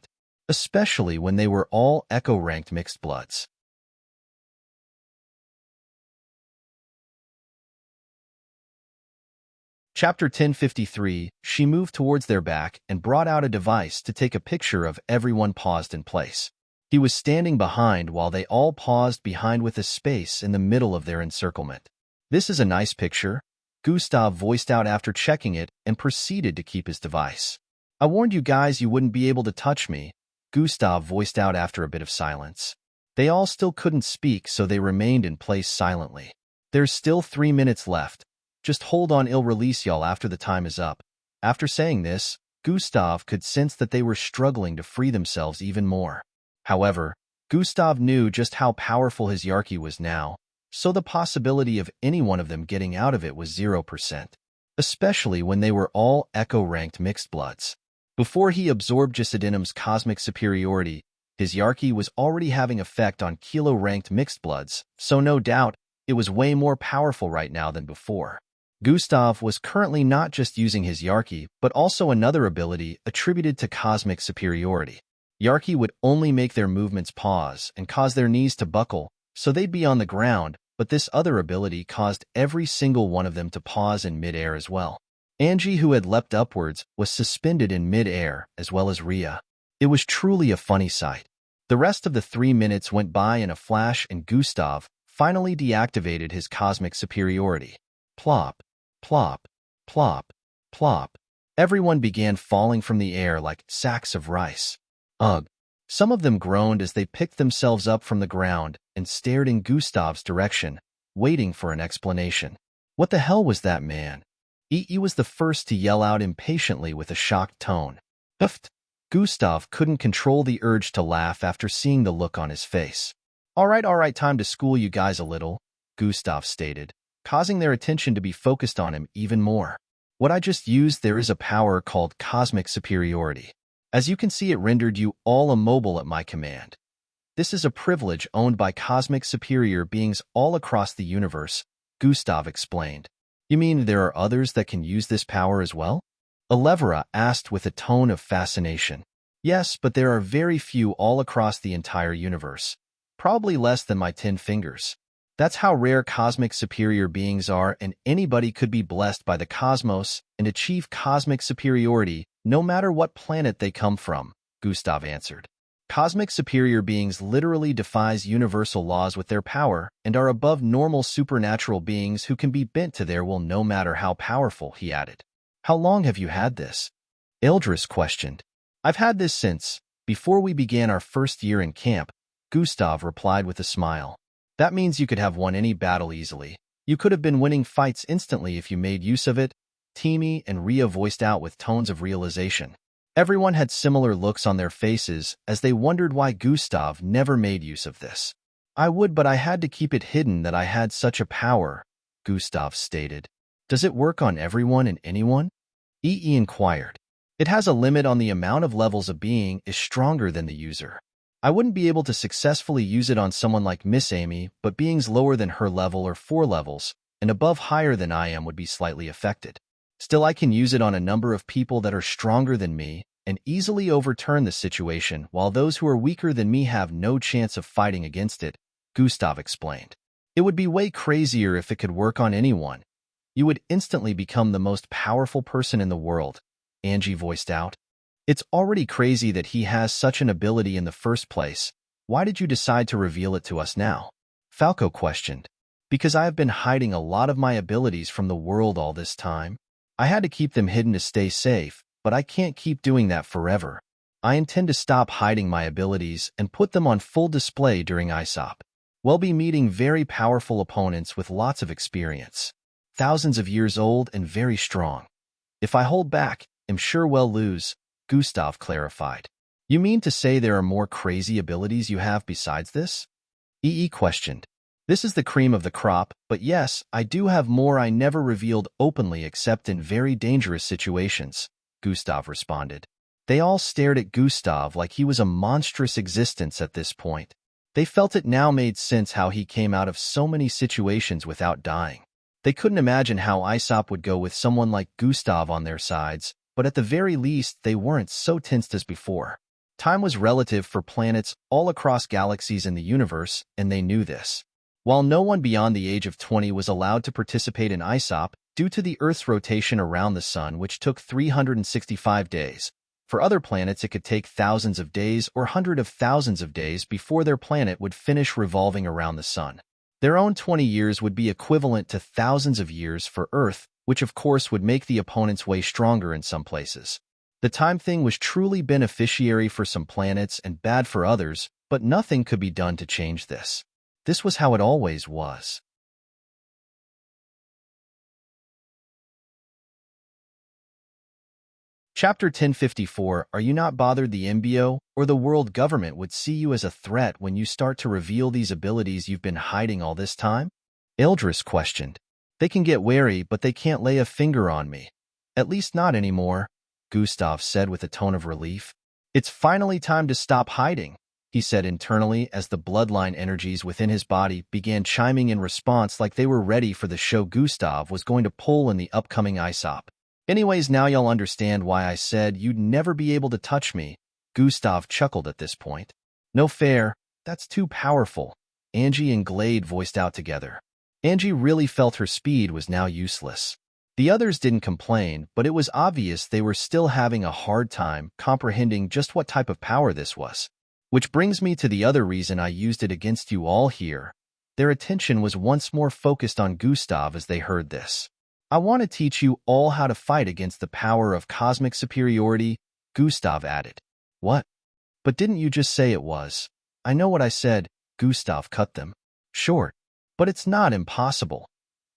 especially when they were all Echo-ranked mixed bloods. Chapter 1053, she moved towards their back and brought out a device to take a picture of everyone paused in place. He was standing behind while they all paused behind with a space in the middle of their encirclement. This is a nice picture, Gustav voiced out after checking it and proceeded to keep his device. I warned you guys you wouldn't be able to touch me, Gustav voiced out after a bit of silence. They all still couldn't speak, so they remained in place silently. There's still 3 minutes left. Just hold on, I'll release y'all after the time is up. After saying this, Gustav could sense that they were struggling to free themselves even more. However, Gustav knew just how powerful his Yarki was now, so the possibility of any one of them getting out of it was 0%, especially when they were all Echo-ranked mixed bloods. Before he absorbed Gisadinum's cosmic superiority, his Yarki was already having effect on Kilo-ranked mixed bloods, so no doubt, it was way more powerful right now than before. Gustav was currently not just using his Yarki, but also another ability attributed to cosmic superiority. Yarki would only make their movements pause and cause their knees to buckle, so they'd be on the ground, but this other ability caused every single one of them to pause in mid-air as well. Angie, who had leapt upwards, was suspended in mid-air, as well as Ria. It was truly a funny sight. The rest of the 3 minutes went by in a flash, and Gustav finally deactivated his cosmic superiority. Plop, plop, plop, plop. Everyone began falling from the air like sacks of rice. Ugh. Some of them groaned as they picked themselves up from the ground and stared in Gustav's direction, waiting for an explanation. What the hell was that, man? He was the first to yell out impatiently with a shocked tone. Huffed. Gustav couldn't control the urge to laugh after seeing the look on his face. All right, time to school you guys a little, Gustav stated, causing their attention to be focused on him even more. What I just used there is a power called cosmic superiority. As you can see, it rendered you all immobile at my command. This is a privilege owned by cosmic superior beings all across the universe, Gustav explained. You mean there are others that can use this power as well? Elevra asked with a tone of fascination. Yes, but there are very few all across the entire universe. Probably less than my 10 fingers. That's how rare cosmic superior beings are, and anybody could be blessed by the cosmos and achieve cosmic superiority, no matter what planet they come from, Gustav answered. Cosmic superior beings literally defies universal laws with their power and are above normal supernatural beings who can be bent to their will no matter how powerful, he added. How long have you had this? Eldris questioned. I've had this since before we began our first year in camp, Gustav replied with a smile. That means you could have won any battle easily. You could have been winning fights instantly if you made use of it, Timi and Ria voiced out with tones of realization. Everyone had similar looks on their faces as they wondered why Gustav never made use of this. I would, but I had to keep it hidden that I had such a power, Gustav stated. Does it work on everyone and anyone? EE inquired. It has a limit on the amount of levels a being is stronger than the user. I wouldn't be able to successfully use it on someone like Miss Amy, but beings lower than her level or 4 levels, and above higher than I am would be slightly affected. Still, I can use it on a number of people that are stronger than me and easily overturn the situation, while those who are weaker than me have no chance of fighting against it, Gustav explained. It would be way crazier if it could work on anyone. You would instantly become the most powerful person in the world, Angie voiced out. It's already crazy that he has such an ability in the first place. Why did you decide to reveal it to us now? Falco questioned. Because I have been hiding a lot of my abilities from the world all this time. I had to keep them hidden to stay safe, but I can't keep doing that forever. I intend to stop hiding my abilities and put them on full display during ISOP. We'll be meeting very powerful opponents with lots of experience. Thousands of years old and very strong. If I hold back, I'm sure we'll lose, Gustav clarified. You mean to say there are more crazy abilities you have besides this? EE questioned. This is the cream of the crop, but yes, I do have more I never revealed openly except in very dangerous situations, Gustav responded. They all stared at Gustav like he was a monstrous existence at this point. They felt it now made sense how he came out of so many situations without dying. They couldn't imagine how Aesop would go with someone like Gustav on their sides, but at the very least they weren't so tensed as before. Time was relative for planets all across galaxies in the universe, and they knew this. While no one beyond the age of 20 was allowed to participate in Aesop due to the Earth's rotation around the Sun, which took 365 days, for other planets it could take thousands of days or hundreds of thousands of days before their planet would finish revolving around the Sun. Their own 20 years would be equivalent to thousands of years for Earth, which of course would make the opponents way stronger in some places. The time thing was truly beneficiary for some planets and bad for others, but nothing could be done to change this. This was how it always was. Chapter 1054. Are you not bothered the MBO or the world government would see you as a threat when you start to reveal these abilities you've been hiding all this time? Ildris questioned. They can get wary, but they can't lay a finger on me. At least not anymore, Gustav said with a tone of relief. It's finally time to stop hiding, he said internally as the bloodline energies within his body began chiming in response like they were ready for the show Gustav was going to pull in the upcoming Aesop. Anyways, now y'all understand why I said you'd never be able to touch me, Gustav chuckled at this point. No fair, that's too powerful, Angie and Glade voiced out together. Angie really felt her speed was now useless. The others didn't complain, but it was obvious they were still having a hard time comprehending just what type of power this was. Which brings me to the other reason I used it against you all here. Their attention was once more focused on Gustav as they heard this. I want to teach you all how to fight against the power of cosmic superiority, Gustav added. What? But didn't you just say it was? I know what I said, Gustav cut them short. But it's not impossible.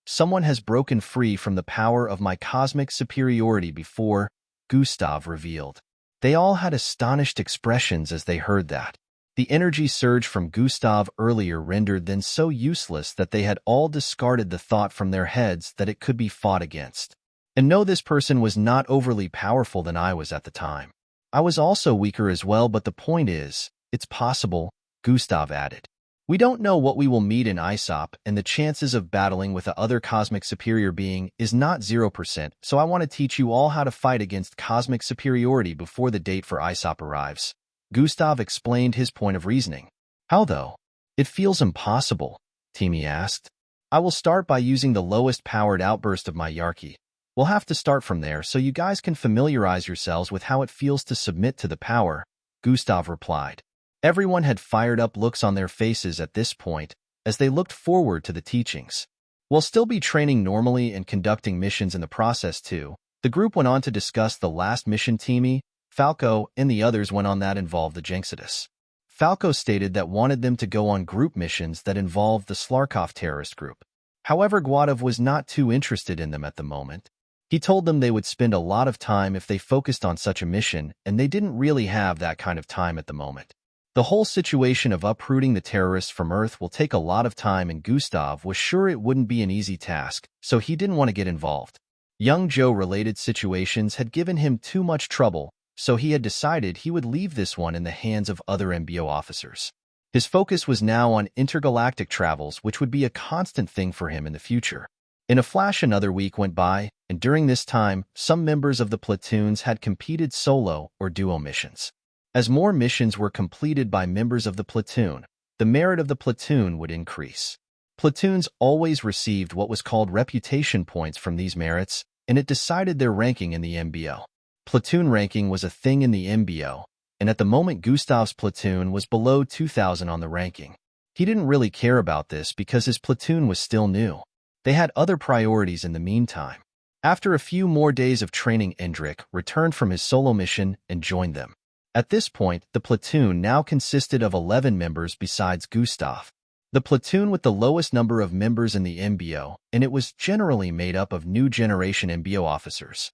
Someone has broken free from the power of my cosmic superiority before, Gustav revealed. They all had astonished expressions as they heard that. The energy surge from Gustav earlier rendered them so useless that they had all discarded the thought from their heads that it could be fought against. And no, this person was not overly powerful than I was at the time. I was also weaker as well, but the point is, it's possible, Gustav added. We don't know what we will meet in Aesop, and the chances of battling with a other cosmic superior being is not 0%, so I want to teach you all how to fight against cosmic superiority before the date for Aesop arrives. Gustav explained his point of reasoning. How though? It feels impossible, Timmy asked. I will start by using the lowest powered outburst of my Yarki. We'll have to start from there so you guys can familiarize yourselves with how it feels to submit to the power, Gustav replied. Everyone had fired up looks on their faces at this point as they looked forward to the teachings. We'll still be training normally and conducting missions in the process too. The group went on to discuss the last mission. Timmy, Falco, and the others went on that involved the Jinxidus. Falco stated that wanted them to go on group missions that involved the Slarkov terrorist group. However, Guadav was not too interested in them at the moment. He told them they would spend a lot of time if they focused on such a mission, and they didn't really have that kind of time at the moment. The whole situation of uprooting the terrorists from Earth will take a lot of time, and Gustav was sure it wouldn't be an easy task, so he didn't want to get involved. Young Joe-related situations had given him too much trouble, so he had decided he would leave this one in the hands of other MBO officers. His focus was now on intergalactic travels, which would be a constant thing for him in the future. In a flash, another week went by, and during this time, some members of the platoons had competed solo or duo missions. As more missions were completed by members of the platoon, the merit of the platoon would increase. Platoons always received what was called reputation points from these merits, and it decided their ranking in the MBO. Platoon ranking was a thing in the MBO, and at the moment Gustav's platoon was below 2,000 on the ranking. He didn't really care about this because his platoon was still new. They had other priorities in the meantime. After a few more days of training, Endrick returned from his solo mission and joined them. At this point, the platoon now consisted of 11 members besides Gustav. The platoon with the lowest number of members in the MBO, and it was generally made up of new generation MBO officers.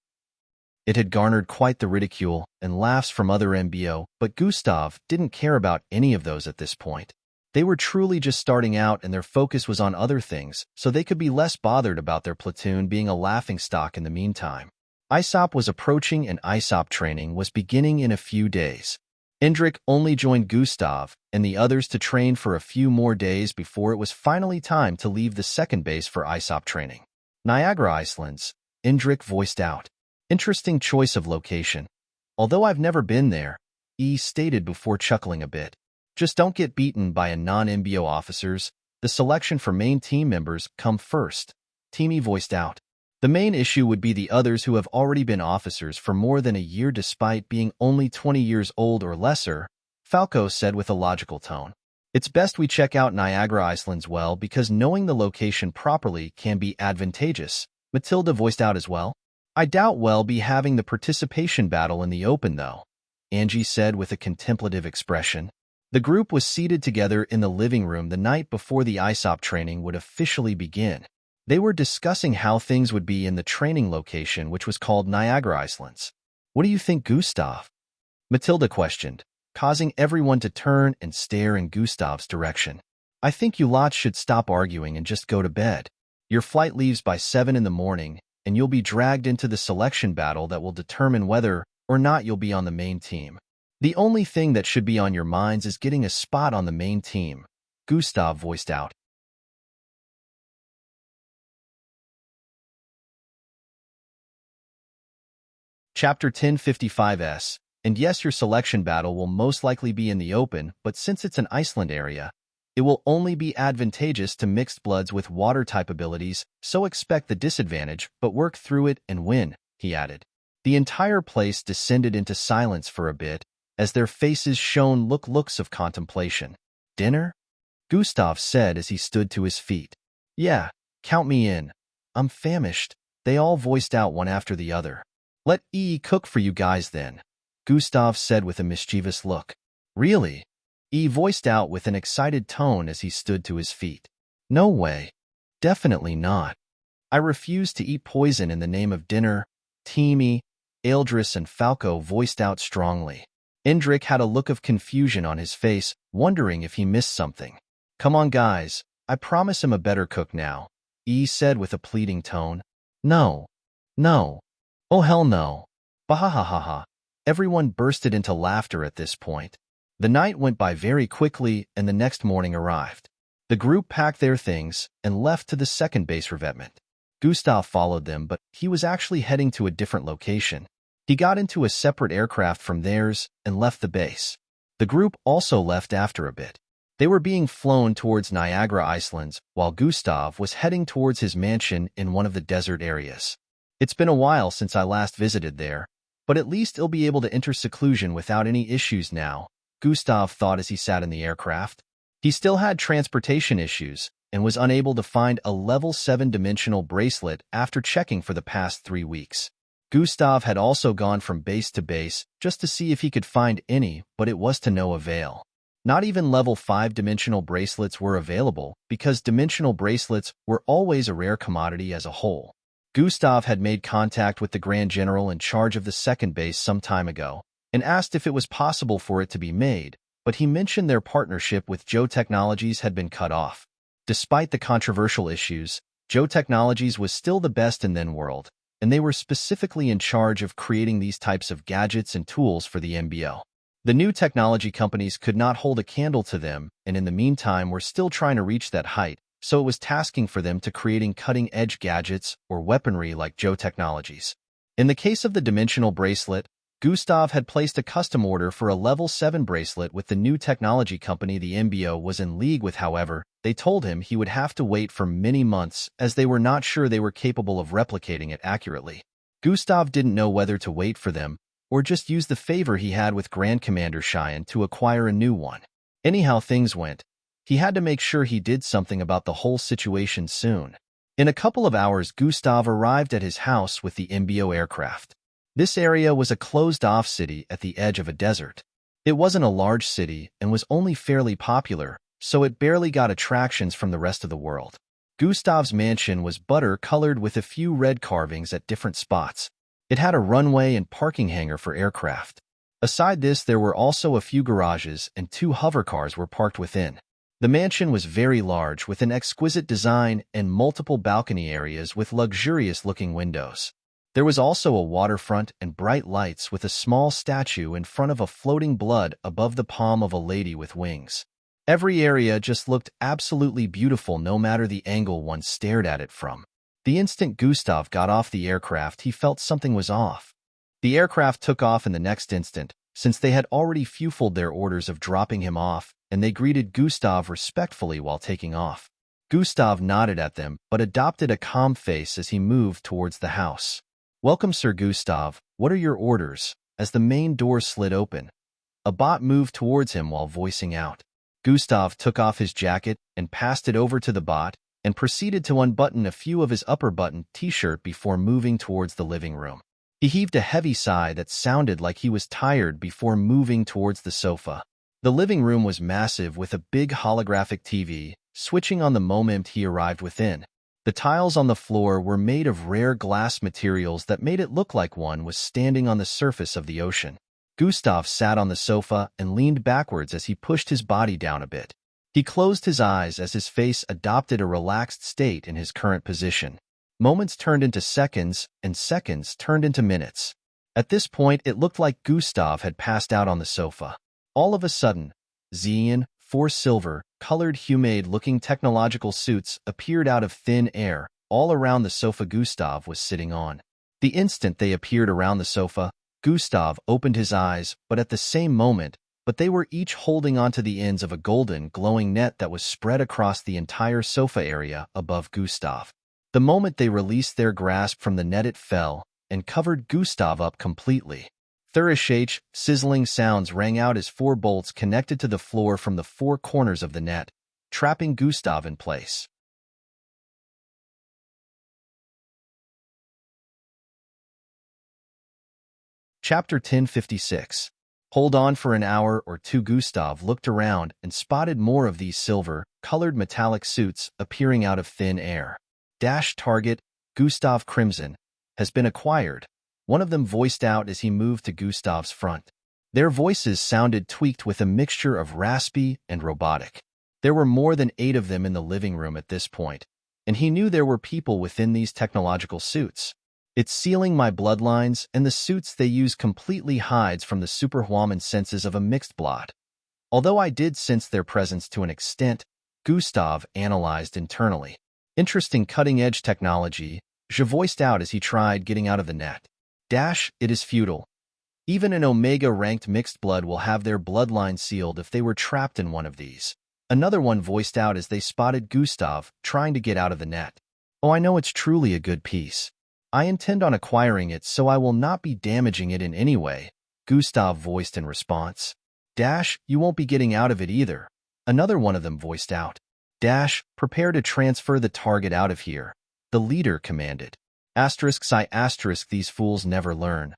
It had garnered quite the ridicule and laughs from other MBO, but Gustav didn't care about any of those at this point. They were truly just starting out and their focus was on other things, so they could be less bothered about their platoon being a laughingstock in the meantime. ISOP was approaching and ISOP training was beginning in a few days. Indrik only joined Gustav and the others to train for a few more days before it was finally time to leave the second base for ISOP training. Niagara Islands, Indrik voiced out. Interesting choice of location. Although I've never been there, E stated before chuckling a bit. Just don't get beaten by a non-MBO officers. The selection for main team members come first. Teamy voiced out. The main issue would be the others who have already been officers for more than a year despite being only 20 years old or lesser, Falco said with a logical tone. It's best we check out Niagara Islands well because knowing the location properly can be advantageous, Matilda voiced out as well. I doubt we'll be having the participation battle in the open though, Angie said with a contemplative expression. The group was seated together in the living room the night before the ISOP training would officially begin. They were discussing how things would be in the training location which was called Niagara Islands. What do you think, Gustav? Matilda questioned, causing everyone to turn and stare in Gustav's direction. I think you lots should stop arguing and just go to bed. Your flight leaves by 7 in the morning, and you'll be dragged into the selection battle that will determine whether or not you'll be on the main team. The only thing that should be on your minds is getting a spot on the main team, Gustav voiced out. Chapter 1055S, and yes, your selection battle will most likely be in the open, but since it's an Iceland area, it will only be advantageous to mixed bloods with water-type abilities, so expect the disadvantage, but work through it and win, he added. The entire place descended into silence for a bit, as their faces shone looks of contemplation. Dinner? Gustav said as he stood to his feet. Yeah, count me in. I'm famished, they all voiced out one after the other. Let E cook for you guys then, Gustav said with a mischievous look. Really? E voiced out with an excited tone as he stood to his feet. No way. Definitely not. I refuse to eat poison in the name of dinner, Teamy, Eldris and Falco voiced out strongly. Indrik had a look of confusion on his face, wondering if he missed something. Come on guys, I promise I'm a better cook now, E said with a pleading tone. No. No. Oh hell no. Bahahaha. Everyone bursted into laughter at this point. The night went by very quickly and the next morning arrived. The group packed their things and left to the second base revetment. Gustav followed them, but he was actually heading to a different location. He got into a separate aircraft from theirs and left the base. The group also left after a bit. They were being flown towards Niagara Islands, while Gustav was heading towards his mansion in one of the desert areas. It's been a while since I last visited there, but at least he'll be able to enter seclusion without any issues now, Gustav thought as he sat in the aircraft. He still had transportation issues and was unable to find a level 7 dimensional bracelet after checking for the past 3 weeks. Gustav had also gone from base to base just to see if he could find any, but it was to no avail. Not even level 5 dimensional bracelets were available because dimensional bracelets were always a rare commodity as a whole. Gustav had made contact with the Grand General in charge of the second base some time ago and asked if it was possible for it to be made, but he mentioned their partnership with Joe Technologies had been cut off. Despite the controversial issues, Joe Technologies was still the best in then world, and they were specifically in charge of creating these types of gadgets and tools for the MBO. The new technology companies could not hold a candle to them, and in the meantime were still trying to reach that height, so it was tasking for them to creating cutting-edge gadgets or weaponry like Joe Technologies. In the case of the dimensional bracelet, Gustav had placed a custom order for a level 7 bracelet with the new technology company the MBO was in league with. However, they told him he would have to wait for many months as they were not sure they were capable of replicating it accurately. Gustav didn't know whether to wait for them or just use the favor he had with Grand Commander Cheyenne to acquire a new one. Anyhow things went, he had to make sure he did something about the whole situation soon. In a couple of hours, Gustav arrived at his house with the MBO aircraft. This area was a closed-off city at the edge of a desert. It wasn't a large city and was only fairly popular, so it barely got attractions from the rest of the world. Gustav's mansion was butter-colored with a few red carvings at different spots. It had a runway and parking hangar for aircraft. Aside this, there were also a few garages and 2 hover cars were parked within. The mansion was very large, with an exquisite design and multiple balcony areas with luxurious-looking windows. There was also a waterfront and bright lights with a small statue in front of a floating blood above the palm of a lady with wings. Every area just looked absolutely beautiful no matter the angle one stared at it from. The instant Gustav got off the aircraft, he felt something was off. The aircraft took off in the next instant, since they had already fulfilled their orders of dropping him off, and they greeted Gustav respectfully while taking off. Gustav nodded at them, but adopted a calm face as he moved towards the house. "Welcome, Sir Gustav. What are your orders?" As the main door slid open, a bot moved towards him while voicing out. Gustav took off his jacket and passed it over to the bot, and proceeded to unbutton a few of his upper button t-shirt before moving towards the living room. He heaved a heavy sigh that sounded like he was tired before moving towards the sofa. The living room was massive with a big holographic TV, switching on the moment he arrived within. The tiles on the floor were made of rare glass materials that made it look like one was standing on the surface of the ocean. Gustav sat on the sofa and leaned backwards as he pushed his body down a bit. He closed his eyes as his face adopted a relaxed state in his current position. Moments turned into seconds, and seconds turned into minutes. At this point, it looked like Gustav had passed out on the sofa. All of a sudden, 4 silver-colored humanoid-looking technological suits appeared out of thin air, all around the sofa Gustav was sitting on. The instant they appeared around the sofa, Gustav opened his eyes, but at the same moment, they were each holding onto the ends of a golden, glowing net that was spread across the entire sofa area above Gustav. The moment they released their grasp from the net, it fell and covered Gustav up completely. Thurish, sizzling sounds rang out as 4 bolts connected to the floor from the 4 corners of the net, trapping Gustav in place. Chapter 1056. Hold on for an hour or two. Gustav looked around and spotted more of these silver-colored metallic suits appearing out of thin air. Target, Gustav Crimson, has been acquired, one of them voiced out as he moved to Gustav's front. Their voices sounded tweaked with a mixture of raspy and robotic. There were more than 8 of them in the living room at this point, and he knew there were people within these technological suits. It's sealing my bloodlines, and the suits they use completely hides from the superhuman senses of a mixed blood. Although I did sense their presence to an extent, Gustav analyzed internally. Interesting cutting-edge technology, Je voiced out as he tried getting out of the net. It is futile. Even an Omega-ranked mixed blood will have their bloodline sealed if they were trapped in one of these. Another one voiced out as they spotted Gustav trying to get out of the net. Oh, I know it's truly a good piece. I intend on acquiring it, so I will not be damaging it in any way, Gustav voiced in response. You won't be getting out of it either. Another one of them voiced out. Prepare to transfer the target out of here, the leader commanded. These fools never learn.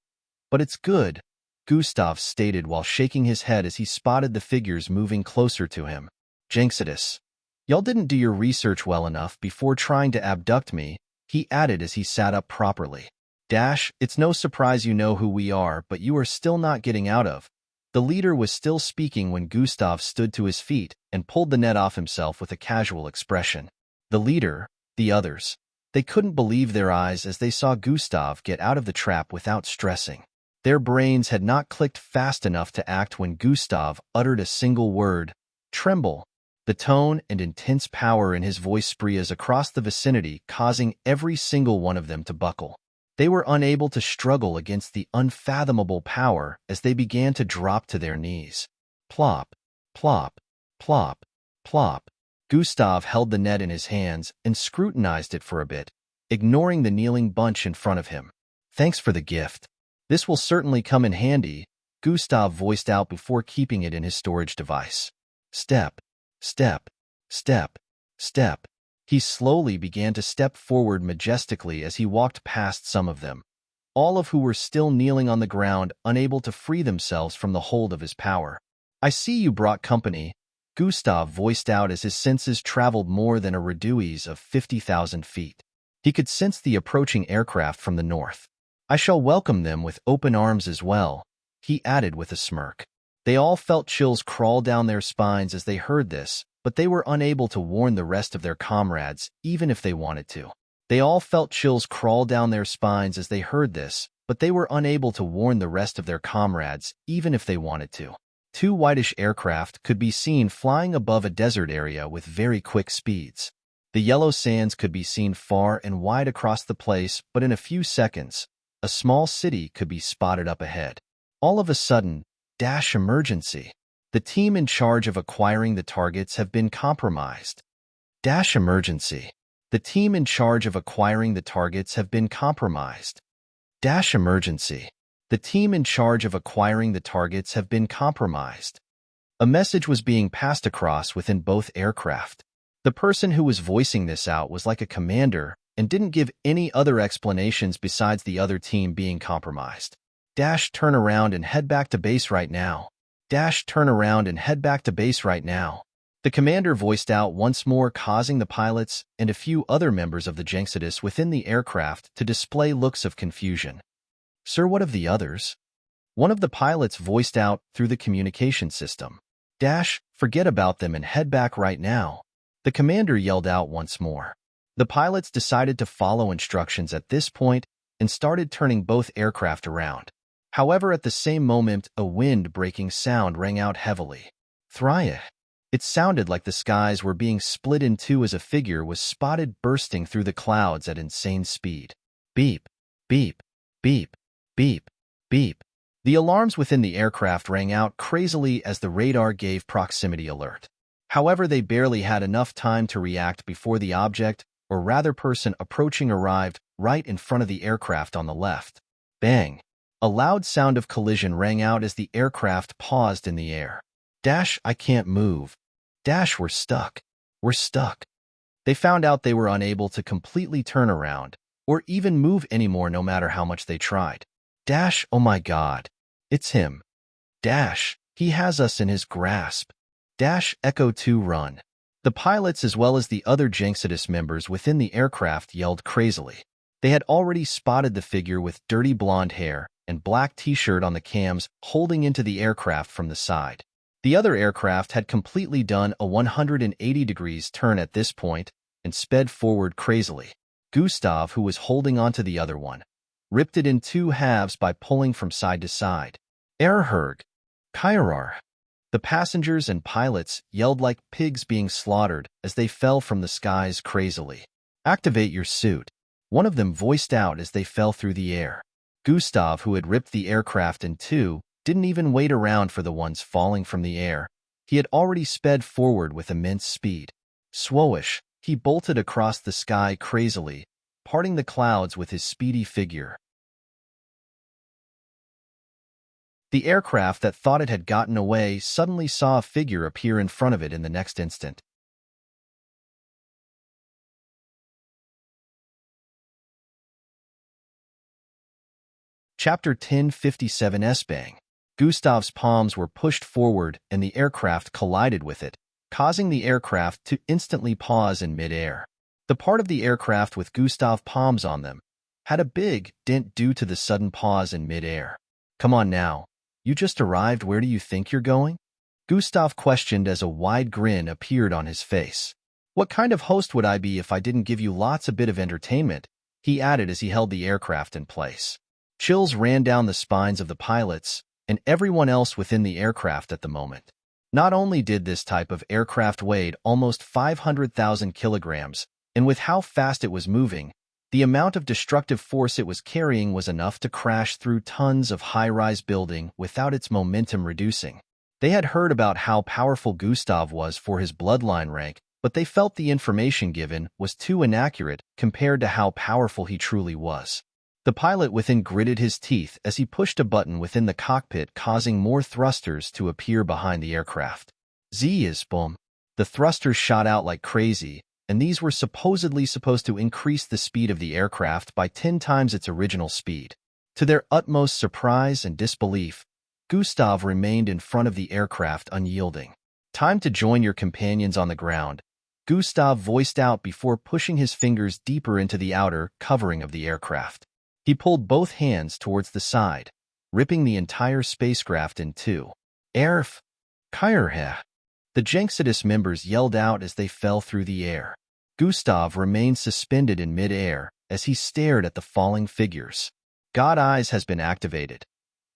But it's good, Gustav stated while shaking his head as he spotted the figures moving closer to him. Jinxidus. Y'all didn't do your research well enough before trying to abduct me, he added as he sat up properly. It's no surprise you know who we are, but you are still not getting out of. The leader was still speaking when Gustav stood to his feet and pulled the net off himself with a casual expression. The leader, the others, they couldn't believe their eyes as they saw Gustav get out of the trap without stressing. Their brains had not clicked fast enough to act when Gustav uttered a single word, tremble. The tone and intense power in his voice spread across the vicinity, causing every single one of them to buckle. They were unable to struggle against the unfathomable power as they began to drop to their knees. Plop, plop, plop, plop. Gustav held the net in his hands and scrutinized it for a bit, ignoring the kneeling bunch in front of him. Thanks for the gift. This will certainly come in handy, Gustav voiced out before keeping it in his storage device. Step, step, step, step. He slowly began to step forward majestically as he walked past some of them, all of who were still kneeling on the ground, unable to free themselves from the hold of his power. I see you brought company, Gustav voiced out as his senses traveled more than a reduce of 50,000 feet. He could sense the approaching aircraft from the north. I shall welcome them with open arms as well, he added with a smirk. They all felt chills crawl down their spines as they heard this, but they were unable to warn the rest of their comrades, even if they wanted to. They all felt chills crawl down their spines as they heard this, but they were unable to warn the rest of their comrades, even if they wanted to. Two whitish aircraft could be seen flying above a desert area with very quick speeds. The yellow sands could be seen far and wide across the place, but in a few seconds, a small city could be spotted up ahead. All of a sudden, emergency. The team in charge of acquiring the targets have been compromised. Emergency. The team in charge of acquiring the targets have been compromised. Emergency. The team in charge of acquiring the targets have been compromised. A message was being passed across within both aircraft. The person who was voicing this out was like a commander and didn't give any other explanations besides the other team being compromised. Turn around and head back to base right now. Turn around and head back to base right now. The commander voiced out once more, causing the pilots and a few other members of the Jinxidus within the aircraft to display looks of confusion. Sir, what of the others? One of the pilots voiced out through the communication system. Forget about them and head back right now. The commander yelled out once more. The pilots decided to follow instructions at this point and started turning both aircraft around. However, at the same moment, a wind-breaking sound rang out heavily. Thrya. It sounded like the skies were being split in two as a figure was spotted bursting through the clouds at insane speed. Beep, beep, beep, beep, beep. The alarms within the aircraft rang out crazily as the radar gave proximity alert. However, they barely had enough time to react before the object, or rather person approaching, arrived right in front of the aircraft on the left. Bang! A loud sound of collision rang out as the aircraft paused in the air. I can't move. We're stuck. We're stuck. They found out they were unable to completely turn around, or even move anymore no matter how much they tried. Oh my God. It's him. He has us in his grasp. Echo 2 run. The pilots as well as the other Jinxidus members within the aircraft yelled crazily. They had already spotted the figure with dirty blonde hair and black t-shirt on the cams holding into the aircraft from the side. The other aircraft had completely done a 180 degrees turn at this point and sped forward crazily. Gustav, who was holding onto the other one, ripped it in two halves by pulling from side to side. Erherg, Kairar. The passengers and pilots yelled like pigs being slaughtered as they fell from the skies crazily. Activate your suit. One of them voiced out as they fell through the air. Gustav, who had ripped the aircraft in two, didn't even wait around for the ones falling from the air. He had already sped forward with immense speed. Swoosh, he bolted across the sky crazily, parting the clouds with his speedy figure. The aircraft that thought it had gotten away suddenly saw a figure appear in front of it in the next instant. Chapter 1057 S-Bang. Gustav's palms were pushed forward and the aircraft collided with it, causing the aircraft to instantly pause in mid-air. The part of the aircraft with Gustav palms on them had a big dent due to the sudden pause in mid-air. Come on now. You just arrived, where do you think you're going? Gustav questioned as a wide grin appeared on his face. What kind of host would I be if I didn't give you lots a bit of entertainment? He added as he held the aircraft in place. Chills ran down the spines of the pilots and everyone else within the aircraft at the moment. Not only did this type of aircraft weigh almost 500,000 kilograms, and with how fast it was moving, the amount of destructive force it was carrying was enough to crash through tons of high-rise building without its momentum reducing. They had heard about how powerful Gustav was for his bloodline rank, but they felt the information given was too inaccurate compared to how powerful he truly was. The pilot within gritted his teeth as he pushed a button within the cockpit, causing more thrusters to appear behind the aircraft. Boom. The thrusters shot out like crazy, and these were supposedly supposed to increase the speed of the aircraft by 10 times its original speed. To their utmost surprise and disbelief, Gustav remained in front of the aircraft unyielding. Time to join your companions on the ground, Gustav voiced out before pushing his fingers deeper into the outer covering of the aircraft. He pulled both hands towards the side, ripping the entire spacecraft in two. Erf! Kyrhe! The Jenxidus members yelled out as they fell through the air. Gustav remained suspended in mid-air as he stared at the falling figures. God Eyes has been activated.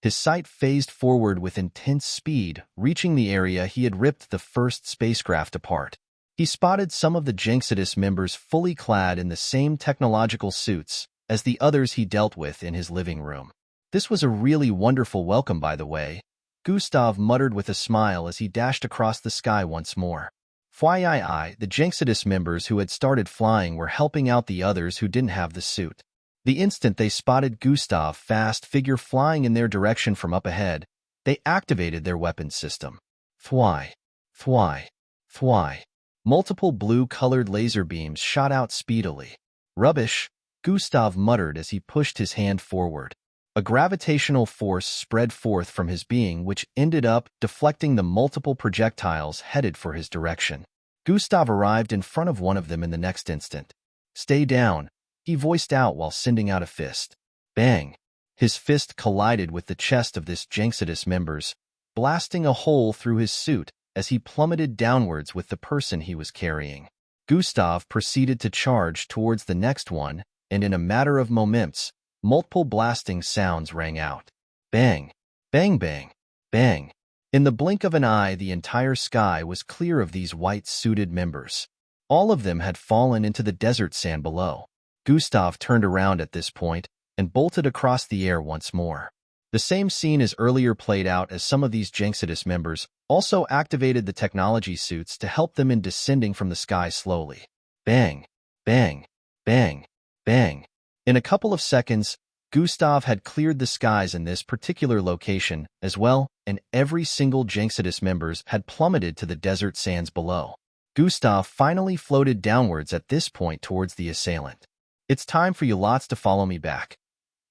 His sight phased forward with intense speed, reaching the area he had ripped the first spacecraft apart. He spotted some of the Jenxidus members fully clad in the same technological suits as the others he dealt with in his living room. This was a really wonderful welcome, by the way, Gustav muttered with a smile as he dashed across the sky once more. FYI, the Jenxidus members who had started flying were helping out the others who didn't have the suit. The instant they spotted Gustav's fast figure flying in their direction from up ahead, they activated their weapons system. Thwy, thwy, thwy. Multiple blue-colored laser beams shot out speedily. Rubbish, Gustav muttered as he pushed his hand forward. A gravitational force spread forth from his being which ended up deflecting the multiple projectiles headed for his direction. Gustav arrived in front of one of them in the next instant. Stay down, he voiced out while sending out a fist. Bang! His fist collided with the chest of this Jenxidus members, blasting a hole through his suit as he plummeted downwards with the person he was carrying. Gustav proceeded to charge towards the next one, and in a matter of moments, multiple blasting sounds rang out. Bang! Bang bang! Bang! In the blink of an eye, the entire sky was clear of these white-suited members. All of them had fallen into the desert sand below. Gustav turned around at this point and bolted across the air once more. The same scene as earlier played out as some of these Jenxidus members also activated the technology suits to help them in descending from the sky slowly. Bang! Bang! Bang! Bang! In a couple of seconds, Gustav had cleared the skies in this particular location as well, and every single Jenxidus members had plummeted to the desert sands below. Gustav finally floated downwards at this point towards the assailant. It's time for you lots to follow me back.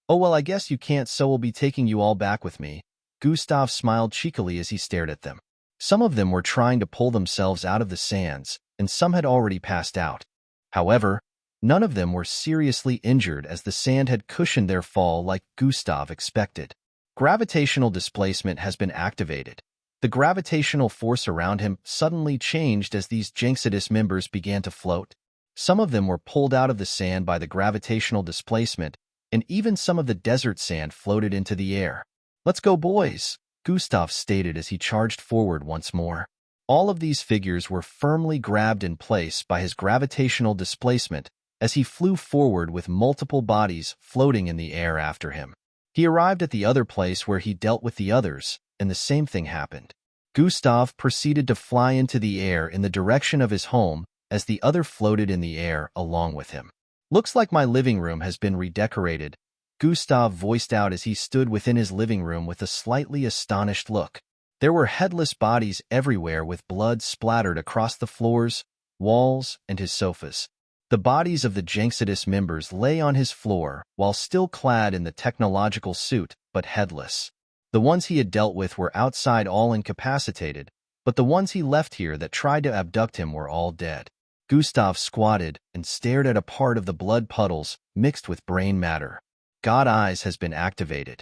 Oh well, I guess you can't, so we'll be taking you all back with me. Gustav smiled cheekily as he stared at them. Some of them were trying to pull themselves out of the sands, and some had already passed out. However, none of them were seriously injured as the sand had cushioned their fall like Gustav expected. Gravitational displacement has been activated. The gravitational force around him suddenly changed as these Jenxidus members began to float. Some of them were pulled out of the sand by the gravitational displacement, and even some of the desert sand floated into the air. Let's go, boys, Gustav stated as he charged forward once more. All of these figures were firmly grabbed in place by his gravitational displacement as he flew forward with multiple bodies floating in the air after him. He arrived at the other place where he dealt with the others, and the same thing happened. Gustav proceeded to fly into the air in the direction of his home as the other floated in the air along with him. Looks like my living room has been redecorated, Gustav voiced out as he stood within his living room with a slightly astonished look. There were headless bodies everywhere with blood splattered across the floors, walls, and his sofas. The bodies of the Jenxidus members lay on his floor while still clad in the technological suit, but headless. The ones he had dealt with were outside all incapacitated, but the ones he left here that tried to abduct him were all dead. Gustav squatted and stared at a part of the blood puddles mixed with brain matter. God Eyes has been activated.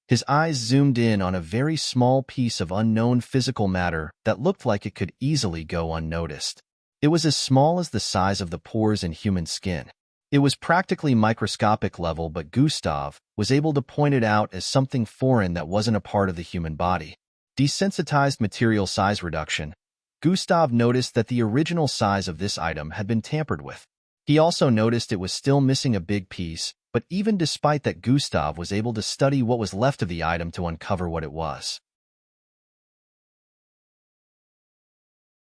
His eyes zoomed in on a very small piece of unknown physical matter that looked like it could easily go unnoticed. It was as small as the size of the pores in human skin. It was practically microscopic level, but Gustav was able to point it out as something foreign that wasn't a part of the human body. Desensitized material size reduction. Gustav noticed that the original size of this item had been tampered with. He also noticed it was still missing a big piece, but even despite that, Gustav was able to study what was left of the item to uncover what it was.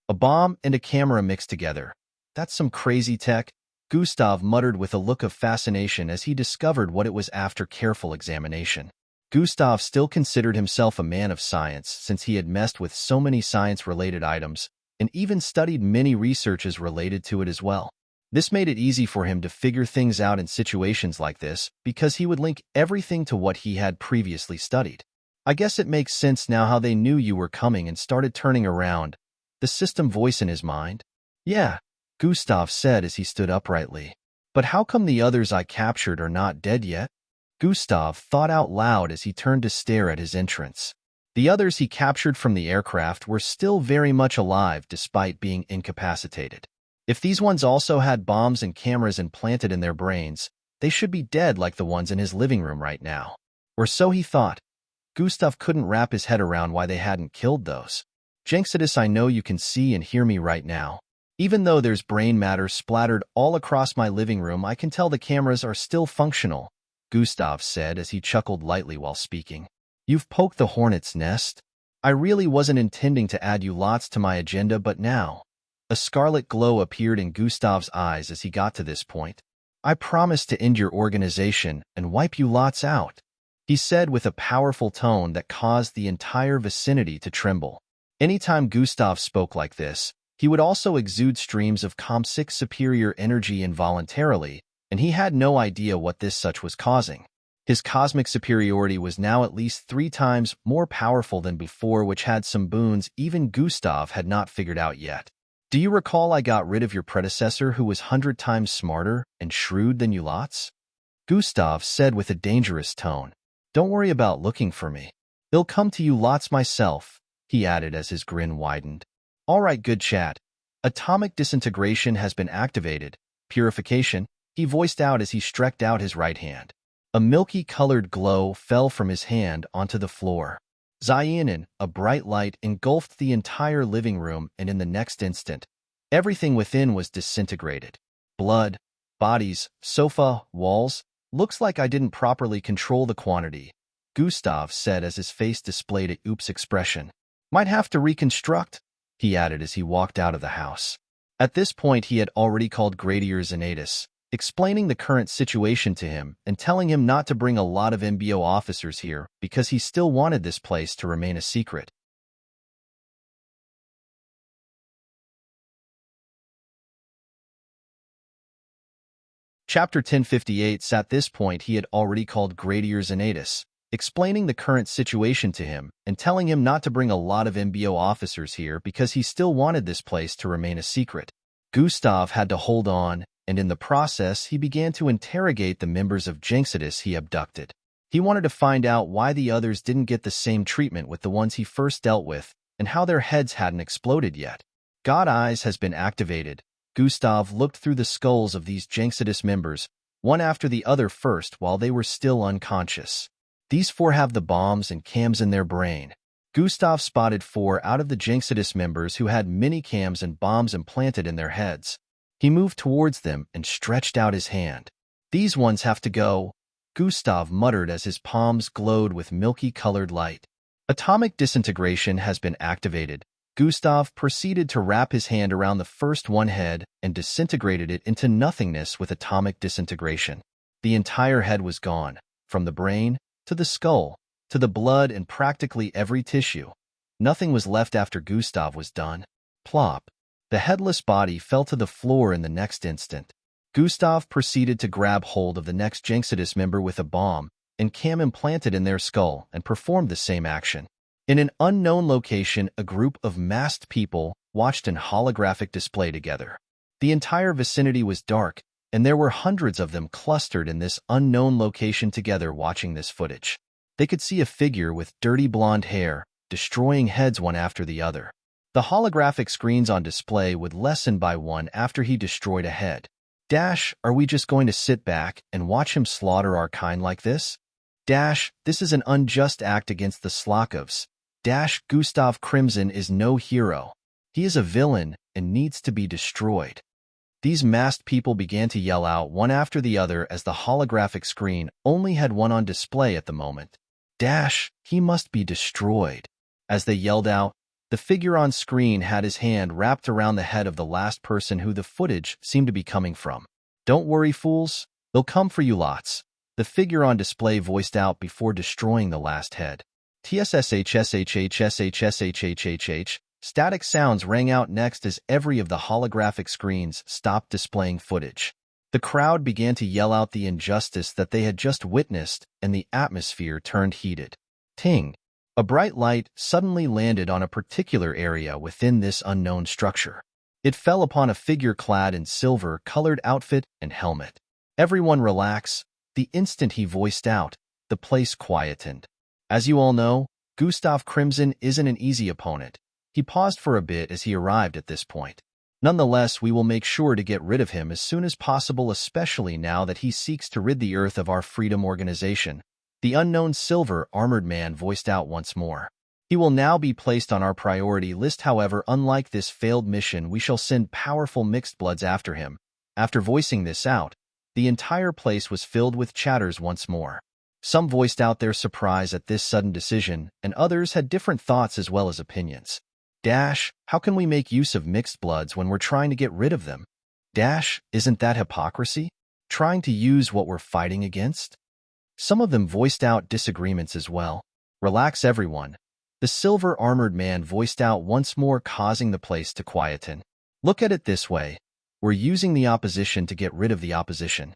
A bomb and a camera mixed together. That's some crazy tech, Gustav muttered with a look of fascination as he discovered what it was after careful examination. Gustav still considered himself a man of science since he had messed with so many science-related items and even studied many researches related to it as well. This made it easy for him to figure things out in situations like this because he would link everything to what he had previously studied. I guess it makes sense now how they knew you were coming and started turning around, the system voice in his mind. Yeah, Gustav said as he stood uprightly. But how come the others I captured are not dead yet? Gustav thought out loud as he turned to stare at his entrance. The others he captured from the aircraft were still very much alive despite being incapacitated. If these ones also had bombs and cameras implanted in their brains, they should be dead like the ones in his living room right now. Or so he thought. Gustav couldn't wrap his head around why they hadn't killed those. Jinxidus, I know you can see and hear me right now. Even though there's brain matter splattered all across my living room, I can tell the cameras are still functional, Gustav said as he chuckled lightly while speaking. You've poked the hornet's nest. I really wasn't intending to add you lots to my agenda, but now. A scarlet glow appeared in Gustav's eyes as he got to this point. I promise to end your organization and wipe you lots out, he said with a powerful tone that caused the entire vicinity to tremble. Anytime Gustav spoke like this, he would also exude streams of comsic superior energy involuntarily, and he had no idea what this such was causing. His cosmic superiority was now at least 3 times more powerful than before, which had some boons even Gustav had not figured out yet. Do you recall I got rid of your predecessor who was 100 times smarter and shrewd than you lots? Gustav said with a dangerous tone. Don't worry about looking for me. I'll come to you lots myself, he added as his grin widened. All right, good chat. Atomic disintegration has been activated. Purification, he voiced out as he stretched out his right hand. A milky-colored glow fell from his hand onto the floor. Zyanin, a bright light engulfed the entire living room, and in the next instant, everything within was disintegrated. Blood, bodies, sofa, walls. Looks like I didn't properly control the quantity, Gustav said as his face displayed a oops expression. Might have to reconstruct, he added as he walked out of the house. At this point, he had already called Gradier Xanatus, explaining the current situation to him and telling him not to bring a lot of MBO officers here because he still wanted this place to remain a secret. Chapter 1058. At this point, he had already called Gradier Xanatus, explaining the current situation to him and telling him not to bring a lot of MBO officers here because he still wanted this place to remain a secret. Gustav had to hold on, and in the process, he began to interrogate the members of Jinxidus he abducted. He wanted to find out why the others didn't get the same treatment with the ones he first dealt with and how their heads hadn't exploded yet. God Eyes has been activated. Gustav looked through the skulls of these Jinxidus members, one after the other first while they were still unconscious. These 4 have the bombs and cams in their brain. Gustav spotted 4 out of the Jinxidus members who had mini-cams and bombs implanted in their heads. He moved towards them and stretched out his hand. These ones have to go, Gustav muttered as his palms glowed with milky-colored light. Atomic disintegration has been activated. Gustav proceeded to wrap his hand around the first one head and disintegrated it into nothingness with atomic disintegration. The entire head was gone, from the brain to the skull, to the blood and practically every tissue. Nothing was left after Gustav was done. Plop. The headless body fell to the floor in the next instant. Gustav proceeded to grab hold of the next Jinxidus member with a bomb and cam implanted in their skull and performed the same action. In an unknown location, a group of masked people watched an holographic display together. The entire vicinity was dark, and there were hundreds of them clustered in this unknown location together watching this footage. They could see a figure with dirty blonde hair, destroying heads one after the other. The holographic screens on display would lessen by one after he destroyed a head. Are we just going to sit back and watch him slaughter our kind like this? This is an unjust act against the Slakovs. Gustav Crimson is no hero. He is a villain and needs to be destroyed. These masked people began to yell out one after the other as the holographic screen only had one on display at the moment. He must be destroyed. As they yelled out, the figure on screen had his hand wrapped around the head of the last person who the footage seemed to be coming from. Don't worry, fools. They'll come for you lots, the figure on display voiced out before destroying the last head. TSSHSHHSHSHHHH. Static sounds rang out next as every of the holographic screens stopped displaying footage. The crowd began to yell out the injustice that they had just witnessed, and the atmosphere turned heated. Ting! A bright light suddenly landed on a particular area within this unknown structure. It fell upon a figure clad in silver-colored outfit and helmet. Everyone relax. The instant he voiced out, the place quietened. As you all know, Gustav Crimson isn't an easy opponent. He paused for a bit as he arrived at this point. Nonetheless, we will make sure to get rid of him as soon as possible, especially now that he seeks to rid the Earth of our freedom organization. The unknown silver-armored man voiced out once more. He will now be placed on our priority list. However, unlike this failed mission, we shall send powerful mixed bloods after him. After voicing this out, the entire place was filled with chatters once more. Some voiced out their surprise at this sudden decision, and others had different thoughts as well as opinions. How can we make use of mixed bloods when we're trying to get rid of them? Isn't that hypocrisy? Trying to use what we're fighting against? Some of them voiced out disagreements as well. Relax, everyone. The silver-armored man voiced out once more, causing the place to quieten. Look at it this way. We're using the opposition to get rid of the opposition.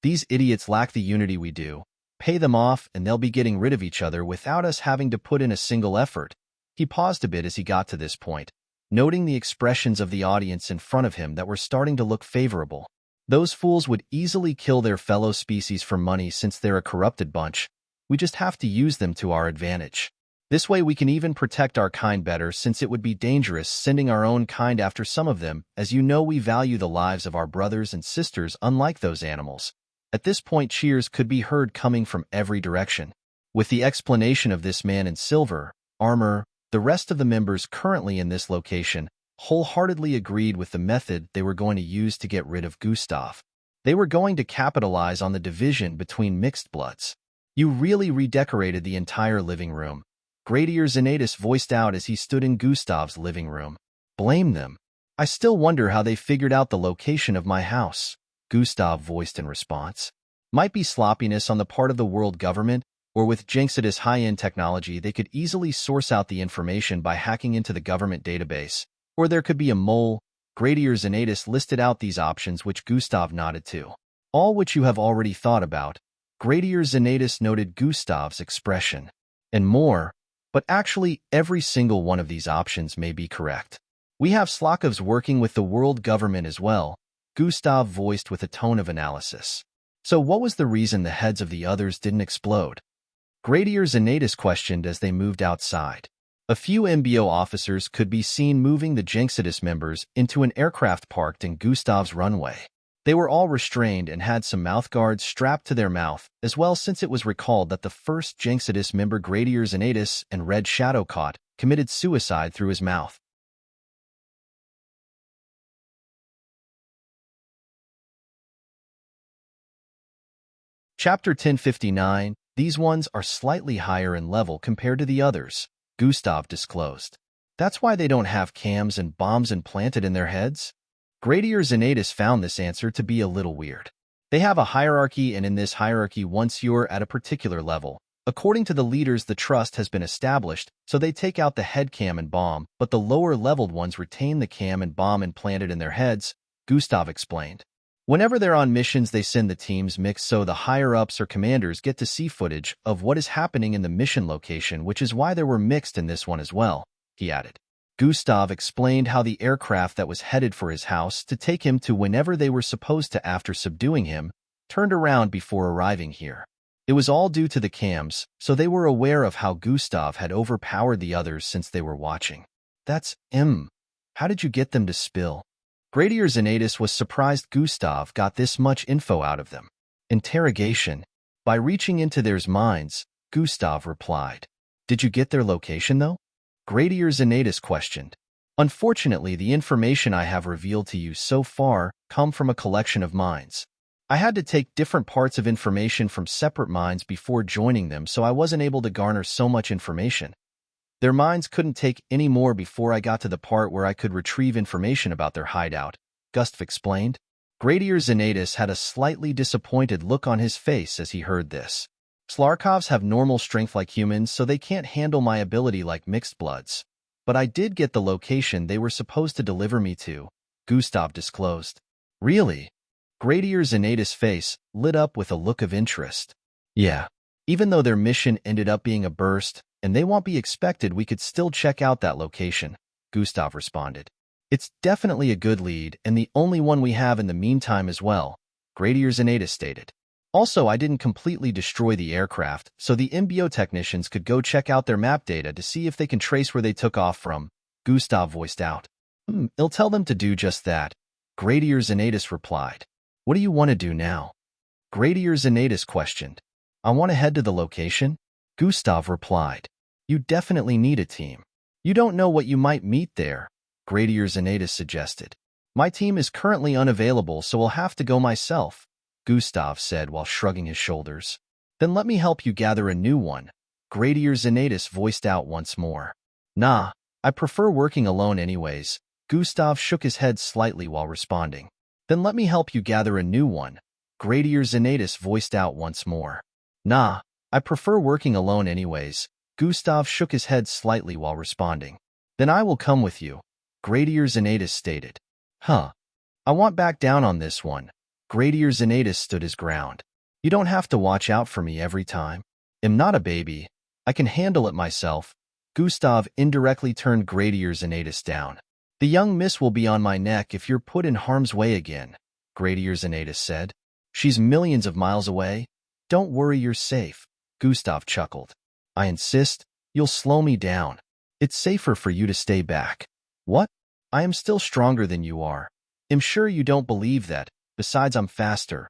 These idiots lack the unity we do. Pay them off and they'll be getting rid of each other without us having to put in a single effort. He paused a bit as he got to this point, noting the expressions of the audience in front of him that were starting to look favorable. Those fools would easily kill their fellow species for money since they're a corrupted bunch. We just have to use them to our advantage. This way we can even protect our kind better, since it would be dangerous sending our own kind after some of them. As you know, we value the lives of our brothers and sisters unlike those animals. At this point, cheers could be heard coming from every direction. With the explanation of this man in silver armor, the rest of the members currently in this location wholeheartedly agreed with the method they were going to use to get rid of Gustav. They were going to capitalize on the division between mixed bloods. You really redecorated the entire living room. Gradier Zanatus voiced out as he stood in Gustav's living room. Blame them. I still wonder how they figured out the location of my house, Gustav voiced in response. Might be sloppiness on the part of the world government, or with Jinxidus high-end technology they could easily source out the information by hacking into the government database. Or there could be a mole. Gradier Zanatus listed out these options, which Gustav nodded to. All which you have already thought about. Gradier Zanatus noted Gustav's expression. And more. But actually, every single one of these options may be correct. We have Slakovs working with the world government as well, Gustav voiced with a tone of analysis. So what was the reason the heads of the others didn't explode? Gradier Zanatus questioned as they moved outside. A few MBO officers could be seen moving the Jinxidus members into an aircraft parked in Gustav's runway. They were all restrained and had some mouthguards strapped to their mouth as well, since it was recalled that the first Jinxidus member, Gradier Zanatus and Red Shadowcaught, committed suicide through his mouth. Chapter 1059. These ones are slightly higher in level compared to the others, Gustav disclosed. That's why they don't have cams and bombs implanted in their heads? Gradier Zanatus found this answer to be a little weird. They have a hierarchy, and in this hierarchy, once you're at a particular level, according to the leaders, the trust has been established, so they take out the head cam and bomb, but the lower-leveled ones retain the cam and bomb implanted in their heads, Gustav explained. Whenever they're on missions, they send the teams mixed so the higher-ups or commanders get to see footage of what is happening in the mission location, which is why they were mixed in this one as well, he added. Gustav explained how the aircraft that was headed for his house to take him to whenever they were supposed to after subduing him turned around before arriving here. It was all due to the cams, so they were aware of how Gustav had overpowered the others since they were watching. That's How did you get them to spill? Gradier Zanatus was surprised Gustav got this much info out of them. Interrogation. By reaching into their minds, Gustav replied. Did you get their location, though? Gradier Zanatus questioned. Unfortunately, the information I have revealed to you so far come from a collection of minds. I had to take different parts of information from separate minds before joining them, so I wasn't able to garner so much information. Their minds couldn't take any more before I got to the part where I could retrieve information about their hideout, Gustav explained. Gradier Zanatus had a slightly disappointed look on his face as he heard this. Slarkovs have normal strength like humans, so they can't handle my ability like mixed bloods. But I did get the location they were supposed to deliver me to, Gustav disclosed. Really? Gradier Zanatus' face lit up with a look of interest. Yeah. Even though their mission ended up being a burst, and they won't be expected, we could still check out that location, Gustav responded. It's definitely a good lead, and the only one we have in the meantime as well, Gradier Zanatus stated. Also, I didn't completely destroy the aircraft, so the MBO technicians could go check out their map data to see if they can trace where they took off from, Gustav voiced out. I'll tell them to do just that, Gradier Zanatus replied. What do you want to do now? Gradier Zanatus questioned. I want to head to the location, Gustav replied. You definitely need a team. You don't know what you might meet there, Gradier Zanatus suggested. My team is currently unavailable, so I'll have to go myself, Gustav said while shrugging his shoulders. Then let me help you gather a new one, Gradier Zanatus voiced out once more. Nah, I prefer working alone anyways, Gustav shook his head slightly while responding. Then let me help you gather a new one, Gradier Zanatus voiced out once more. Nah, I prefer working alone anyways, Gustav shook his head slightly while responding. Then I will come with you, Gradier Zanatus stated. Huh. I want back down on this one. Gradier Zanatus stood his ground. You don't have to watch out for me every time. I'm not a baby. I can handle it myself. Gustav indirectly turned Gradier Zanatus down. The young miss will be on my neck if you're put in harm's way again, Gradier Zanatus said. She's millions of miles away. Don't worry, you're safe, Gustav chuckled. I insist, you'll slow me down. It's safer for you to stay back. What? I am still stronger than you are. I'm sure you don't believe that. Besides, I'm faster.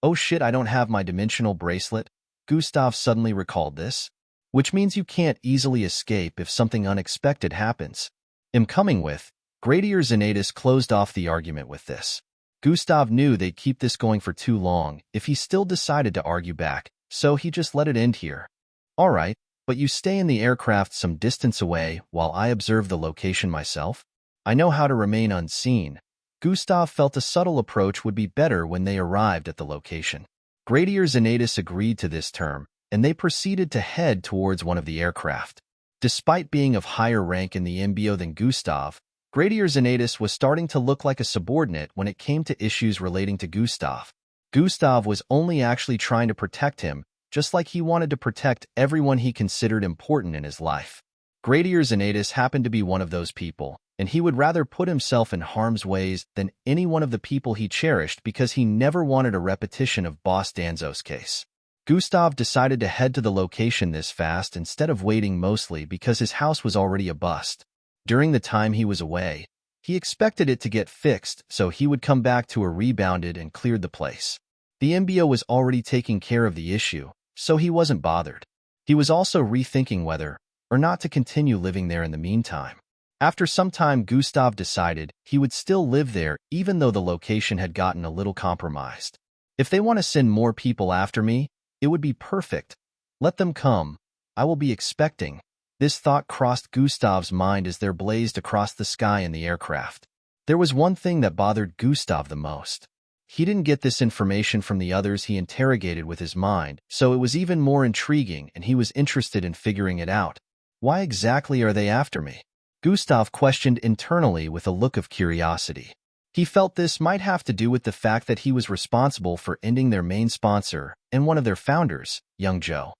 Oh shit, I don't have my dimensional bracelet. Gustav suddenly recalled this. Which means you can't easily escape if something unexpected happens. I'm coming with. Gradier Zanatus closed off the argument with this. Gustav knew they'd keep this going for too long if he still decided to argue back, so he just let it end here. All right, but you stay in the aircraft some distance away while I observe the location myself? I know how to remain unseen. Gustav felt a subtle approach would be better when they arrived at the location. Gradier Zanatus agreed to this term, and they proceeded to head towards one of the aircraft. Despite being of higher rank in the MBO than Gustav, Gradier Zanatus was starting to look like a subordinate when it came to issues relating to Gustav. Gustav was only actually trying to protect him, just like he wanted to protect everyone he considered important in his life. Gradier Zanatus happened to be one of those people, and he would rather put himself in harm's ways than any one of the people he cherished because he never wanted a repetition of Boss Danzo's case. Gustav decided to head to the location this fast instead of waiting, mostly because his house was already a bust. During the time he was away, he expected it to get fixed, so he would come back to a rebounded and cleared the place. The MBO was already taking care of the issue, so he wasn't bothered. He was also rethinking whether or not to continue living there in the meantime. After some time, Gustav decided he would still live there even though the location had gotten a little compromised. If they want to send more people after me, it would be perfect. Let them come. I will be expecting. This thought crossed Gustav's mind as there blazed across the sky in the aircraft. There was one thing that bothered Gustav the most. He didn't get this information from the others he interrogated with his mind, so it was even more intriguing and he was interested in figuring it out. Why exactly are they after me? Gustav questioned internally with a look of curiosity. He felt this might have to do with the fact that he was responsible for ending their main sponsor and one of their founders, young Joe.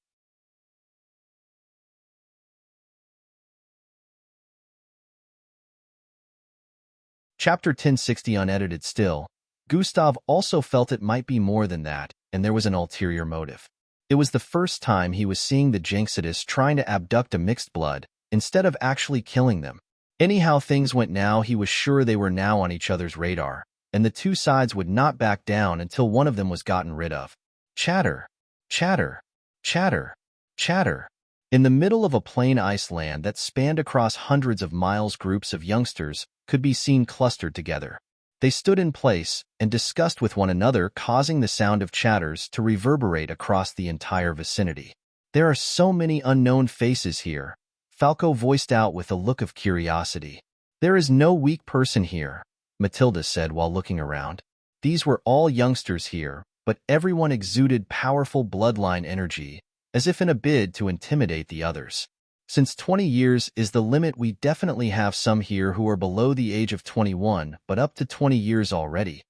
Chapter 1060 unedited still. Gustav also felt it might be more than that, and there was an ulterior motive. It was the first time he was seeing the Jinxitus trying to abduct a mixed blood, instead of actually killing them. Anyhow things went now, he was sure they were now on each other's radar, and the two sides would not back down until one of them was gotten rid of. Chatter, chatter, chatter, chatter. In the middle of a plain ice land that spanned across hundreds of miles, groups of youngsters could be seen clustered together. They stood in place and discussed with one another, causing the sound of chatters to reverberate across the entire vicinity. There are so many unknown faces here, Falco voiced out with a look of curiosity. There is no weak person here, Matilda said while looking around. These were all youngsters here, but everyone exuded powerful bloodline energy, as if in a bid to intimidate the others. Since 20 years is the limit, we definitely have some here who are below the age of 21, but up to 20 years already.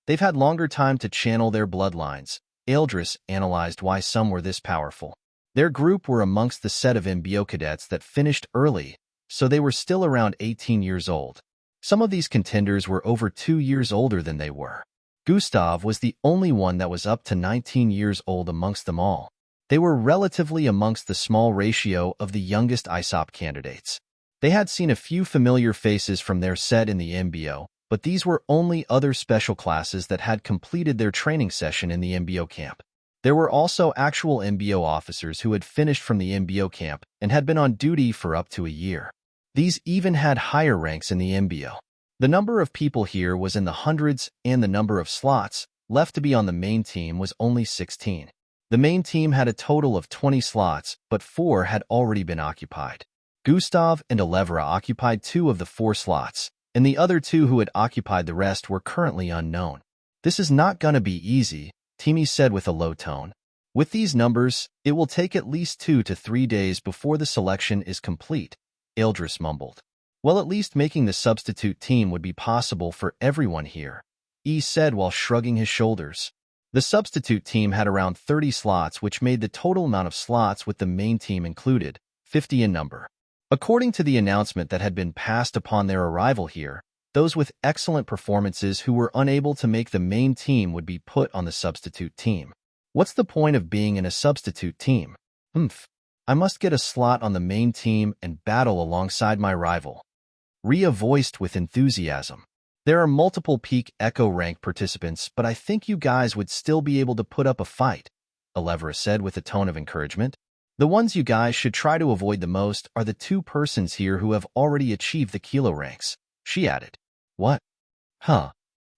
They've had longer time to channel their bloodlines. Eldris analyzed why some were this powerful. Their group were amongst the set of MBO cadets that finished early, so they were still around 18 years old. Some of these contenders were over 2 years older than they were. Gustav was the only one that was up to 19 years old amongst them all. They were relatively amongst the small ratio of the youngest ISOP candidates. They had seen a few familiar faces from their set in the MBO, but these were only other special classes that had completed their training session in the MBO camp. There were also actual MBO officers who had finished from the MBO camp and had been on duty for up to a year. These even had higher ranks in the MBO. The number of people here was in the hundreds, and the number of slots left to be on the main team was only 16. The main team had a total of 20 slots, but 4 had already been occupied. Gustav and Elevra occupied 2 of the 4 slots, and the other 2 who had occupied the rest were currently unknown. "This is not gonna be easy," Timmy said with a low tone. "With these numbers, it will take at least 2 to 3 days before the selection is complete," Eldris mumbled. "Well, at least making the substitute team would be possible for everyone here," E said while shrugging his shoulders. The substitute team had around 30 slots, which made the total amount of slots with the main team included 50 in number. According to the announcement that had been passed upon their arrival here, those with excellent performances who were unable to make the main team would be put on the substitute team. "What's the point of being in a substitute team? I must get a slot on the main team and battle alongside my rival," Ria voiced with enthusiasm. "There are multiple peak Echo rank participants, but I think you guys would still be able to put up a fight," Elevra said with a tone of encouragement. "The ones you guys should try to avoid the most are the 2 persons here who have already achieved the kilo ranks," she added. "What? Huh?"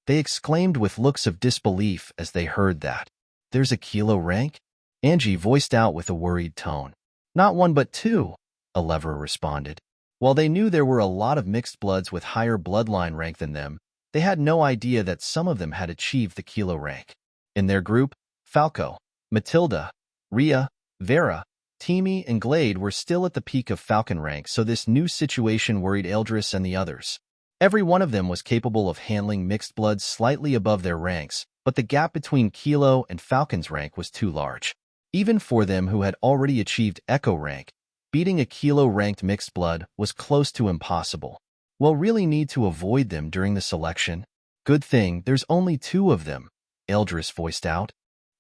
they exclaimed with looks of disbelief as they heard that. "There's a kilo rank?" Angie voiced out with a worried tone. "Not 1 but 2, Elevra responded. While they knew there were a lot of mixed bloods with higher bloodline rank than them, they had no idea that some of them had achieved the kilo rank. In their group, Falco, Matilda, Ria, Vera, Timmy, and Glade were still at the peak of Falcon rank, so this new situation worried Eldris and the others. Every one of them was capable of handling mixed bloods slightly above their ranks, but the gap between Kilo and Falcon's rank was too large. Even for them who had already achieved Echo rank, beating a Kilo-ranked mixed blood was close to impossible. We'll really need to avoid them during the selection. "Good thing there's only 2 of them," Eldris voiced out.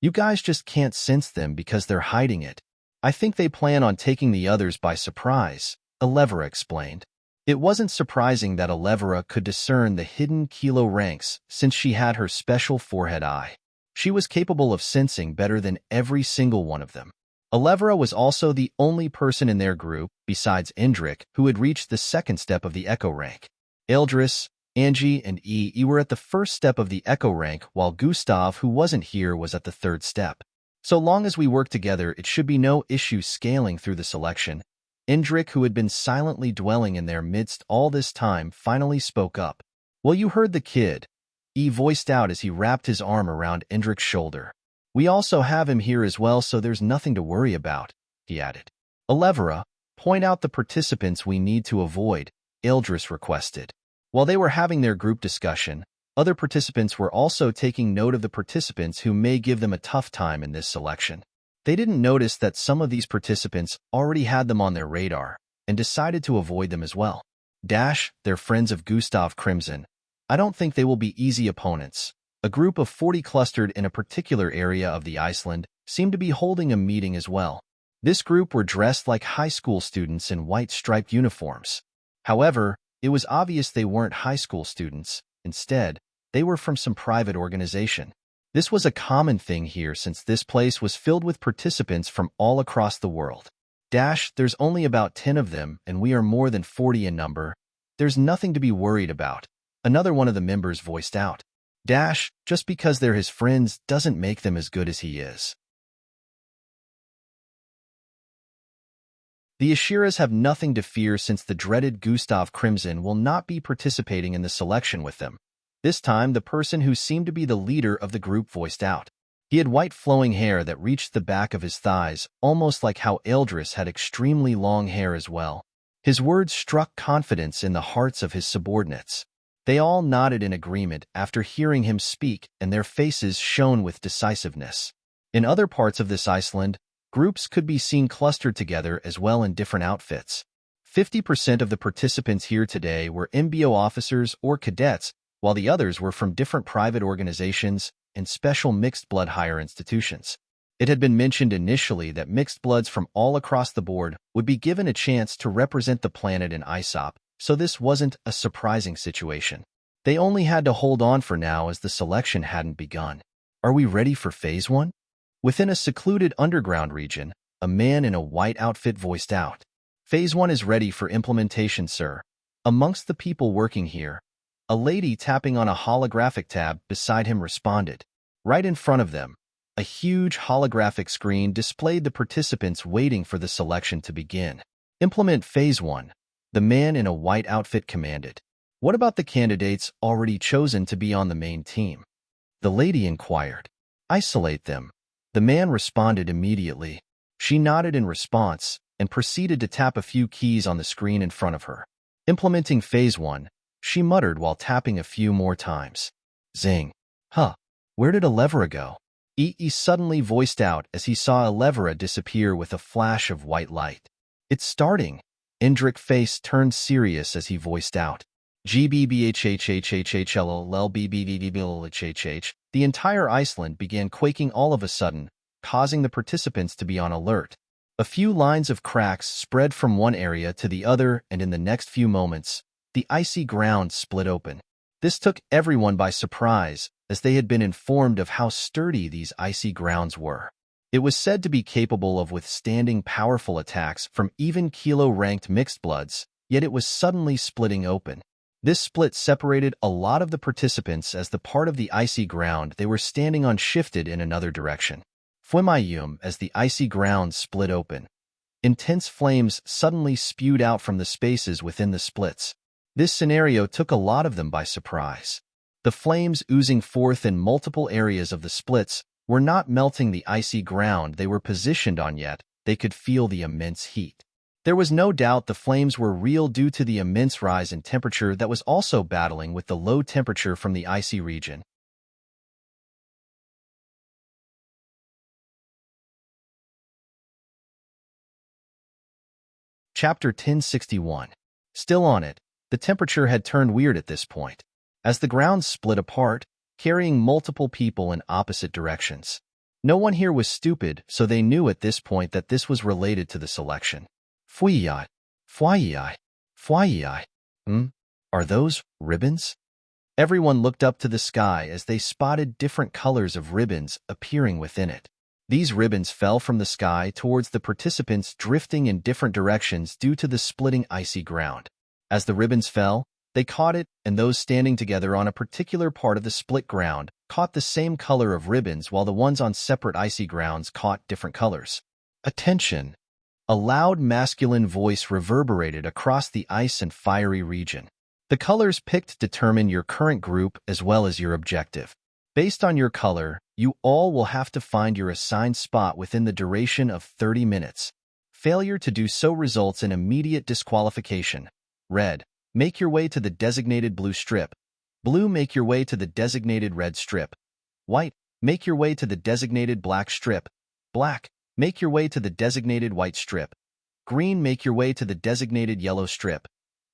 "You guys just can't sense them because they're hiding it. I think they plan on taking the others by surprise," Elevra explained. It wasn't surprising that Elevra could discern the hidden Kilo ranks since she had her special forehead eye. She was capable of sensing better than every single one of them. Elevra was also the only person in their group, besides Indrik, who had reached the 2nd step of the Echo rank. Eldris, Angie, and E were at the 1st step of the Echo rank, while Gustav, who wasn't here, was at the 3rd step. "So long as we work together, it should be no issue scaling through the selection." Indrik, who had been silently dwelling in their midst all this time, finally spoke up. "Well, you heard the kid," E voiced out as he wrapped his arm around Indrik's shoulder. "We also have him here as well, so there's nothing to worry about," he added. "Elevra, point out the participants we need to avoid," Eldris requested. While they were having their group discussion, other participants were also taking note of the participants who may give them a tough time in this selection. They didn't notice that some of these participants already had them on their radar and decided to avoid them as well. They're friends of Gustav Crimson. I don't think they will be easy opponents. A group of 40 clustered in a particular area of the Iceland seemed to be holding a meeting as well. This group were dressed like high school students in white striped uniforms. However, it was obvious they weren't high school students. Instead, they were from some private organization. This was a common thing here since this place was filled with participants from all across the world. There's only about 10 of them, and we are more than 40 in number. There's nothing to be worried about," another one of the members voiced out. Just because they're his friends doesn't make them as good as he is. The Ashiras have nothing to fear since the dreaded Gustav Crimson will not be participating in the selection with them. This time, the person who seemed to be the leader of the group voiced out. He had white flowing hair that reached the back of his thighs, almost like how Eldris had extremely long hair as well. His words struck confidence in the hearts of his subordinates. They all nodded in agreement after hearing him speak, and their faces shone with decisiveness. In other parts of this Iceland, groups could be seen clustered together as well in different outfits. 50% of the participants here today were MBO officers or cadets, while the others were from different private organizations and special mixed blood hire institutions. It had been mentioned initially that mixed bloods from all across the board would be given a chance to represent the planet in ISOP, so this wasn't a surprising situation. They only had to hold on for now as the selection hadn't begun. Are we ready for Phase 1? Within a secluded underground region, a man in a white outfit voiced out. Phase 1 is ready for implementation, sir. Amongst the people working here, a lady tapping on a holographic tab beside him responded. Right in front of them, a huge holographic screen displayed the participants waiting for the selection to begin. Implement Phase 1, the man in a white outfit commanded. What about the candidates already chosen to be on the main team? The lady inquired. Isolate them. The man responded immediately. She nodded in response and proceeded to tap a few keys on the screen in front of her. Implementing Phase 1, she muttered while tapping a few more times. Zing. Huh. Where did Elevera go? E suddenly voiced out as he saw Elevera disappear with a flash of white light. It's starting. Indrik's face turned serious as he voiced out. GBBHHHHHLLBBBBBHHH. The entire Iceland began quaking all of a sudden, causing the participants to be on alert. A few lines of cracks spread from one area to the other, and in the next few moments, the icy ground split open. This took everyone by surprise, as they had been informed of how sturdy these icy grounds were. It was said to be capable of withstanding powerful attacks from even kilo-ranked mixed bloods, yet it was suddenly splitting open. This split separated a lot of the participants as the part of the icy ground they were standing on shifted in another direction. Fwimayum as the icy ground split open. Intense flames suddenly spewed out from the spaces within the splits. This scenario took a lot of them by surprise. The flames oozing forth in multiple areas of the splits were not melting the icy ground they were positioned on yet. They could feel the immense heat. There was no doubt the flames were real due to the immense rise in temperature that was also battling with the low temperature from the icy region. Chapter 1061. Still on it, the temperature had turned weird at this point, as the ground split apart, carrying multiple people in opposite directions. No one here was stupid, so they knew at this point that this was related to the selection. Fuyai, fuyai, fuyai. Are those ribbons? Everyone looked up to the sky as they spotted different colors of ribbons appearing within it. These ribbons fell from the sky towards the participants, drifting in different directions due to the splitting icy ground. As the ribbons fell, they caught it, and those standing together on a particular part of the split ground caught the same color of ribbons, while the ones on separate icy grounds caught different colors. Attention! A loud masculine voice reverberated across the ice and fiery region. The colors picked determine your current group as well as your objective. Based on your color, you all will have to find your assigned spot within the duration of 30 minutes. Failure to do so results in immediate disqualification. Red, make your way to the designated blue strip. Blue, make your way to the designated red strip. White, make your way to the designated black strip. Black, make your way to the designated white strip. Green, make your way to the designated yellow strip.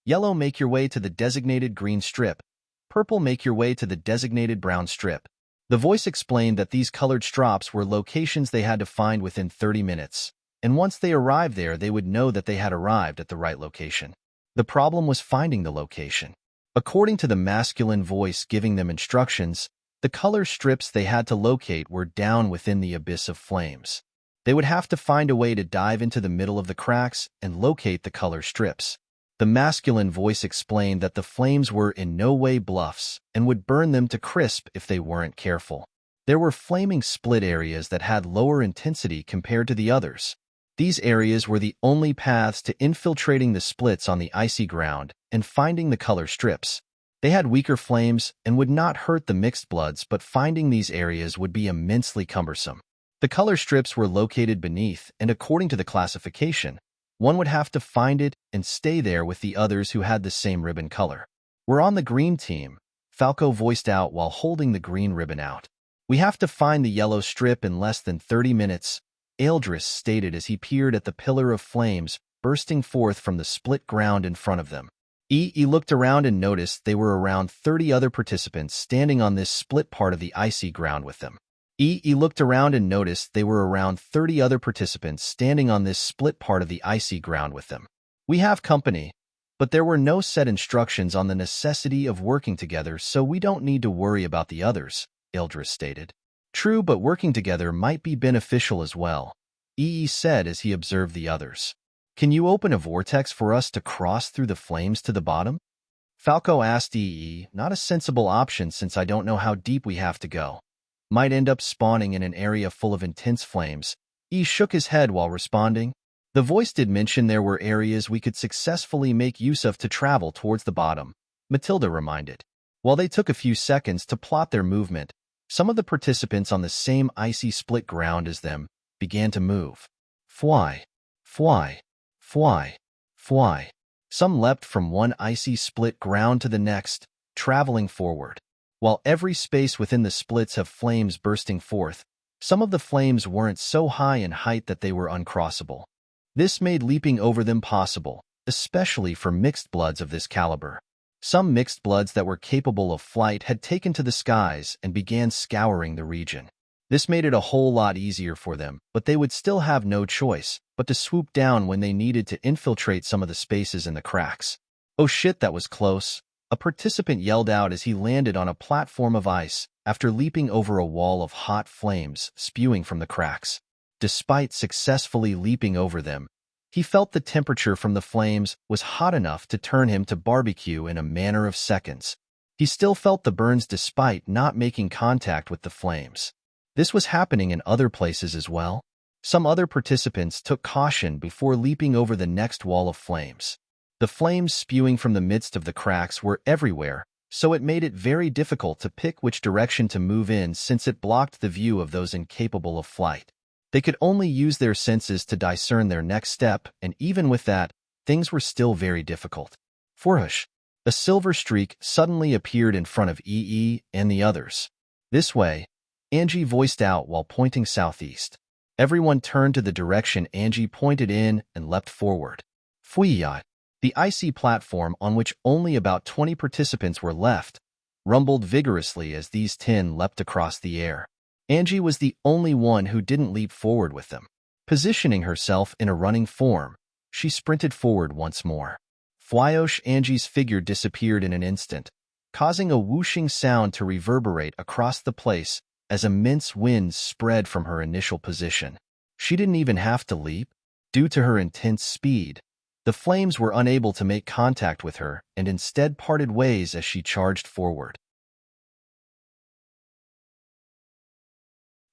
Yellow, make your way to the designated green strip. Purple, make your way to the designated brown strip. The voice explained that these colored strops were locations they had to find within 30 minutes, and once they arrived there, they would know that they had arrived at the right location. The problem was finding the location. According to the masculine voice giving them instructions, the color strips they had to locate were down within the abyss of flames. They would have to find a way to dive into the middle of the cracks and locate the color strips. The masculine voice explained that the flames were in no way bluffs and would burn them to crisp if they weren't careful. There were flaming split areas that had lower intensity compared to the others. These areas were the only paths to infiltrating the splits on the icy ground and finding the color strips. They had weaker flames and would not hurt the mixed bloods, but finding these areas would be immensely cumbersome. The color strips were located beneath, and according to the classification, one would have to find it and stay there with the others who had the same ribbon color. We're on the green team, Falco voiced out while holding the green ribbon out. We have to find the yellow strip in less than 30 minutes, Eldris stated as he peered at the pillar of flames bursting forth from the split ground in front of them. He looked around and noticed they were around 30 other participants standing on this split part of the icy ground with them. He looked around and noticed they were around 30 other participants standing on this split part of the icy ground with them. We have company, but there were no set instructions on the necessity of working together, so we don't need to worry about the others, Ildris stated. True, but working together might be beneficial as well, said as he observed the others. Can you open a vortex for us to cross through the flames to the bottom? Falco asked not a sensible option since I don't know how deep we have to go. Might end up spawning in an area full of intense flames. Shook his head while responding. The voice did mention there were areas we could successfully make use of to travel towards the bottom, Matilda reminded. While they took a few seconds to plot their movement, some of the participants on the same icy split ground as them began to move. Fly, fly, fly, fly. Some leapt from one icy split ground to the next, traveling forward. While every space within the splits have flames bursting forth, some of the flames weren't so high in height that they were uncrossable. This made leaping over them possible, especially for mixed bloods of this caliber. Some mixed bloods that were capable of flight had taken to the skies and began scouring the region. This made it a whole lot easier for them, but they would still have no choice but to swoop down when they needed to infiltrate some of the spaces in the cracks. Oh shit, that was close, a participant yelled out as he landed on a platform of ice after leaping over a wall of hot flames spewing from the cracks. Despite successfully leaping over them, he felt the temperature from the flames was hot enough to turn him to barbecue in a matter of seconds. He still felt the burns despite not making contact with the flames. This was happening in other places as well. Some other participants took caution before leaping over the next wall of flames. The flames spewing from the midst of the cracks were everywhere, so it made it very difficult to pick which direction to move in since it blocked the view of those incapable of flight. They could only use their senses to discern their next step, and even with that, things were still very difficult. Forhush! A silver streak suddenly appeared in front of and the others. This way, Angie voiced out while pointing southeast. Everyone turned to the direction Angie pointed in and leapt forward. Fuyat! The icy platform on which only about 20 participants were left rumbled vigorously as these 10 leapt across the air. Angie was the only one who didn't leap forward with them. Positioning herself in a running form, she sprinted forward once more. Flyosh Angie's figure disappeared in an instant, causing a whooshing sound to reverberate across the place as immense winds spread from her initial position. She didn't even have to leap. Due to her intense speed, the flames were unable to make contact with her and instead parted ways as she charged forward.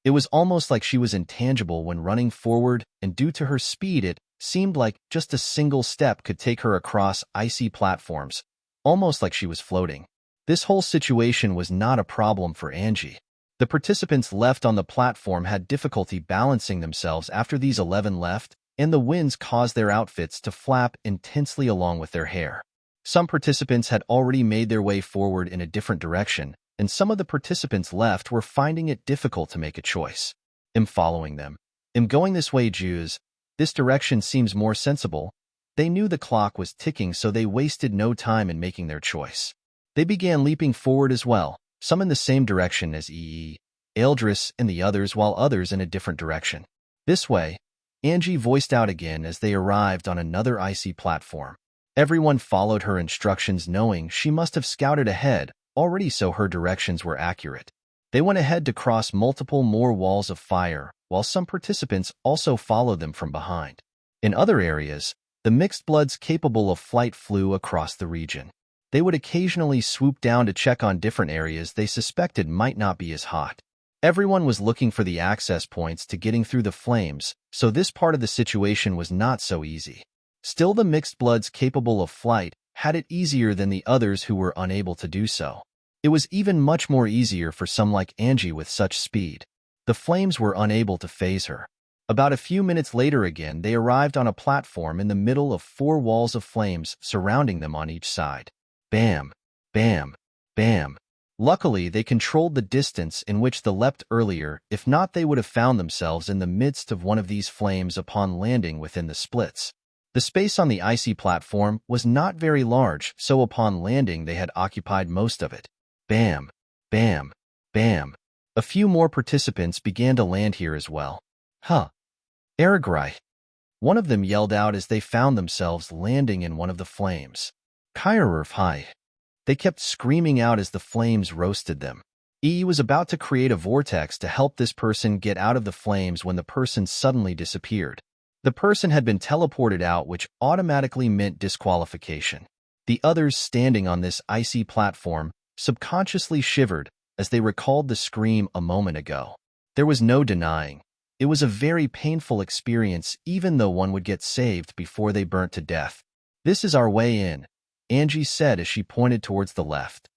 It was almost like she was intangible when running forward, and due to her speed it seemed like just a single step could take her across icy platforms, almost like she was floating. This whole situation was not a problem for Angie. The participants left on the platform had difficulty balancing themselves after these 11 left, and the winds caused their outfits to flap intensely along with their hair. Some participants had already made their way forward in a different direction, and some of the participants left were finding it difficult to make a choice. I'm following them. I'm going this way, Jews. This direction seems more sensible. They knew the clock was ticking, so they wasted no time in making their choice. They began leaping forward as well, some in the same direction as Ildris and the others, while others in a different direction. This way, Angie voiced out again as they arrived on another icy platform. Everyone followed her instructions, knowing she must have scouted ahead already, so her directions were accurate. They went ahead to cross multiple more walls of fire, while some participants also followed them from behind. In other areas, the mixed bloods capable of flight flew across the region. They would occasionally swoop down to check on different areas they suspected might not be as hot. Everyone was looking for the access points to getting through the flames, so this part of the situation was not so easy. Still, the mixed bloods capable of flight had it easier than the others who were unable to do so. It was even much more easier for some like Angie with such speed. The flames were unable to faze her. About a few minutes later again, they arrived on a platform in the middle of 4 walls of flames surrounding them on each side. Bam, bam, bam. Luckily, they controlled the distance in which they leapt earlier. If not, they would have found themselves in the midst of one of these flames upon landing within the splits. The space on the icy platform was not very large, so upon landing they had occupied most of it. Bam, bam, bam. A few more participants began to land here as well. Huh. Aragrai. One of them yelled out as they found themselves landing in one of the flames. Kyrurf hi. They kept screaming out as the flames roasted them. E was about to create a vortex to help this person get out of the flames when the person suddenly disappeared. The person had been teleported out, which automatically meant disqualification. The others standing on this icy platform subconsciously shivered as they recalled the scream a moment ago. There was no denying. It was a very painful experience, even though one would get saved before they burnt to death. This is our way in, Angie said as she pointed towards the left.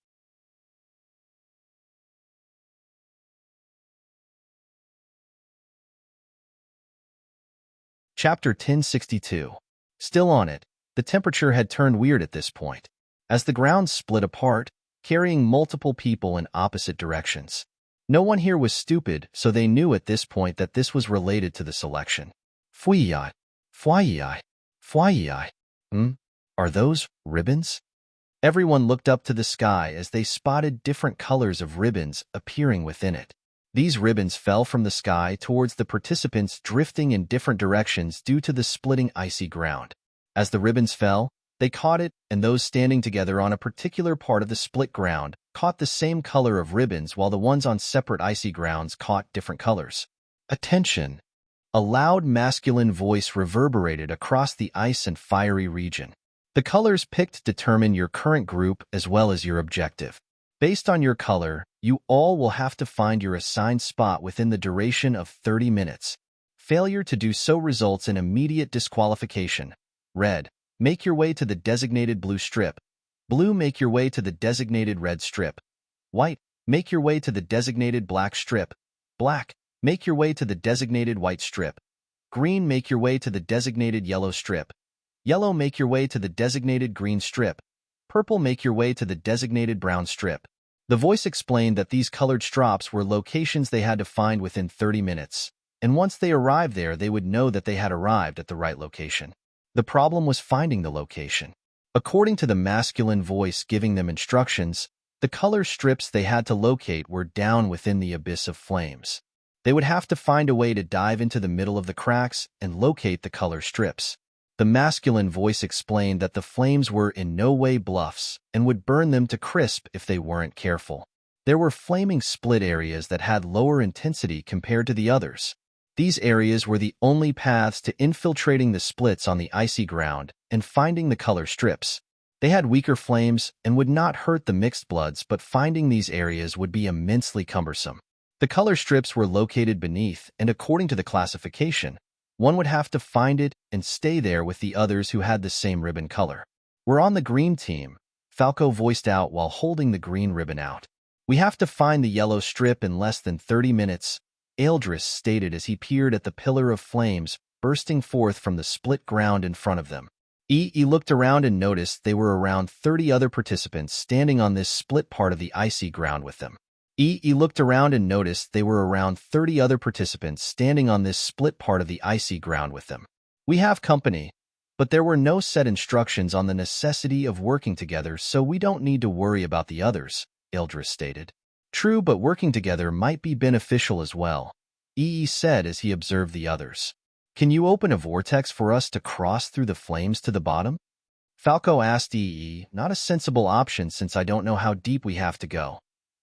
Chapter 1062. Still on it, the temperature had turned weird at this point, as the ground split apart, carrying multiple people in opposite directions. No one here was stupid, so they knew at this point that this was related to the selection. Fuyai, fuyai, fuyai. Are those ribbons? Everyone looked up to the sky as they spotted different colors of ribbons appearing within it. These ribbons fell from the sky towards the participants, drifting in different directions due to the splitting icy ground. As the ribbons fell, they caught it, and those standing together on a particular part of the split ground caught the same color of ribbons, while the ones on separate icy grounds caught different colors. Attention! A loud masculine voice reverberated across the ice and fiery region. The colors picked determine your current group as well as your objective. Based on your color, you all will have to find your assigned spot within the duration of 30 minutes. Failure to do so results in immediate disqualification. Red, make your way to the designated blue strip. Blue, make your way to the designated red strip. White, make your way to the designated black strip. Black, make your way to the designated white strip. Green, make your way to the designated yellow strip. Yellow, make your way to the designated green strip. Purple, make your way to the designated brown strip. The voice explained that these colored strops were locations they had to find within 30 minutes, and once they arrived there, they would know that they had arrived at the right location. The problem was finding the location. According to the masculine voice giving them instructions, the color strips they had to locate were down within the abyss of flames. They would have to find a way to dive into the middle of the cracks and locate the color strips. The masculine voice explained that the flames were in no way bluffs and would burn them to crisp if they weren't careful. There were flaming split areas that had lower intensity compared to the others. These areas were the only paths to infiltrating the splits on the icy ground and finding the color strips. They had weaker flames and would not hurt the mixed bloods, but finding these areas would be immensely cumbersome. The color strips were located beneath, and according to the classification, one would have to find it and stay there with the others who had the same ribbon color. We're on the green team, Falco voiced out while holding the green ribbon out. We have to find the yellow strip in less than 30 minutes, Eldris stated as he peered at the pillar of flames bursting forth from the split ground in front of them. He looked around and noticed they were around 30 other participants standing on this split part of the icy ground with them. He looked around and noticed they were around 30 other participants standing on this split part of the icy ground with them. We have company, but there were no set instructions on the necessity of working together, so we don't need to worry about the others, Eldris stated. True, but working together might be beneficial as well, E said as he observed the others. Can you open a vortex for us to cross through the flames to the bottom? Falco asked not a sensible option since I don't know how deep we have to go.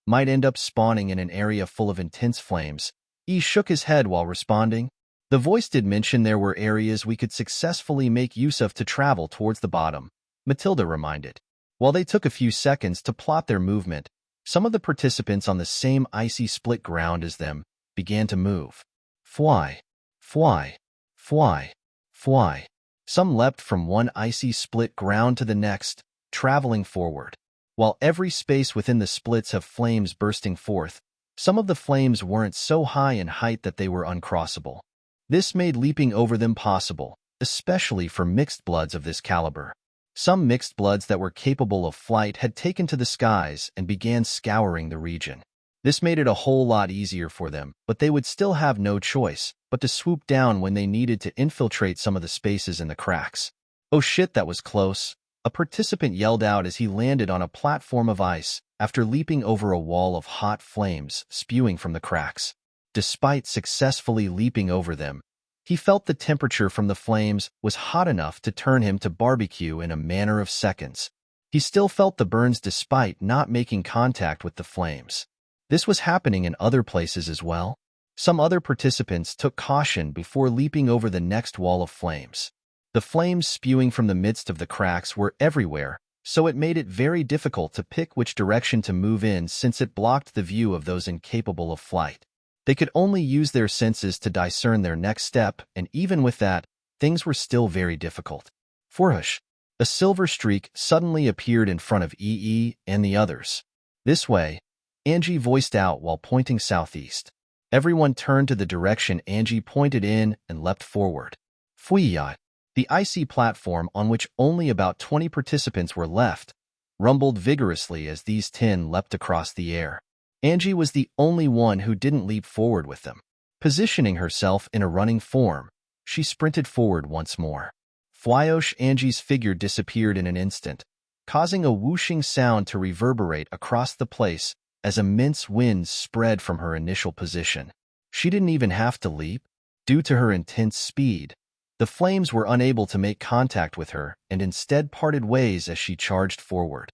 Might end up spawning in an area full of intense flames. Shook his head while responding. The voice did mention there were areas we could successfully make use of to travel towards the bottom, Matilda reminded. While they took a few seconds to plot their movement, some of the participants on the same icy split ground as them began to move. Fly, fly, fly, fly. Some leapt from one icy split ground to the next, traveling forward. While every space within the splits have flames bursting forth, some of the flames weren't so high in height that they were uncrossable. This made leaping over them possible, especially for mixed bloods of this caliber. Some mixed bloods that were capable of flight had taken to the skies and began scouring the region. This made it a whole lot easier for them, but they would still have no choice but to swoop down when they needed to infiltrate some of the spaces in the cracks. Oh shit, that was close. A participant yelled out as he landed on a platform of ice after leaping over a wall of hot flames spewing from the cracks. Despite successfully leaping over them, he felt the temperature from the flames was hot enough to turn him to barbecue in a matter of seconds. He still felt the burns despite not making contact with the flames. This was happening in other places as well. Some other participants took caution before leaping over the next wall of flames. The flames spewing from the midst of the cracks were everywhere, so it made it very difficult to pick which direction to move in since it blocked the view of those incapable of flight. They could only use their senses to discern their next step, and even with that, things were still very difficult. Forhush! A silver streak suddenly appeared in front of EE and the others. This way, Angie voiced out while pointing southeast. Everyone turned to the direction Angie pointed in and leapt forward. Fuyat! The icy platform on which only about 20 participants were left rumbled vigorously as these 10 leapt across the air. Angie was the only one who didn't leap forward with them. Positioning herself in a running form, she sprinted forward once more. Flyosh Angie's figure disappeared in an instant, causing a whooshing sound to reverberate across the place as immense winds spread from her initial position. She didn't even have to leap. Due to her intense speed, the flames were unable to make contact with her and instead parted ways as she charged forward.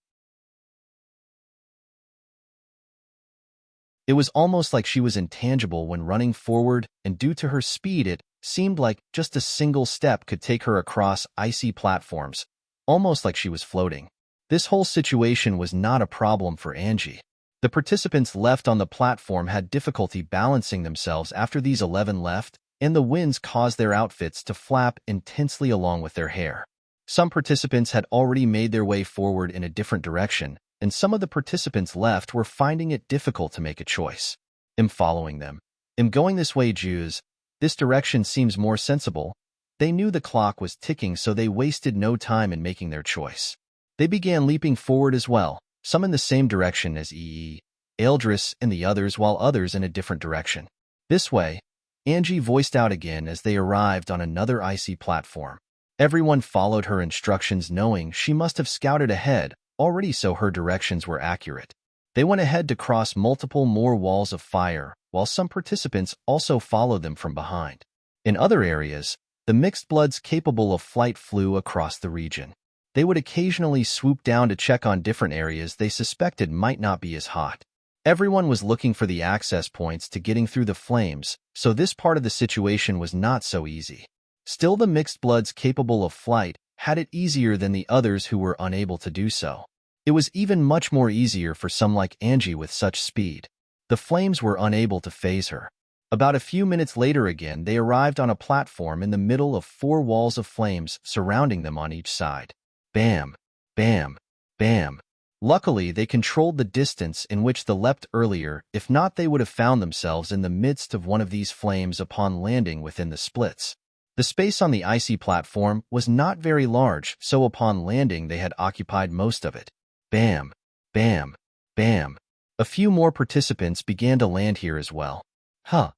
It was almost like she was intangible when running forward, and due to her speed it seemed like just a single step could take her across icy platforms, almost like she was floating. This whole situation was not a problem for Angie. The participants left on the platform had difficulty balancing themselves after these 11 left, and the winds caused their outfits to flap intensely along with their hair. Some participants had already made their way forward in a different direction, and some of the participants left were finding it difficult to make a choice. I'm following them. I'm going this way, Jews. This direction seems more sensible. They knew the clock was ticking, so they wasted no time in making their choice. They began leaping forward as well, some in the same direction as EE, Eldris, and the others, while others in a different direction. This way, Angie voiced out again as they arrived on another icy platform. Everyone followed her instructions, knowing she must have scouted ahead already, so her directions were accurate. They went ahead to cross multiple more walls of fire, while some participants also followed them from behind. In other areas, the mixed bloods capable of flight flew across the region. They would occasionally swoop down to check on different areas they suspected might not be as hot. Everyone was looking for the access points to getting through the flames, so this part of the situation was not so easy. Still, the mixed bloods capable of flight had it easier than the others who were unable to do so. It was even much more easier for some like Angie with such speed. The flames were unable to faze her. About a few minutes later again, they arrived on a platform in the middle of 4 walls of flames surrounding them on each side. Bam! Bam! Bam! Luckily, they controlled the distance in which they leapt earlier. If not, they would have found themselves in the midst of one of these flames upon landing within the splits. The space on the icy platform was not very large, so upon landing they had occupied most of it. Bam! Bam! Bam! A few more participants began to land here as well. Huh!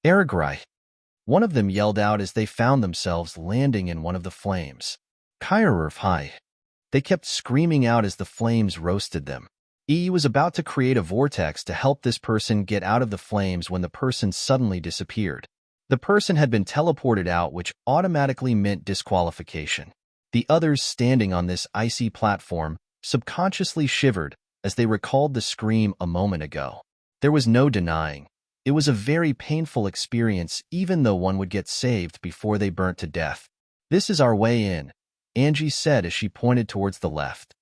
Aragrai! One of them yelled out as they found themselves landing in one of the flames. Kyrurf hi! They kept screaming out as the flames roasted them. E was about to create a vortex to help this person get out of the flames when the person suddenly disappeared. The person had been teleported out, which automatically meant disqualification. The others standing on this icy platform subconsciously shivered as they recalled the scream a moment ago. There was no denying. It was a very painful experience, even though one would get saved before they burnt to death. This is our way in, Angie said as she pointed towards the left.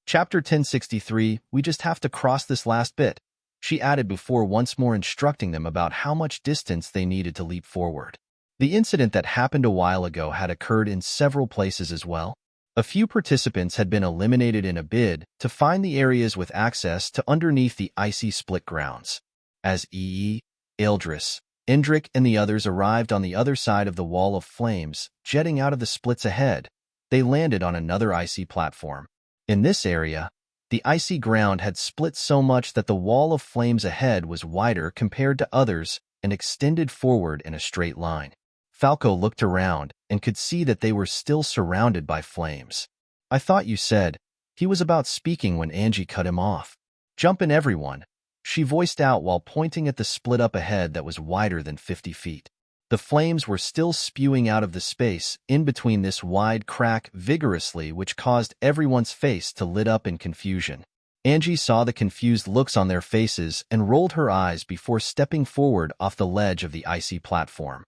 Chapter 1063, we just have to cross this last bit, she added before once more instructing them about how much distance they needed to leap forward. The incident that happened a while ago had occurred in several places as well. A few participants had been eliminated in a bid to find the areas with access to underneath the icy split grounds. As EE, Eldris, Indrik, and the others arrived on the other side of the wall of flames, jetting out of the splits ahead, they landed on another icy platform. In this area, The icy ground had split so much that the wall of flames ahead was wider compared to others and extended forward in a straight line. Falco looked around and could see that they were still surrounded by flames. "I thought you said," he was about speaking when Angie cut him off. "Jump in, everyone," she voiced out while pointing at the split up ahead that was wider than 50 feet. The flames were still spewing out of the space in between this wide crack vigorously, which caused everyone's face to lit up in confusion. Angie saw the confused looks on their faces and rolled her eyes before stepping forward off the ledge of the icy platform.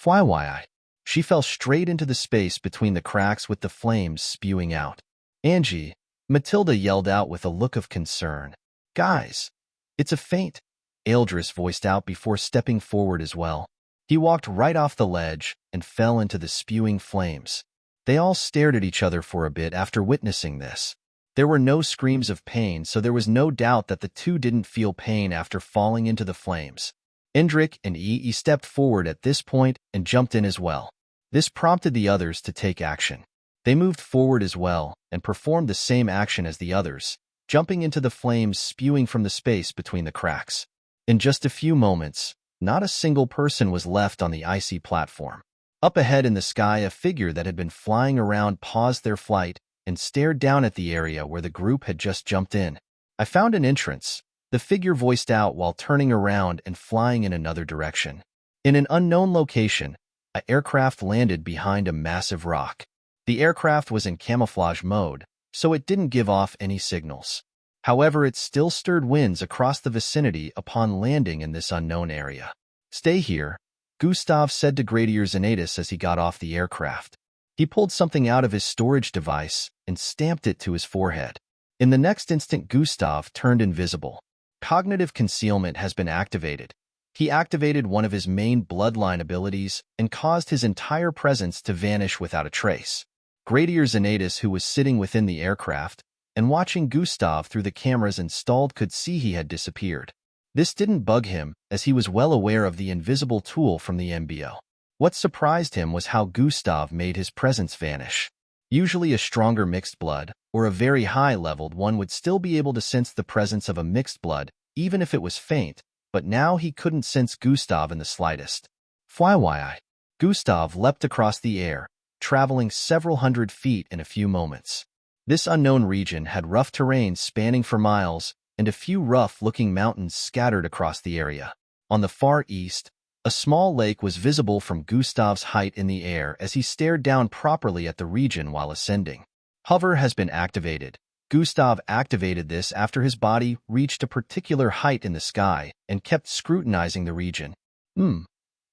Why? She fell straight into the space between the cracks with the flames spewing out. "Angie," Matilda yelled out with a look of concern. "Guys, it's a feint," Eldris voiced out before stepping forward as well. He walked right off the ledge and fell into the spewing flames. They all stared at each other for a bit after witnessing this. There were no screams of pain, so there was no doubt that the two didn't feel pain after falling into the flames. Indrik and Ee stepped forward at this point and jumped in as well. This prompted the others to take action. They moved forward as well and performed the same action as the others, jumping into the flames spewing from the space between the cracks. In just a few moments, not a single person was left on the icy platform. Up ahead in the sky, a figure that had been flying around paused their flight and stared down at the area where the group had just jumped in. "I found an entrance," the figure voiced out while turning around and flying in another direction. In an unknown location, an aircraft landed behind a massive rock. The aircraft was in camouflage mode, so it didn't give off any signals. However, it still stirred winds across the vicinity upon landing in this unknown area. "Stay here," Gustav said to Gradier Xanatus as he got off the aircraft. He pulled something out of his storage device and stamped it to his forehead. In the next instant, Gustav turned invisible. Cognitive concealment has been activated. He activated one of his main bloodline abilities and caused his entire presence to vanish without a trace. Gradier Xanatus, who was sitting within the aircraft and watching Gustav through the cameras installed, could see he had disappeared. This didn't bug him, as he was well aware of the invisible tool from the MBO. What surprised him was how Gustav made his presence vanish. Usually a stronger mixed blood, or a very high-leveled one, would still be able to sense the presence of a mixed blood, even if it was faint, but now he couldn't sense Gustav in the slightest. Why? Gustav leapt across the air, traveling several hundred feet in a few moments. This unknown region had rough terrain spanning for miles, and a few rough-looking mountains scattered across the area. On the far east, a small lake was visible from Gustav's height in the air as he stared down properly at the region while ascending. Hover has been activated. Gustav activated this after his body reached a particular height in the sky and kept scrutinizing the region.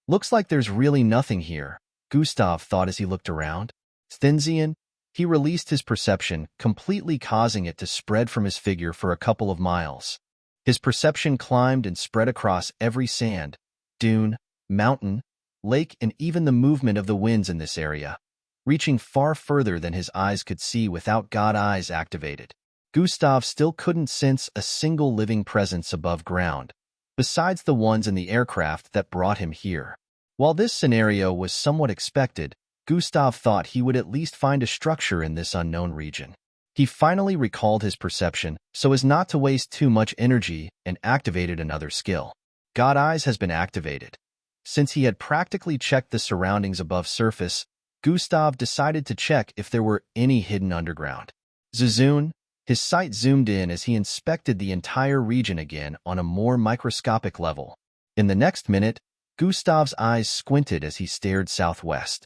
Looks like there's really nothing here, Gustav thought as he looked around. Stenzian, he released his perception, completely causing it to spread from his figure for a couple of miles. His perception climbed and spread across every sand, dune, mountain, lake, and even the movement of the winds in this area, reaching far further than his eyes could see without God eyes activated. Gustav still couldn't sense a single living presence above ground, besides the ones in the aircraft that brought him here. While this scenario was somewhat expected, Gustav thought he would at least find a structure in this unknown region. He finally recalled his perception so as not to waste too much energy and activated another skill. God Eyes has been activated. Since he had practically checked the surroundings above surface, Gustav decided to check if there were any hidden underground. Zazun, his sight zoomed in as he inspected the entire region again on a more microscopic level. In the next minute, Gustav's eyes squinted as he stared southwest.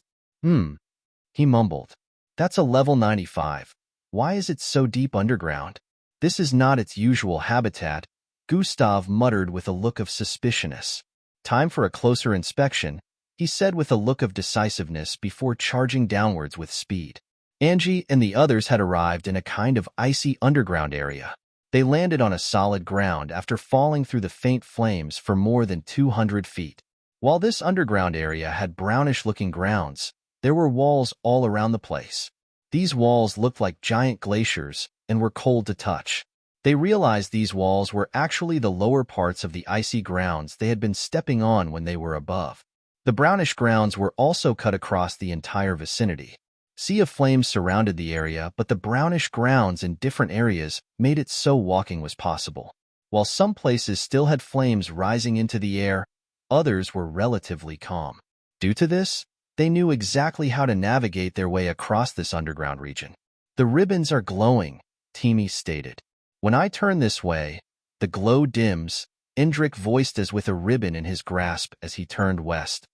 He mumbled. "That's a level 95. Why is it so deep underground? This is not its usual habitat," Gustav muttered with a look of suspiciousness. "Time for a closer inspection," he said with a look of decisiveness before charging downwards with speed. Angie and the others had arrived in a kind of icy underground area. They landed on a solid ground after falling through the faint flames for more than 200 feet. While this underground area had brownish-looking grounds, there were walls all around the place. These walls looked like giant glaciers and were cold to touch. They realized these walls were actually the lower parts of the icy grounds they had been stepping on when they were above. The brownish grounds were also cut across the entire vicinity. Sea of flames surrounded the area, but the brownish grounds in different areas made it so walking was possible. While some places still had flames rising into the air, others were relatively calm. Due to this, they knew exactly how to navigate their way across this underground region. "The ribbons are glowing," Teamy stated. "When I turn this way, the glow dims," Indrik voiced as with a ribbon in his grasp as he turned west.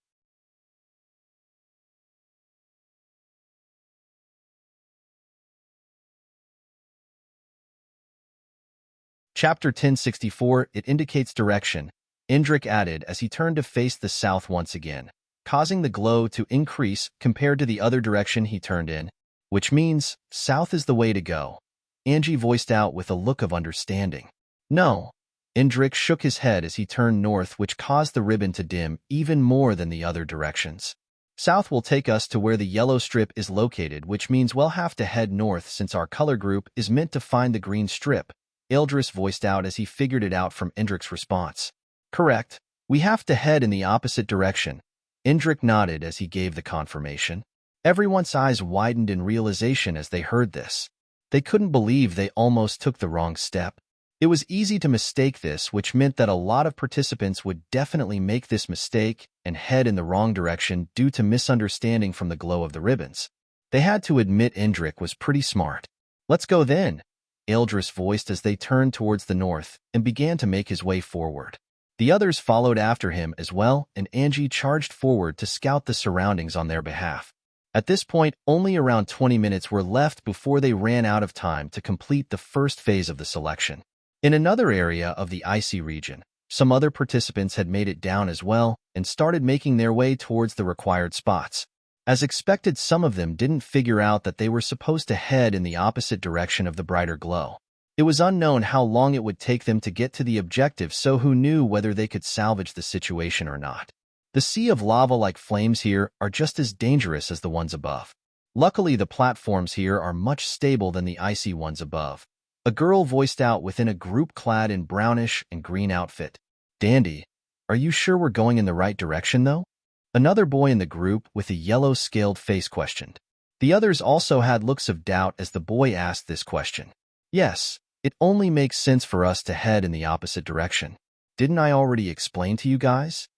Chapter 1064, it indicates direction, Indrik added as he turned to face the south once again, causing the glow to increase compared to the other direction he turned in, which means south is the way to go. Angie voiced out with a look of understanding. "No." Indrik shook his head as he turned north, which caused the ribbon to dim even more than the other directions. "South will take us to where the yellow strip is located, which means we'll have to head north since our color group is meant to find the green strip," Ildris voiced out as he figured it out from Indrik's response. "Correct. We have to head in the opposite direction." Indrik nodded as he gave the confirmation. Everyone's eyes widened in realization as they heard this. They couldn't believe they almost took the wrong step. It was easy to mistake this, which meant that a lot of participants would definitely make this mistake and head in the wrong direction due to misunderstanding from the glow of the ribbons. They had to admit Indrik was pretty smart. "Let's go then," Ildris voiced as they turned towards the north and began to make his way forward. The others followed after him as well, and Angie charged forward to scout the surroundings on their behalf. At this point, only around 20 minutes were left before they ran out of time to complete the first phase of the selection. In another area of the icy region, some other participants had made it down as well and started making their way towards the required spots. As expected, some of them didn't figure out that they were supposed to head in the opposite direction of the brighter glow. It was unknown how long it would take them to get to the objective, so who knew whether they could salvage the situation or not. The sea of lava-like flames here are just as dangerous as the ones above. Luckily, the platforms here are much stable than the icy ones above. A girl voiced out within a group clad in brownish and green outfit. "Dandy, are you sure we're going in the right direction, though?" Another boy in the group with a yellow-scaled face questioned. The others also had looks of doubt as the boy asked this question. "Yes, it only makes sense for us to head in the opposite direction. Didn't I already explain to you guys?"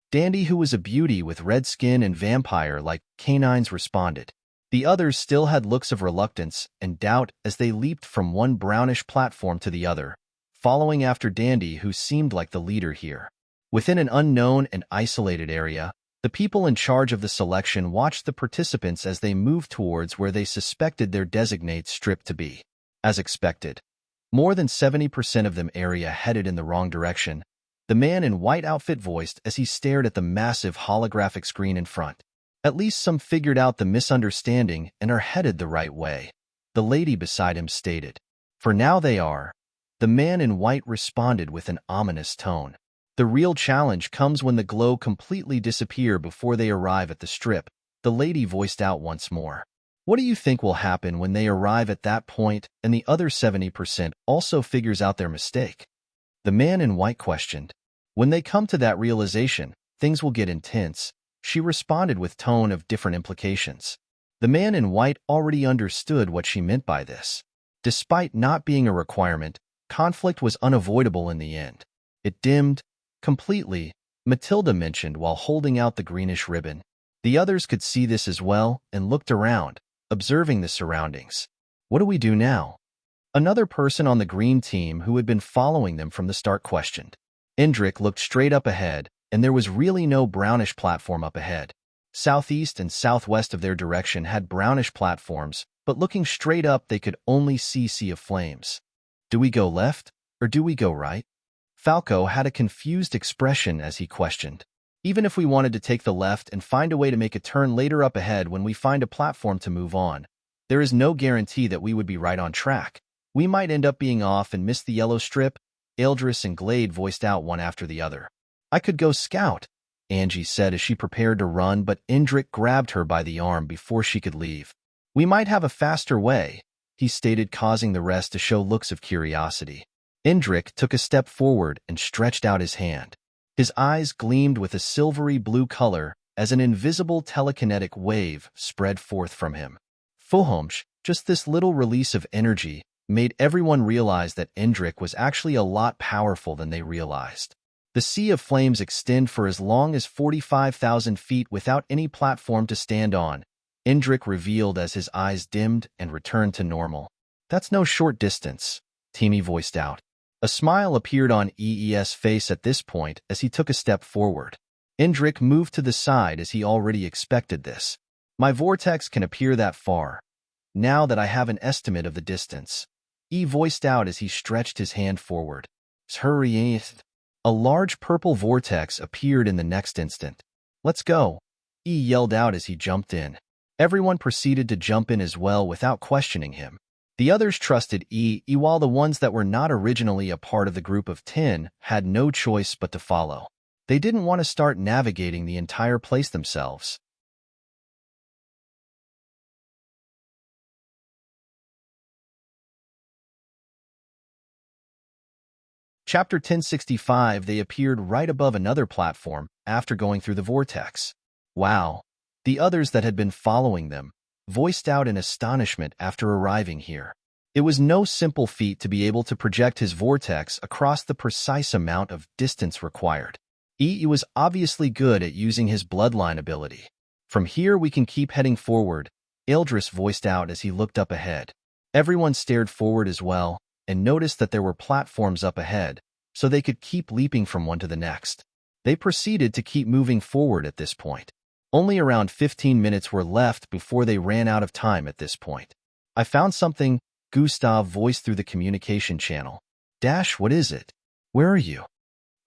Dandy, who was a beauty with red skin and vampire-like canines, responded. The others still had looks of reluctance and doubt as they leaped from one brownish platform to the other, following after Dandy, who seemed like the leader here. Within an unknown and isolated area, the people in charge of the selection watched the participants as they moved towards where they suspected their designated strip to be. As expected, more than 70% of them area headed in the wrong direction, the man in white outfit voiced as he stared at the massive holographic screen in front. "At least some figured out the misunderstanding and are headed the right way," the lady beside him stated. "For now they are," the man in white responded with an ominous tone. "The real challenge comes when the glow completely disappear before they arrive at the strip," the lady voiced out once more. "What do you think will happen when they arrive at that point and the other 70% also figures out their mistake?" the man in white questioned. "When they come to that realization, things will get intense," she responded with tone of different implications. The man in white already understood what she meant by this. Despite not being a requirement, conflict was unavoidable in the end. "It dimmed completely," Matilda mentioned while holding out the greenish ribbon. The others could see this as well and looked around, observing the surroundings. "What do we do now?" another person on the green team who had been following them from the start questioned. Indrik looked straight up ahead, and there was really no brownish platform up ahead. Southeast and southwest of their direction had brownish platforms, but looking straight up they could only see Sea of Flames. "Do we go left, or do we go right?" Falco had a confused expression as he questioned. "Even if we wanted to take the left and find a way to make a turn later up ahead when we find a platform to move on, there is no guarantee that we would be right on track. We might end up being off and miss the yellow strip," Ildris and Glade voiced out one after the other. "I could go scout," Angie said as she prepared to run, but Indrik grabbed her by the arm before she could leave. "We might have a faster way," he stated, causing the rest to show looks of curiosity. Indrik took a step forward and stretched out his hand. His eyes gleamed with a silvery blue color as an invisible telekinetic wave spread forth from him. Fohomsh, just this little release of energy, made everyone realize that Indrik was actually a lot powerful than they realized. The sea of flames extend for as long as 45,000 feet without any platform to stand on, Indrik revealed as his eyes dimmed and returned to normal. That's no short distance, Timi voiced out. A smile appeared on EE's face at this point as he took a step forward. Indrik moved to the side as he already expected this. My vortex can appear that far, now that I have an estimate of the distance. E voiced out as he stretched his hand forward. Hurry! A large purple vortex appeared in the next instant. Let's go, E yelled out as he jumped in. Everyone proceeded to jump in as well without questioning him. The others trusted E, while the ones that were not originally a part of the group of 10 had no choice but to follow. They didn't want to start navigating the entire place themselves. Chapter 1065. They appeared right above another platform after going through the vortex. Wow! The others that had been following them voiced out in astonishment after arriving here. It was no simple feat to be able to project his vortex across the precise amount of distance required. E was obviously good at using his bloodline ability. From here we can keep heading forward, Ildris voiced out as he looked up ahead. Everyone stared forward as well, and noticed that there were platforms up ahead, so they could keep leaping from one to the next. They proceeded to keep moving forward at this point. Only around 15 minutes were left before they ran out of time at this point. I found something, Gustav voiced through the communication channel. Dash, what is it? Where are you?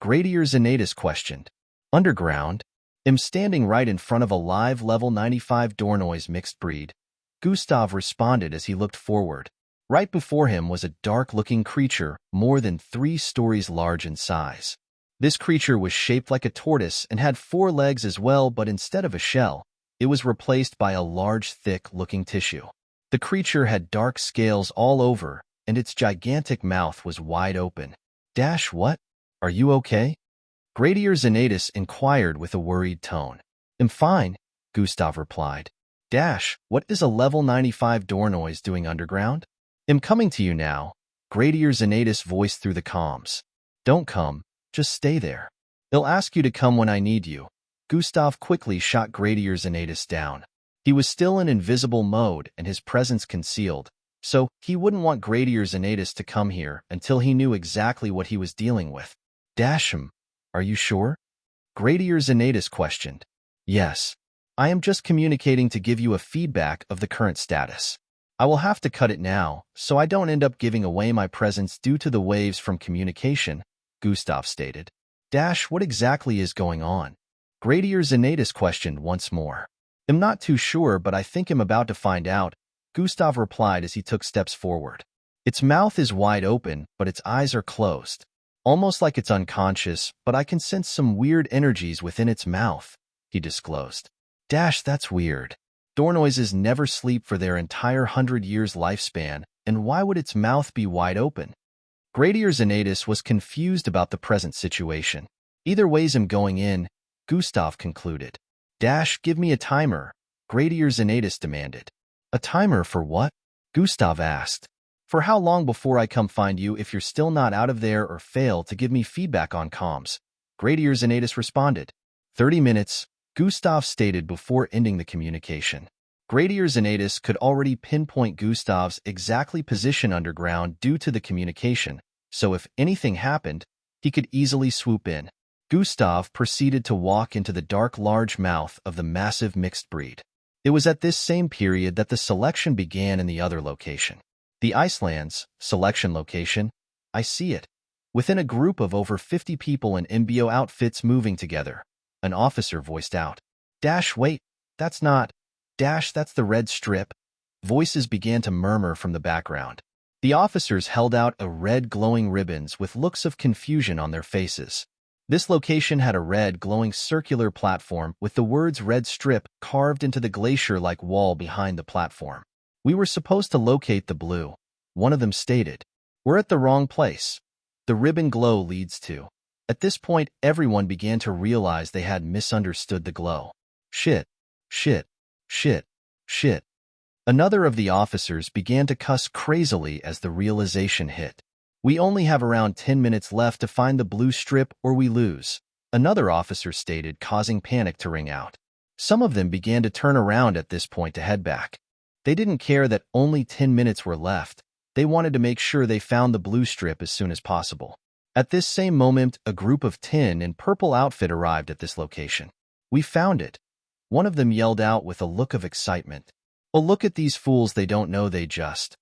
Gradier Zanatus questioned. Underground. I'm standing right in front of a live level 95 Dornoise mixed breed. Gustav responded as he looked forward. Right before him was a dark-looking creature, more than 3 stories large in size. This creature was shaped like a tortoise and had 4 legs as well, but instead of a shell, it was replaced by a large, thick-looking tissue. The creature had dark scales all over, and its gigantic mouth was wide open. Dash, what? Are you okay? Gradier Zanatus inquired with a worried tone. I'm fine, Gustav replied. Dash, what is a level 95 Dornoise doing underground? I'm coming to you now, Gradier Zanatus voiced through the comms. Don't come, just stay there. They'll ask you to come when I need you. Gustav quickly shot Gradier Zanatus down. He was still in invisible mode and his presence concealed, so he wouldn't want Gradier Zanatus to come here until he knew exactly what he was dealing with. Dasham, are you sure? Gradier Zanatus questioned. Yes. I am just communicating to give you a feedback of the current status. I will have to cut it now, so I don't end up giving away my presence due to the waves from communication, Gustav stated. Dash, what exactly is going on? Gradier Zanatus questioned once more. I'm not too sure, but I think I'm about to find out, Gustav replied as he took steps forward. Its mouth is wide open, but its eyes are closed. Almost like it's unconscious, but I can sense some weird energies within its mouth, he disclosed. Dash, that's weird. Dornoises never sleep for their entire 100 years lifespan, and why would its mouth be wide open? Gradier Zanatus was confused about the present situation. Either ways I'm going in, Gustav concluded. Dash, give me a timer, Gradier Zanatus demanded. A timer for what? Gustav asked. For how long before I come find you if you're still not out of there or fail to give me feedback on comms? Gradier Zanatus responded. 30 minutes, Gustav stated before ending the communication. Gradier Zanatus could already pinpoint Gustav's exactly position underground due to the communication, so if anything happened, he could easily swoop in. Gustav proceeded to walk into the dark large mouth of the massive mixed breed. It was at this same period that the selection began in the other location. The Iceland's selection location, I see it. Within a group of over 50 people in MBO outfits moving together, an officer voiced out. Dash, wait, that's not. Dash, that's the red strip. Voices began to murmur from the background. The officers held out a red glowing ribbons with looks of confusion on their faces. This location had a red glowing circular platform with the words red strip carved into the glacier-like wall behind the platform. We were supposed to locate the blue, one of them stated. We're at the wrong place. The ribbon glow leads to. At this point, everyone began to realize they had misunderstood the glow. Shit, shit, shit, shit. Another of the officers began to cuss crazily as the realization hit. "We only have around 10 minutes left to find the blue strip or we lose," another officer stated, causing panic to ring out. Some of them began to turn around at this point to head back. They didn't care that only 10 minutes were left. They wanted to make sure they found the blue strip as soon as possible. At this same moment, a group of 10 in purple outfit arrived at this location. "We found it," one of them yelled out with a look of excitement. "Oh, look at these fools, they don't know they just..."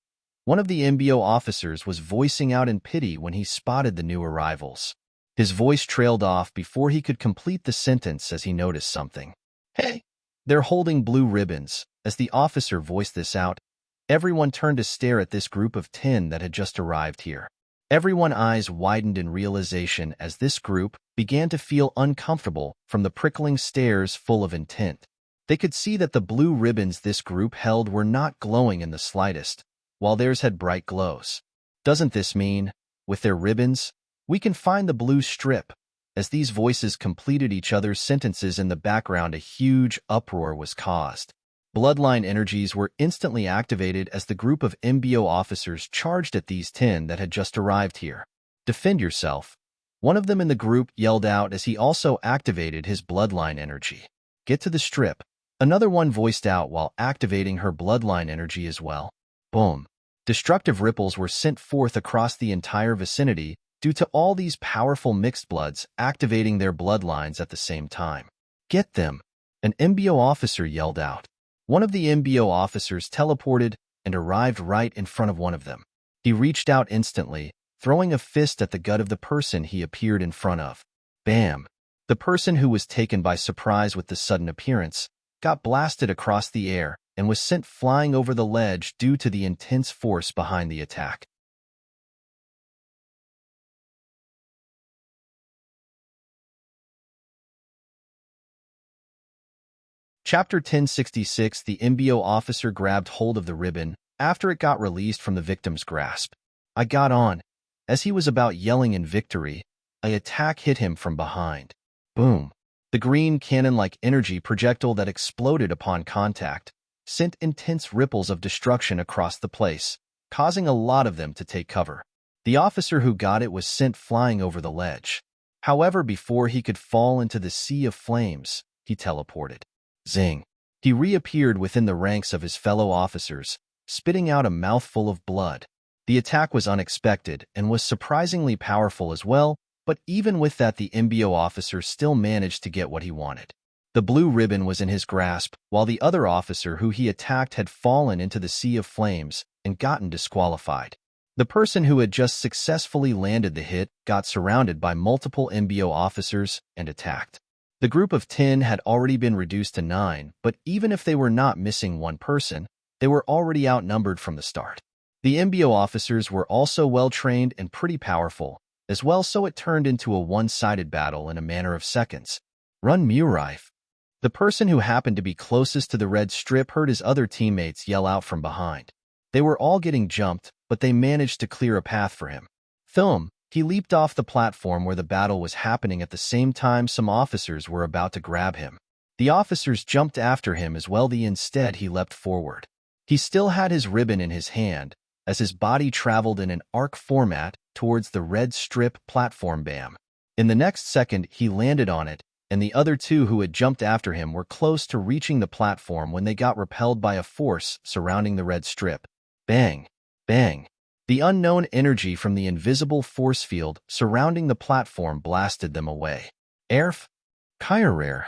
One of the MBO officers was voicing out in pity when he spotted the new arrivals. His voice trailed off before he could complete the sentence as he noticed something. "Hey, they're holding blue ribbons." As the officer voiced this out, everyone turned to stare at this group of 10 that had just arrived here. Everyone's eyes widened in realization as this group began to feel uncomfortable from the prickling stares full of intent. They could see that the blue ribbons this group held were not glowing in the slightest, while theirs had bright glows. "Doesn't this mean, with their ribbons, we can find the blue strip?" As these voices completed each other's sentences in the background, a huge uproar was caused. Bloodline energies were instantly activated as the group of MBO officers charged at these 10 that had just arrived here. "Defend yourself," one of them in the group yelled out as he also activated his bloodline energy. "Get to the strip," another one voiced out while activating her bloodline energy as well. Boom. Destructive ripples were sent forth across the entire vicinity due to all these powerful mixed bloods activating their bloodlines at the same time. "Get them," an MBO officer yelled out. One of the MBO officers teleported and arrived right in front of one of them. He reached out instantly, throwing a fist at the gut of the person he appeared in front of. Bam! The person who was taken by surprise with the sudden appearance got blasted across the air and was sent flying over the ledge due to the intense force behind the attack. Chapter 1066. The MBO officer grabbed hold of the ribbon after it got released from the victim's grasp. "I got on." As he was about yelling in victory, an attack hit him from behind. Boom! The green cannon-like energy projectile that exploded upon contact sent intense ripples of destruction across the place, causing a lot of them to take cover. The officer who got it was sent flying over the ledge. However, before he could fall into the sea of flames, he teleported. Zing! He reappeared within the ranks of his fellow officers, spitting out a mouthful of blood. The attack was unexpected and was surprisingly powerful as well, but even with that, the MBO officer still managed to get what he wanted. The blue ribbon was in his grasp, while the other officer who he attacked had fallen into the sea of flames and gotten disqualified. The person who had just successfully landed the hit got surrounded by multiple MBO officers and attacked. The group of 10 had already been reduced to 9, but even if they were not missing one person, they were already outnumbered from the start. The MBO officers were also well-trained and pretty powerful, as well, so it turned into a one-sided battle in a matter of seconds. "Run, Murife!" The person who happened to be closest to the red strip heard his other teammates yell out from behind. They were all getting jumped, but they managed to clear a path for him. Film. He leaped off the platform where the battle was happening at the same time some officers were about to grab him. The officers jumped after him as well. Instead, he leapt forward. He still had his ribbon in his hand, as his body traveled in an arc format towards the red strip platform. Bam! In the next second, he landed on it, and the other two who had jumped after him were close to reaching the platform when they got repelled by a force surrounding the red strip. Bang! Bang! The unknown energy from the invisible force field surrounding the platform blasted them away. "Erf! Kyrer!"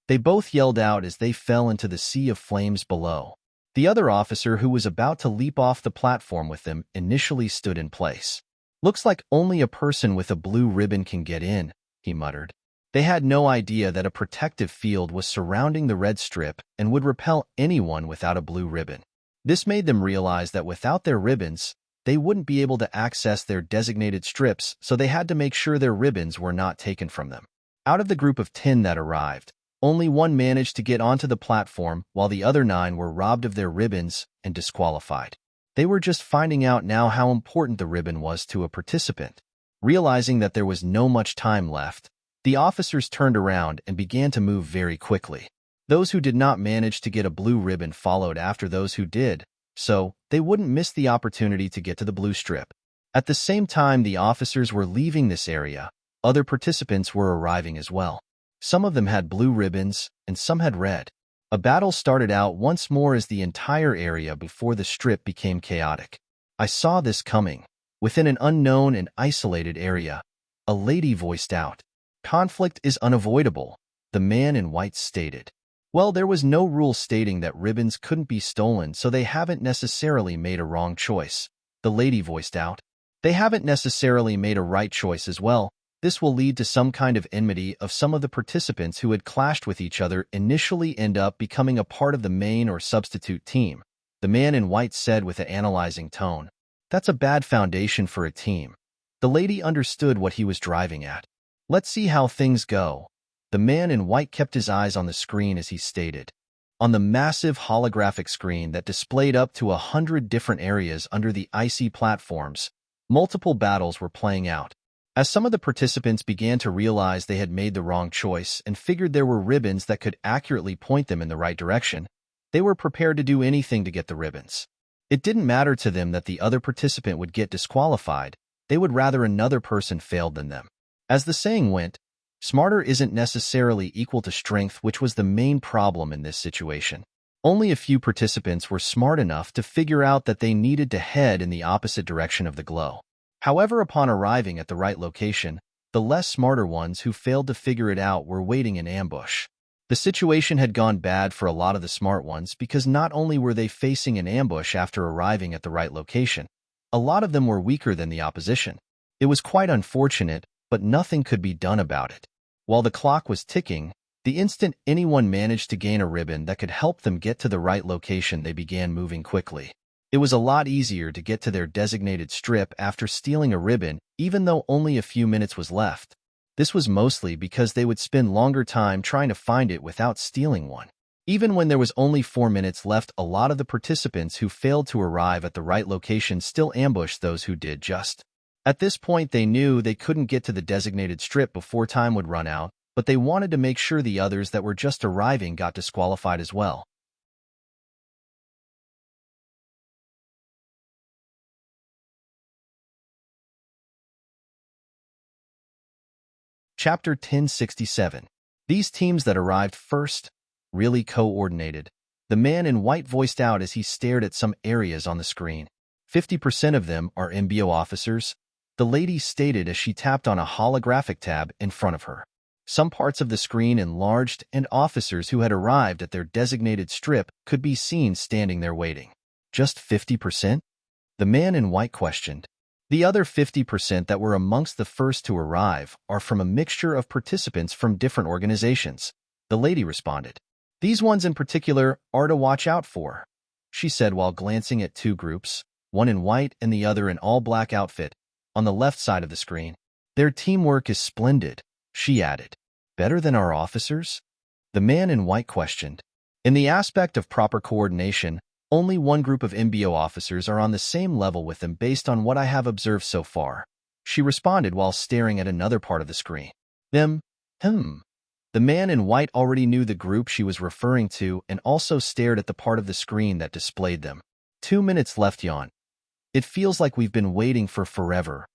They both yelled out as they fell into the sea of flames below. The other officer who was about to leap off the platform with them initially stood in place. "Looks like only a person with a blue ribbon can get in," he muttered. They had no idea that a protective field was surrounding the red strip and would repel anyone without a blue ribbon. This made them realize that without their ribbons, they wouldn't be able to access their designated strips, so they had to make sure their ribbons were not taken from them. Out of the group of 10 that arrived, only one managed to get onto the platform, while the other 9 were robbed of their ribbons and disqualified. They were just finding out now how important the ribbon was to a participant. Realizing that there was no much time left, the officers turned around and began to move very quickly. Those who did not manage to get a blue ribbon followed after those who did, so they wouldn't miss the opportunity to get to the blue strip. At the same time the officers were leaving this area, other participants were arriving as well. Some of them had blue ribbons, and some had red. A battle started out once more as the entire area before the strip became chaotic. I saw this coming. Within an unknown and isolated area, a lady voiced out. Conflict is unavoidable, the man in white stated. Well, there was no rule stating that ribbons couldn't be stolen, so they haven't necessarily made a wrong choice, the lady voiced out. They haven't necessarily made a right choice as well. This will lead to some kind of enmity of some of the participants who had clashed with each other initially end up becoming a part of the main or substitute team, the man in white said with an analyzing tone. That's a bad foundation for a team. The lady understood what he was driving at. Let's see how things go. The man in white kept his eyes on the screen as he stated. On the massive holographic screen that displayed up to 100 different areas under the icy platforms, multiple battles were playing out. As some of the participants began to realize they had made the wrong choice and figured there were ribbons that could accurately point them in the right direction, they were prepared to do anything to get the ribbons. It didn't matter to them that the other participant would get disqualified. They would rather another person failed than them. As the saying went, smarter isn't necessarily equal to strength, which was the main problem in this situation. Only a few participants were smart enough to figure out that they needed to head in the opposite direction of the glow. However, upon arriving at the right location, the less smarter ones who failed to figure it out were waiting in ambush. The situation had gone bad for a lot of the smart ones because not only were they facing an ambush after arriving at the right location, a lot of them were weaker than the opposition. It was quite unfortunate, but nothing could be done about it. While the clock was ticking, the instant anyone managed to gain a ribbon that could help them get to the right location, they began moving quickly. It was a lot easier to get to their designated strip after stealing a ribbon, even though only a few minutes was left. This was mostly because they would spend longer time trying to find it without stealing one. Even when there was only 4 minutes left, a lot of the participants who failed to arrive at the right location still ambushed those who did just. At this point, they knew they couldn't get to the designated strip before time would run out, but they wanted to make sure the others that were just arriving got disqualified as well. Chapter 1067. These teams that arrived first really coordinated. The man in white voiced out as he stared at some areas on the screen. 50% of them are MBO officers, the lady stated as she tapped on a holographic tab in front of her. Some parts of the screen enlarged and officers who had arrived at their designated strip could be seen standing there waiting. Just 50%? The man in white questioned. The other 50% that were amongst the first to arrive are from a mixture of participants from different organizations, the lady responded. These ones in particular are to watch out for, she said while glancing at two groups, one in white and the other in all-black outfit, on the left side of the screen. Their teamwork is splendid, she added. Better than our officers? The man in white questioned. In the aspect of proper coordination, only one group of MBO officers are on the same level with them based on what I have observed so far, she responded while staring at another part of the screen. Them? The man in white already knew the group she was referring to and also stared at the part of the screen that displayed them. 2 minutes left, yawn. It feels like we've been waiting for forever,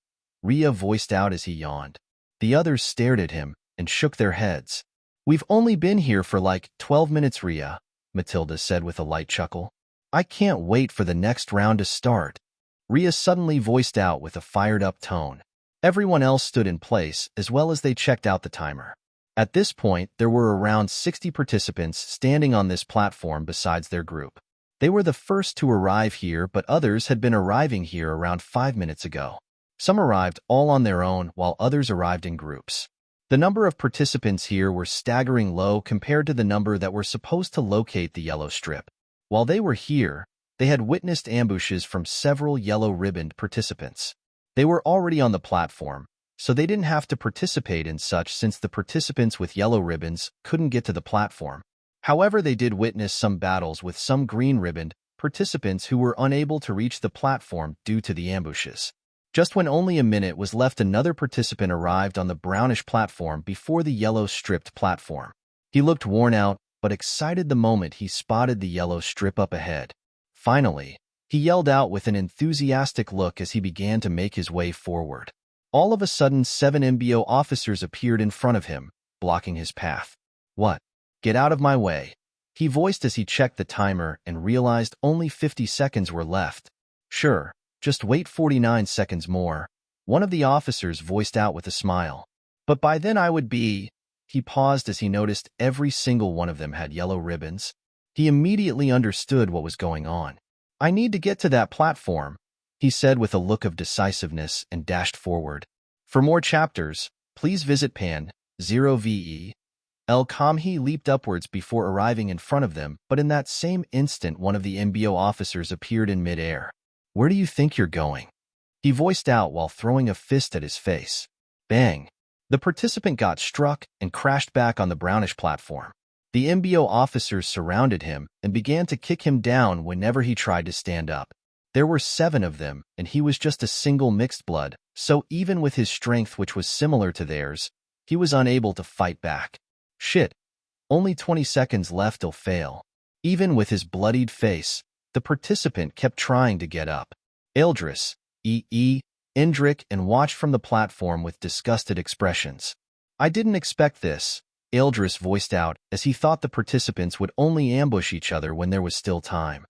Rhea voiced out as he yawned. The others stared at him and shook their heads. We've only been here for like 12 minutes, Rhea, Matilda said with a light chuckle. I can't wait for the next round to start. Rhea suddenly voiced out with a fired-up tone. Everyone else stood in place as well as they checked out the timer. At this point, there were around 60 participants standing on this platform besides their group. They were the first to arrive here, but others had been arriving here around 5 minutes ago. Some arrived all on their own, while others arrived in groups. The number of participants here were staggering low compared to the number that were supposed to locate the yellow strip. While they were here, they had witnessed ambushes from several yellow-ribboned participants. They were already on the platform, so they didn't have to participate in such since the participants with yellow ribbons couldn't get to the platform. However, they did witness some battles with some green-ribboned participants who were unable to reach the platform due to the ambushes. Just when only a minute was left, another participant arrived on the brownish platform before the yellow-stripped platform. He looked worn out, but excited the moment he spotted the yellow strip up ahead. Finally, he yelled out with an enthusiastic look as he began to make his way forward. All of a sudden, 7 MBO officers appeared in front of him, blocking his path. "What? Get out of my way," he voiced as he checked the timer and realized only 50 seconds were left. "Sure, just wait 49 seconds more," one of the officers voiced out with a smile. "But by then I would be—" He paused as he noticed every single one of them had yellow ribbons. He immediately understood what was going on. "I need to get to that platform," he said with a look of decisiveness and dashed forward. For more chapters, please visit pan0ve. El-Kamhi leaped upwards before arriving in front of them, but in that same instant one of the MBO officers appeared in midair. "Where do you think you're going?" he voiced out while throwing a fist at his face. Bang! The participant got struck and crashed back on the brownish platform. The MBO officers surrounded him and began to kick him down whenever he tried to stand up. There were 7 of them, and he was just a single mixed blood, so even with his strength, which was similar to theirs, he was unable to fight back. Shit. Only 20 seconds left till fail. Even with his bloodied face, the participant kept trying to get up. Ildris, Indrik, and watched from the platform with disgusted expressions. "I didn't expect this," Ildris voiced out as he thought the participants would only ambush each other when there was still time.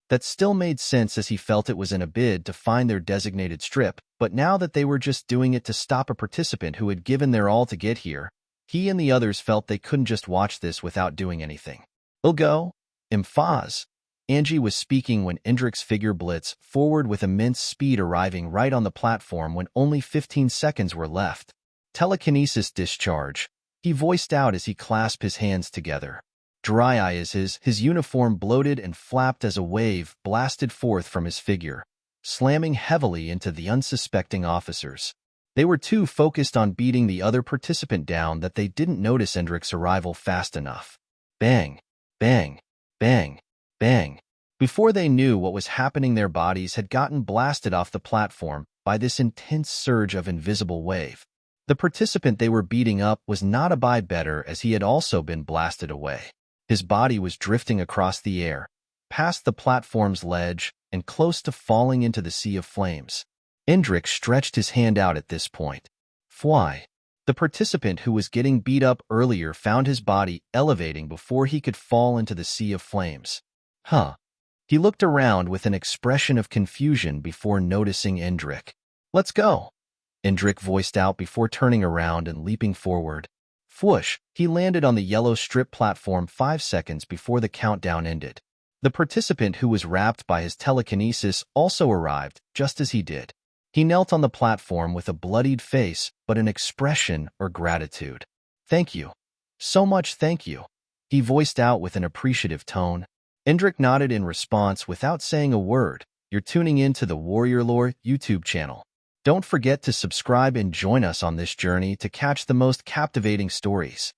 That still made sense as he felt it was in a bid to find their designated strip, but now that they were just doing it to stop a participant who had given their all to get here, he and the others felt they couldn't just watch this without doing anything. "We'll go." Imphaz. Angie was speaking when Indrik's figure blitzed forward with immense speed, arriving right on the platform when only 15 seconds were left. "Telekinesis discharge," he voiced out as he clasped his hands together. Dry eye as his uniform bloated and flapped as a wave blasted forth from his figure, slamming heavily into the unsuspecting officers. They were too focused on beating the other participant down that they didn't notice Indrik's arrival fast enough. Bang! Bang! Bang! Bang! Before they knew what was happening, their bodies had gotten blasted off the platform by this intense surge of invisible wave. The participant they were beating up was not a bit better, as he had also been blasted away. His body was drifting across the air, past the platform's ledge, and close to falling into the sea of flames. Indrik stretched his hand out at this point. Fwy. The participant who was getting beat up earlier found his body elevating before he could fall into the sea of flames. Huh. He looked around with an expression of confusion before noticing Indrik. "Let's go," Indrik voiced out before turning around and leaping forward. Whoosh, he landed on the yellow strip platform 5 seconds before the countdown ended. The participant who was wrapped by his telekinesis also arrived, just as he did. He knelt on the platform with a bloodied face, but an expression or gratitude. "Thank you. So much thank you," he voiced out with an appreciative tone. Indrik nodded in response without saying a word. You're tuning in to the Warrior Lore YouTube channel. Don't forget to subscribe and join us on this journey to catch the most captivating stories.